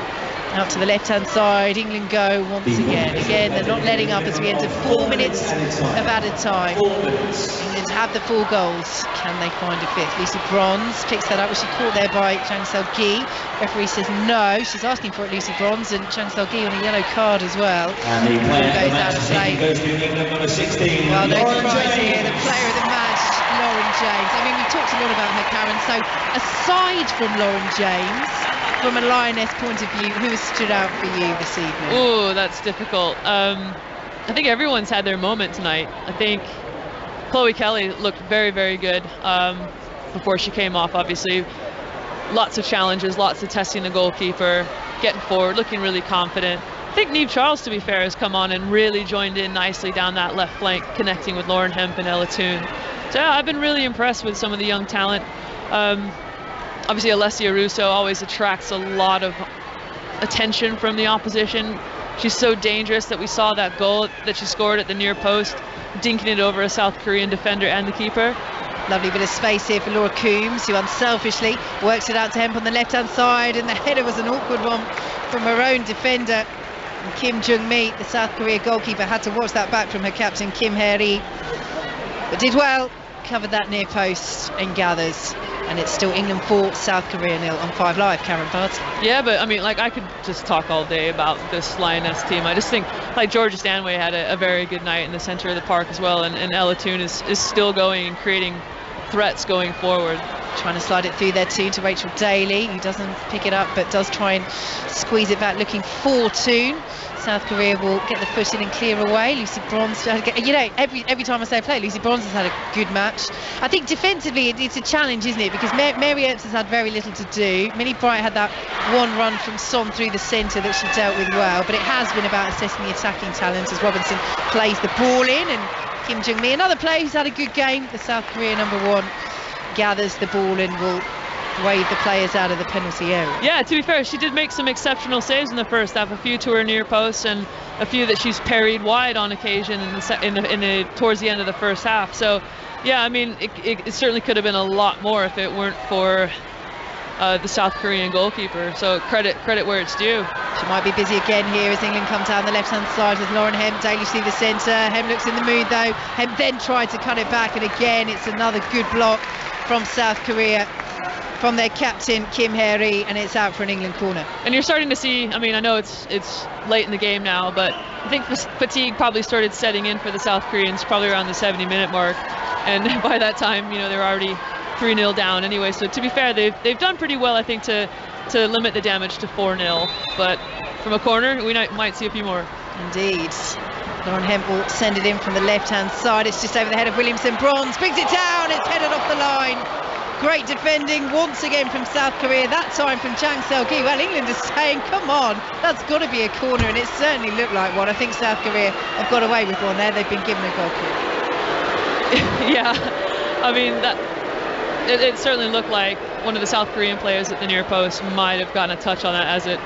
Out to the left-hand side, England go once again. Again, they're not letting up as we enter 4 minutes of added time. England have the 4 goals. Can they find a 5th? Lucy Bronze picks that up. Was she caught there by Chang Seo-gi? Referee says no. She's asking for it, Lucy Bronze, and Chang Seo-gi on a yellow card as well. And the player of the match goes to England number 16. Well, no surprise here. The player of the match, Lauren James. I mean, we've talked a lot about her, Karen. So aside from Lauren James, from a Lioness point of view, who has stood out for you this evening? Oh, that's difficult. I think everyone's had their moment tonight. I think Chloe Kelly looked very, very good before she came off, obviously. Lots of challenges, lots of testing the goalkeeper, getting forward, looking really confident. I think Niamh Charles, to be fair, has come on and really joined in nicely down that left flank, connecting with Lauren Hemp and Ella Toon. So yeah, I've been really impressed with some of the young talent. Obviously, Alessia Russo always attracts a lot of attention from the opposition. She's so dangerous that we saw that goal that she scored at the near post, dinking it over a South Korean defender and the keeper. Lovely bit of space here for Laura Coombs, who unselfishly works it out to Hemp on the left-hand side, and the header was an awkward one from her own defender. And Kim Jung-mi, the South Korea goalkeeper, had to watch that back from her captain, Kim Hae-ri, but did well, covered that near post and gathers. And it's still England 4, South Korea 0 on 5 Live. Karen Bardsley. Yeah, but I mean, like, I could just talk all day about this Lioness team. I just think, like, Georgia Stanway had a very good night in the center of the park as well, and Ella Toon is still going and creating threats going forward. Trying to slide it through there too to Rachel Daly, who doesn't pick it up but does try and squeeze it back, looking for Toon. South Korea will get the foot in and clear away. Lucy Bronze, you know, every time I say play, Lucy Bronze has had a good match. I think defensively it's a challenge, isn't it? Because Mary Epps has had very little to do. Minnie Bright had that one run from Son through the centre that she dealt with well, but it has been about assessing the attacking talent as Robinson plays the ball in, and Kim Jung-mi, another player who's had a good game, the South Korea number 1, gathers the ball and will wave the players out of the penalty area. Yeah, to be fair, she did make some exceptional saves in the first half, a few to her near post and a few that she's parried wide on occasion towards the end of the first half. So yeah, I mean, it certainly could have been a lot more if it weren't for the South Korean goalkeeper. So credit where it's due. She might be busy again here as England come down the left-hand side with Lauren Hemp. Daly through the centre. Hemp looks in the mood though. Hemp then tried to cut it back, and again it's another good block from South Korea, from their captain Kim Hae-ri, and it's out for an England corner. And you're starting to see, I mean, I know it's late in the game now, but I think fatigue probably started setting in for the South Koreans probably around the 70-minute mark, and by that time, you know, they're already 3-0 down anyway. So to be fair, they've done pretty well, I think, to to limit the damage to 4-0. But from a corner, we might see a few more. Indeed. Lauren Hemp will send it in from the left-hand side. It's just over the head of Williamson. Bronze brings it down. It's headed off the line. Great defending once again from South Korea, that time from Chang Seo-gi. Well, England is saying, come on, that's got to be a corner, and it certainly looked like one. I think South Korea have got away with one there. They've been given a goal kick. Yeah, I mean, it certainly looked like one of the South Korean players at the near post might have gotten a touch on that as it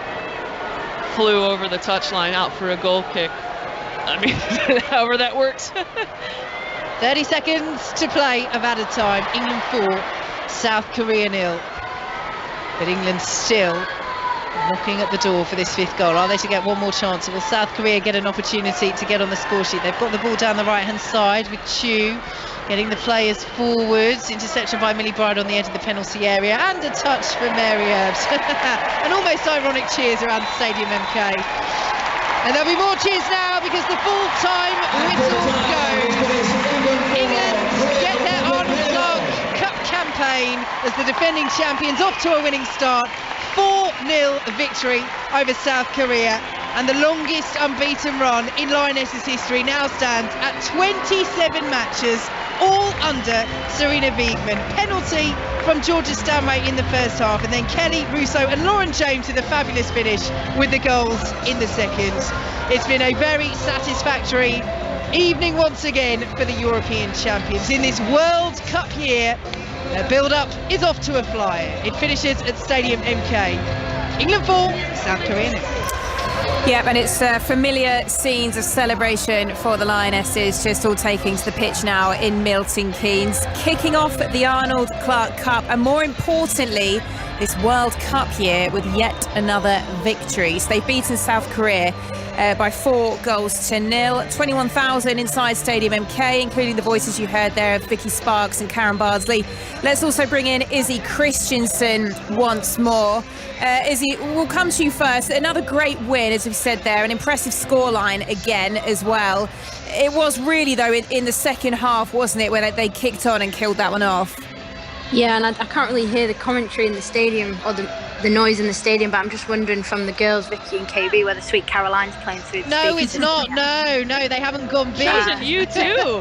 flew over the touchline out for a goal kick. I mean, however that works. 30 seconds to play of added time. England 4, South Korea 0. But England still knocking at the door for this 5th goal. Are they to get one more chance? Or will South Korea get an opportunity to get on the score sheet? They've got the ball down the right-hand side with Chu getting the players forwards. Interception by Millie Bride on the edge of the penalty area. And a touch from Mary Earps. An almost ironic cheers around the Stadium MK. And there'll be more cheers now because the full-time whistle goes. England get their Arnold Cup campaign as the defending champions off to a winning start. 4-0 victory over South Korea, and the longest unbeaten run in Lionesses history now stands at 27 matches, all under Serena Wiegmann. Penalty from Georgia Stanway in the first half, and then Kelly, Russo and Lauren James with a fabulous finish with the goals in the second. It's been a very satisfactory evening once again for the European champions in this World Cup year. Their build-up is off to a flyer. It finishes at Stadium MK. England 4, South Korea 0. Yep, and it's familiar scenes of celebration for the Lionesses, just all taking to the pitch now in Milton Keynes, kicking off the Arnold Clark Cup, and more importantly, this World Cup year with yet another victory. So they've beaten South Korea by 4-0. 21,000 inside Stadium MK, including the voices you heard there of Vicky Sparks and Karen Bardsley. Let's also bring in Izzy Christensen once more. Izzy, we'll come to you first. Another great win, as we've said there, an impressive scoreline again as well. It was really, though, in the second half, wasn't it, where they kicked on and killed that one off? Yeah, and I can't really hear the commentary in the stadium or the noise in the stadium, but I'm just wondering from the girls, Vicky and KB, whether Sweet Caroline's playing through the No, it's not. No, they haven't gone big. You too.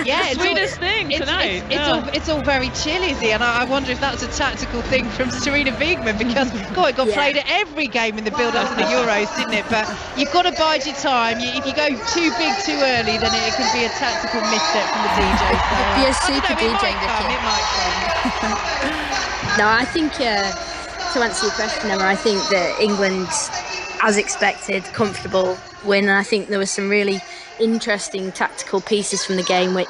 Yeah, sweetest thing tonight. It's all very chill, Izzy, and I wonder if that's a tactical thing from Serena Wiegmann, because God, it got played at every game in the build-up to the Euros, didn't it? But you've got to bide your time. If you go too big too early, then it can be a tactical misstep from the DJ. So, be a super DJ, It might come. No, I think to answer your question, Emma, I think that England, as expected, comfortable win. And I think there were some really interesting tactical pieces from the game, which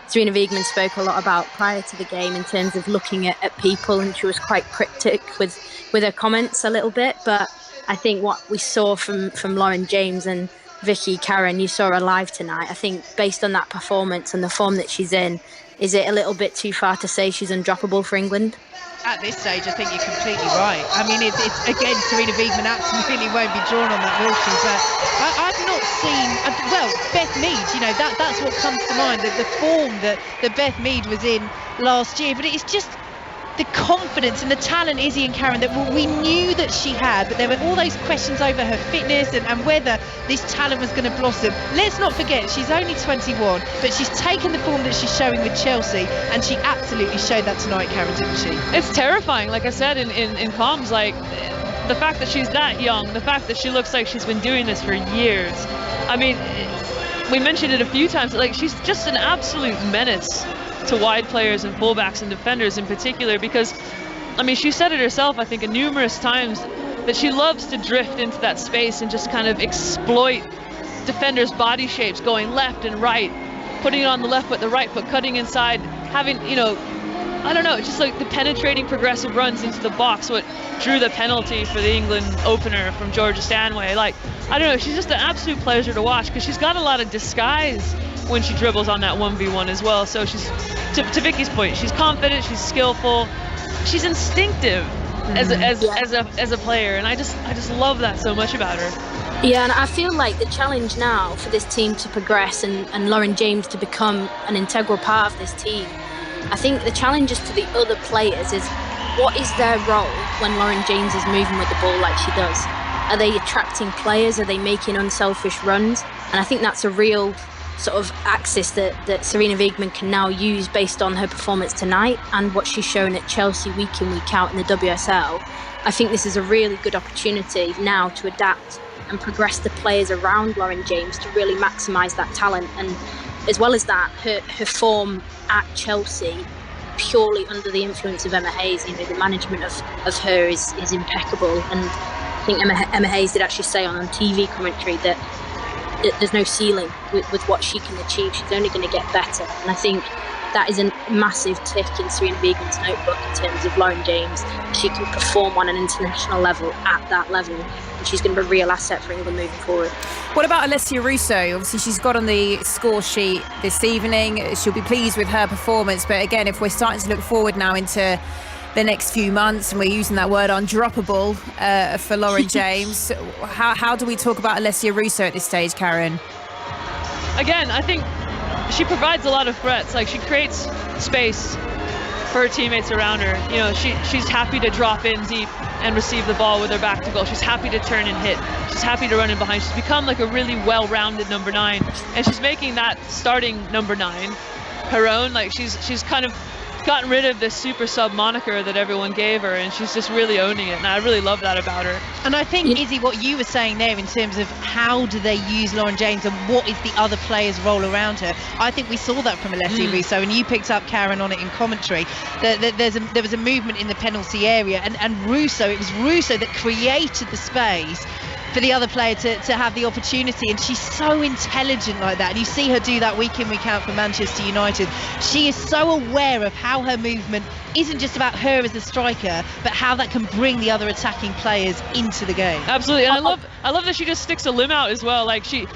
Serena Wiegmann spoke a lot about prior to the game in terms of looking at people, and she was quite cryptic with her comments a little bit. But I think what we saw from Lauren James and Vicky, Karen, you saw her live tonight. I think based on that performance and the form that she's in, is it a little bit too far to say she's undroppable for England? At this stage, I think you're completely right. I mean, it's again, Serena Wiegmann absolutely won't be drawn on that, will she? But I've not seen, well, Beth Mead, that's what comes to mind, the form that Beth Mead was in last year. But it's just the confidence and the talent, Izzy and Karen, that we knew that she had, but there were all those questions over her fitness and whether this talent was going to blossom. Let's not forget, she's only 21, but she's taken the form that she's showing with Chelsea, and she absolutely showed that tonight, Karen, didn't she? It's terrifying, like I said in comms, like the fact that she's that young, the fact that she looks like she's been doing this for years. I mean, we mentioned it a few times, like she's just an absolute menace to wide players and fullbacks and defenders in particular, because I mean, she said it herself, I think, numerous times, that she loves to drift into that space and just kind of exploit defenders' body shapes, going left and right, putting it on the left foot, the right foot, cutting inside, having, I don't know, just like the penetrating progressive runs into the box, what drew the penalty for the England opener from Georgia Stanway. Like, I don't know, she's just an absolute pleasure to watch, because she's got a lot of disguise when she dribbles on that 1v1 as well. So she's, to Vicky's point, she's confident, she's skillful, she's instinctive as a player, and I just love that so much about her. Yeah, and I feel like the challenge now for this team to progress and Lauren James to become an integral part of this team, I think the challenges to the other players is what is their role when Lauren James is moving with the ball like she does? Are they attracting players? Are they making unselfish runs? And I think that's a real sort of axis that Sarina Wiegman can now use based on her performance tonight and what she's shown at Chelsea week in, week out in the WSL. I think this is a really good opportunity now to adapt and progress the players around Lauren James to really maximise that talent. And as well as that, her form at Chelsea, purely under the influence of Emma Hayes, the management of her is impeccable. And I think Emma Hayes did actually say on TV commentary that there's no ceiling with what she can achieve. She's only going to get better. And I think that is a massive tick in Sarina Wiegman's notebook in terms of Lauren James. She can perform on an international level at that level, and she's going to be a real asset for England moving forward. What about Alessia Russo? Obviously, she's got on the score sheet this evening. She'll be pleased with her performance. But again, if we're starting to look forward now into the next few months, and we're using that word undroppable for Lauren James, how do we talk about Alessia Russo at this stage, Karen? Again, I think she provides a lot of threats. Like, she creates space for her teammates around her. She's happy to drop in deep and receive the ball with her back to goal. She's happy to turn and hit. She's happy to run in behind. She's become like a really well-rounded number 9, and she's making that starting number 9 her own. Like, she's kind of gotten rid of this super sub moniker that everyone gave her, and she's just really owning it, and I really love that about her. And I think, Izzy, what you were saying there in terms of how do they use Lauren James and what is the other players' role around her, I think we saw that from Alessia Russo, and you picked up, Karen, on it in commentary. There was a movement in the penalty area, and it was Russo that created the space for the other player to have the opportunity, and she's so intelligent like that, and you see her do that week in, week out for Manchester United. She is so aware of how her movement isn't just about her as a striker, but how that can bring the other attacking players into the game. Absolutely, and I love that she just sticks a limb out as well. Like, she's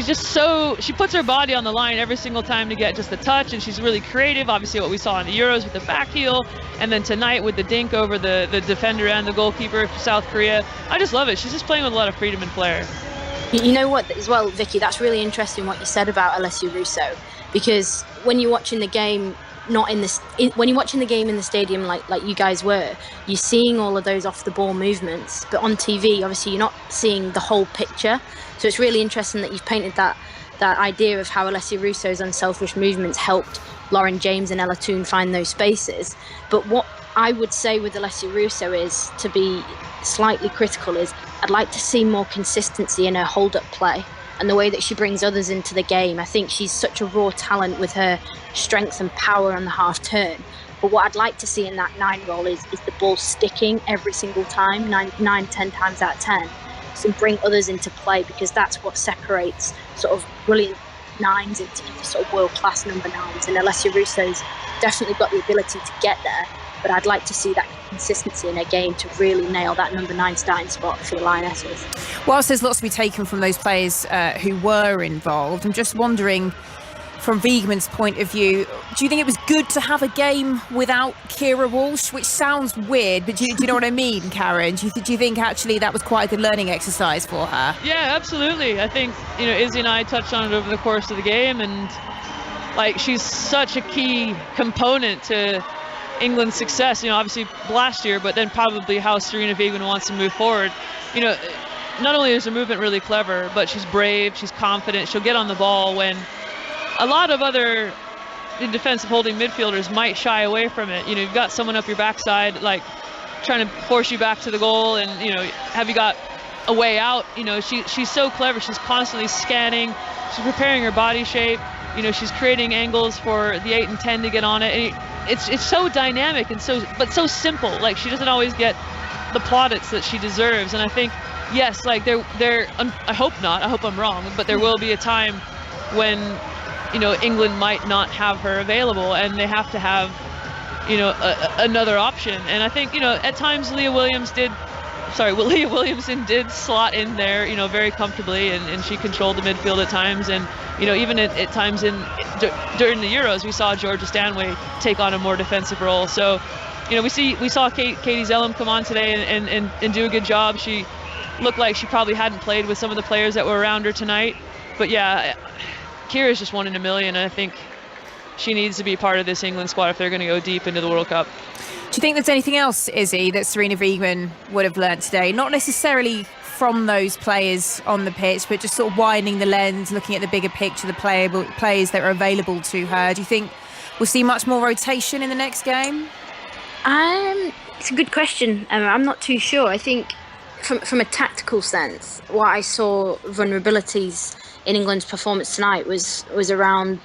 just so, she puts her body on the line every single time to get just a touch, and she's really creative. Obviously what we saw in the Euros with the back heel, and then tonight with the dink over the defender and the goalkeeper for South Korea. I just love it. She's just playing with a lot of freedom and flair. You know what, as well, Vicky, that's really interesting what you said about Alessia Russo, because when you're watching the game when you're watching the game in the stadium like you guys were, you're seeing all of those off the ball movements, but on TV obviously you're not seeing the whole picture. So it's really interesting that you've painted that idea of how Alessia Russo's unselfish movements helped Lauren James and Ella Toone find those spaces. But what I would say with Alessia Russo is, to be slightly critical, is I'd like to see more consistency in her hold-up play and the way that she brings others into the game. I think she's such a raw talent with her strength and power on the half turn. But what I'd like to see in that 9 role is the ball sticking every single time, 10 times out of 10. And bring others into play, because that's what separates sort of brilliant 9s into sort of world-class number 9s. And Alessia Russo's definitely got the ability to get there, but I'd like to see that consistency in her game to really nail that number 9 starting spot for the Lionesses. Whilst there's lots to be taken from those players who were involved, I'm just wondering, from Wiegman's point of view, do you think it was good to have a game without Keira Walsh? Which sounds weird, but do you know what I mean, Karen? Do you think actually that was quite a good learning exercise for her? Yeah, absolutely. I think, Izzy and I touched on it over the course of the game, and like, she's such a key component to England's success, obviously last year, but then probably how Sarina Wiegman wants to move forward. Not only is her movement really clever, but she's brave, she's confident, she'll get on the ball when a lot of other defensive holding midfielders might shy away from it. You've got someone up your backside, like trying to force you back to the goal, and have you got a way out? She's so clever. She's constantly scanning. She's preparing her body shape. She's creating angles for the 8 and 10 to get on it. And it's so dynamic and so simple. Like, she doesn't always get the plaudits that she deserves. And I think, yes, like I hope not. I hope I'm wrong, but there will be a time when England might not have her available, and they have to have, another option. And I think, at times Leah Williamson did slot in there, very comfortably, and she controlled the midfield at times. And, even at times during the Euros, we saw Georgia Stanway take on a more defensive role. So, we saw Katie Zellum come on today and do a good job. She looked like she probably hadn't played with some of the players that were around her tonight. But yeah, Keira's just 1 in a million, and I think she needs to be part of this England squad if they're going to go deep into the World Cup. Do you think there's anything else, Izzy, that Sarina Wiegman would have learnt today? Not necessarily from those players on the pitch, but just sort of widening the lens, looking at the bigger picture, the players that are available to her. Do you think we'll see much more rotation in the next game? It's a good question. I'm not too sure. I think from a tactical sense, what I saw vulnerabilities in England's performance tonight was around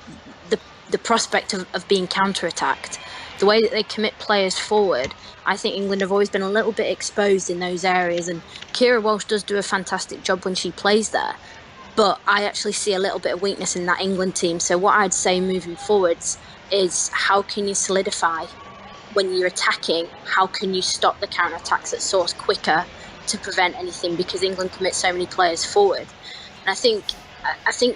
the prospect of being counter-attacked. The way that they commit players forward, I think England have always been a little bit exposed in those areas, and Keira Walsh does do a fantastic job when she plays there, but I actually see a little bit of weakness in that England team. So what I'd say moving forwards is, how can you solidify when you're attacking? How can you stop the counter-attacks at source quicker to prevent anything, because England commit so many players forward? And I think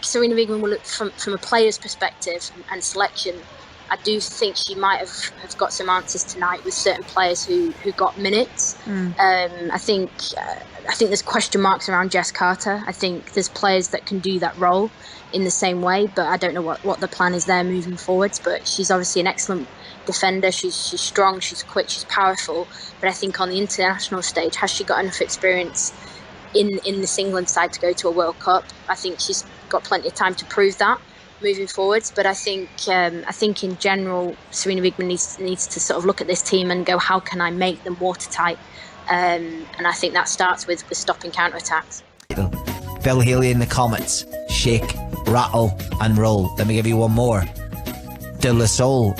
Sarina Wiegman will look from a player's perspective and selection. I do think she might have got some answers tonight with certain players who got minutes. I think there's question marks around Jess Carter. I think there's players that can do that role in the same way, but I don't know what the plan is there moving forwards. But she's obviously an excellent defender. She's strong, she's quick, she's powerful. But I think on the international stage, has she got enough experience in this England side to go to a World Cup? I think she's got plenty of time to prove that moving forwards. But I think in general, Sarina Wiegman needs to sort of look at this team and go, how can I make them watertight? And I think that starts with stopping counter-attacks. Phil Healy in the comments: shake, rattle and roll. Let me give you one more. De La Soul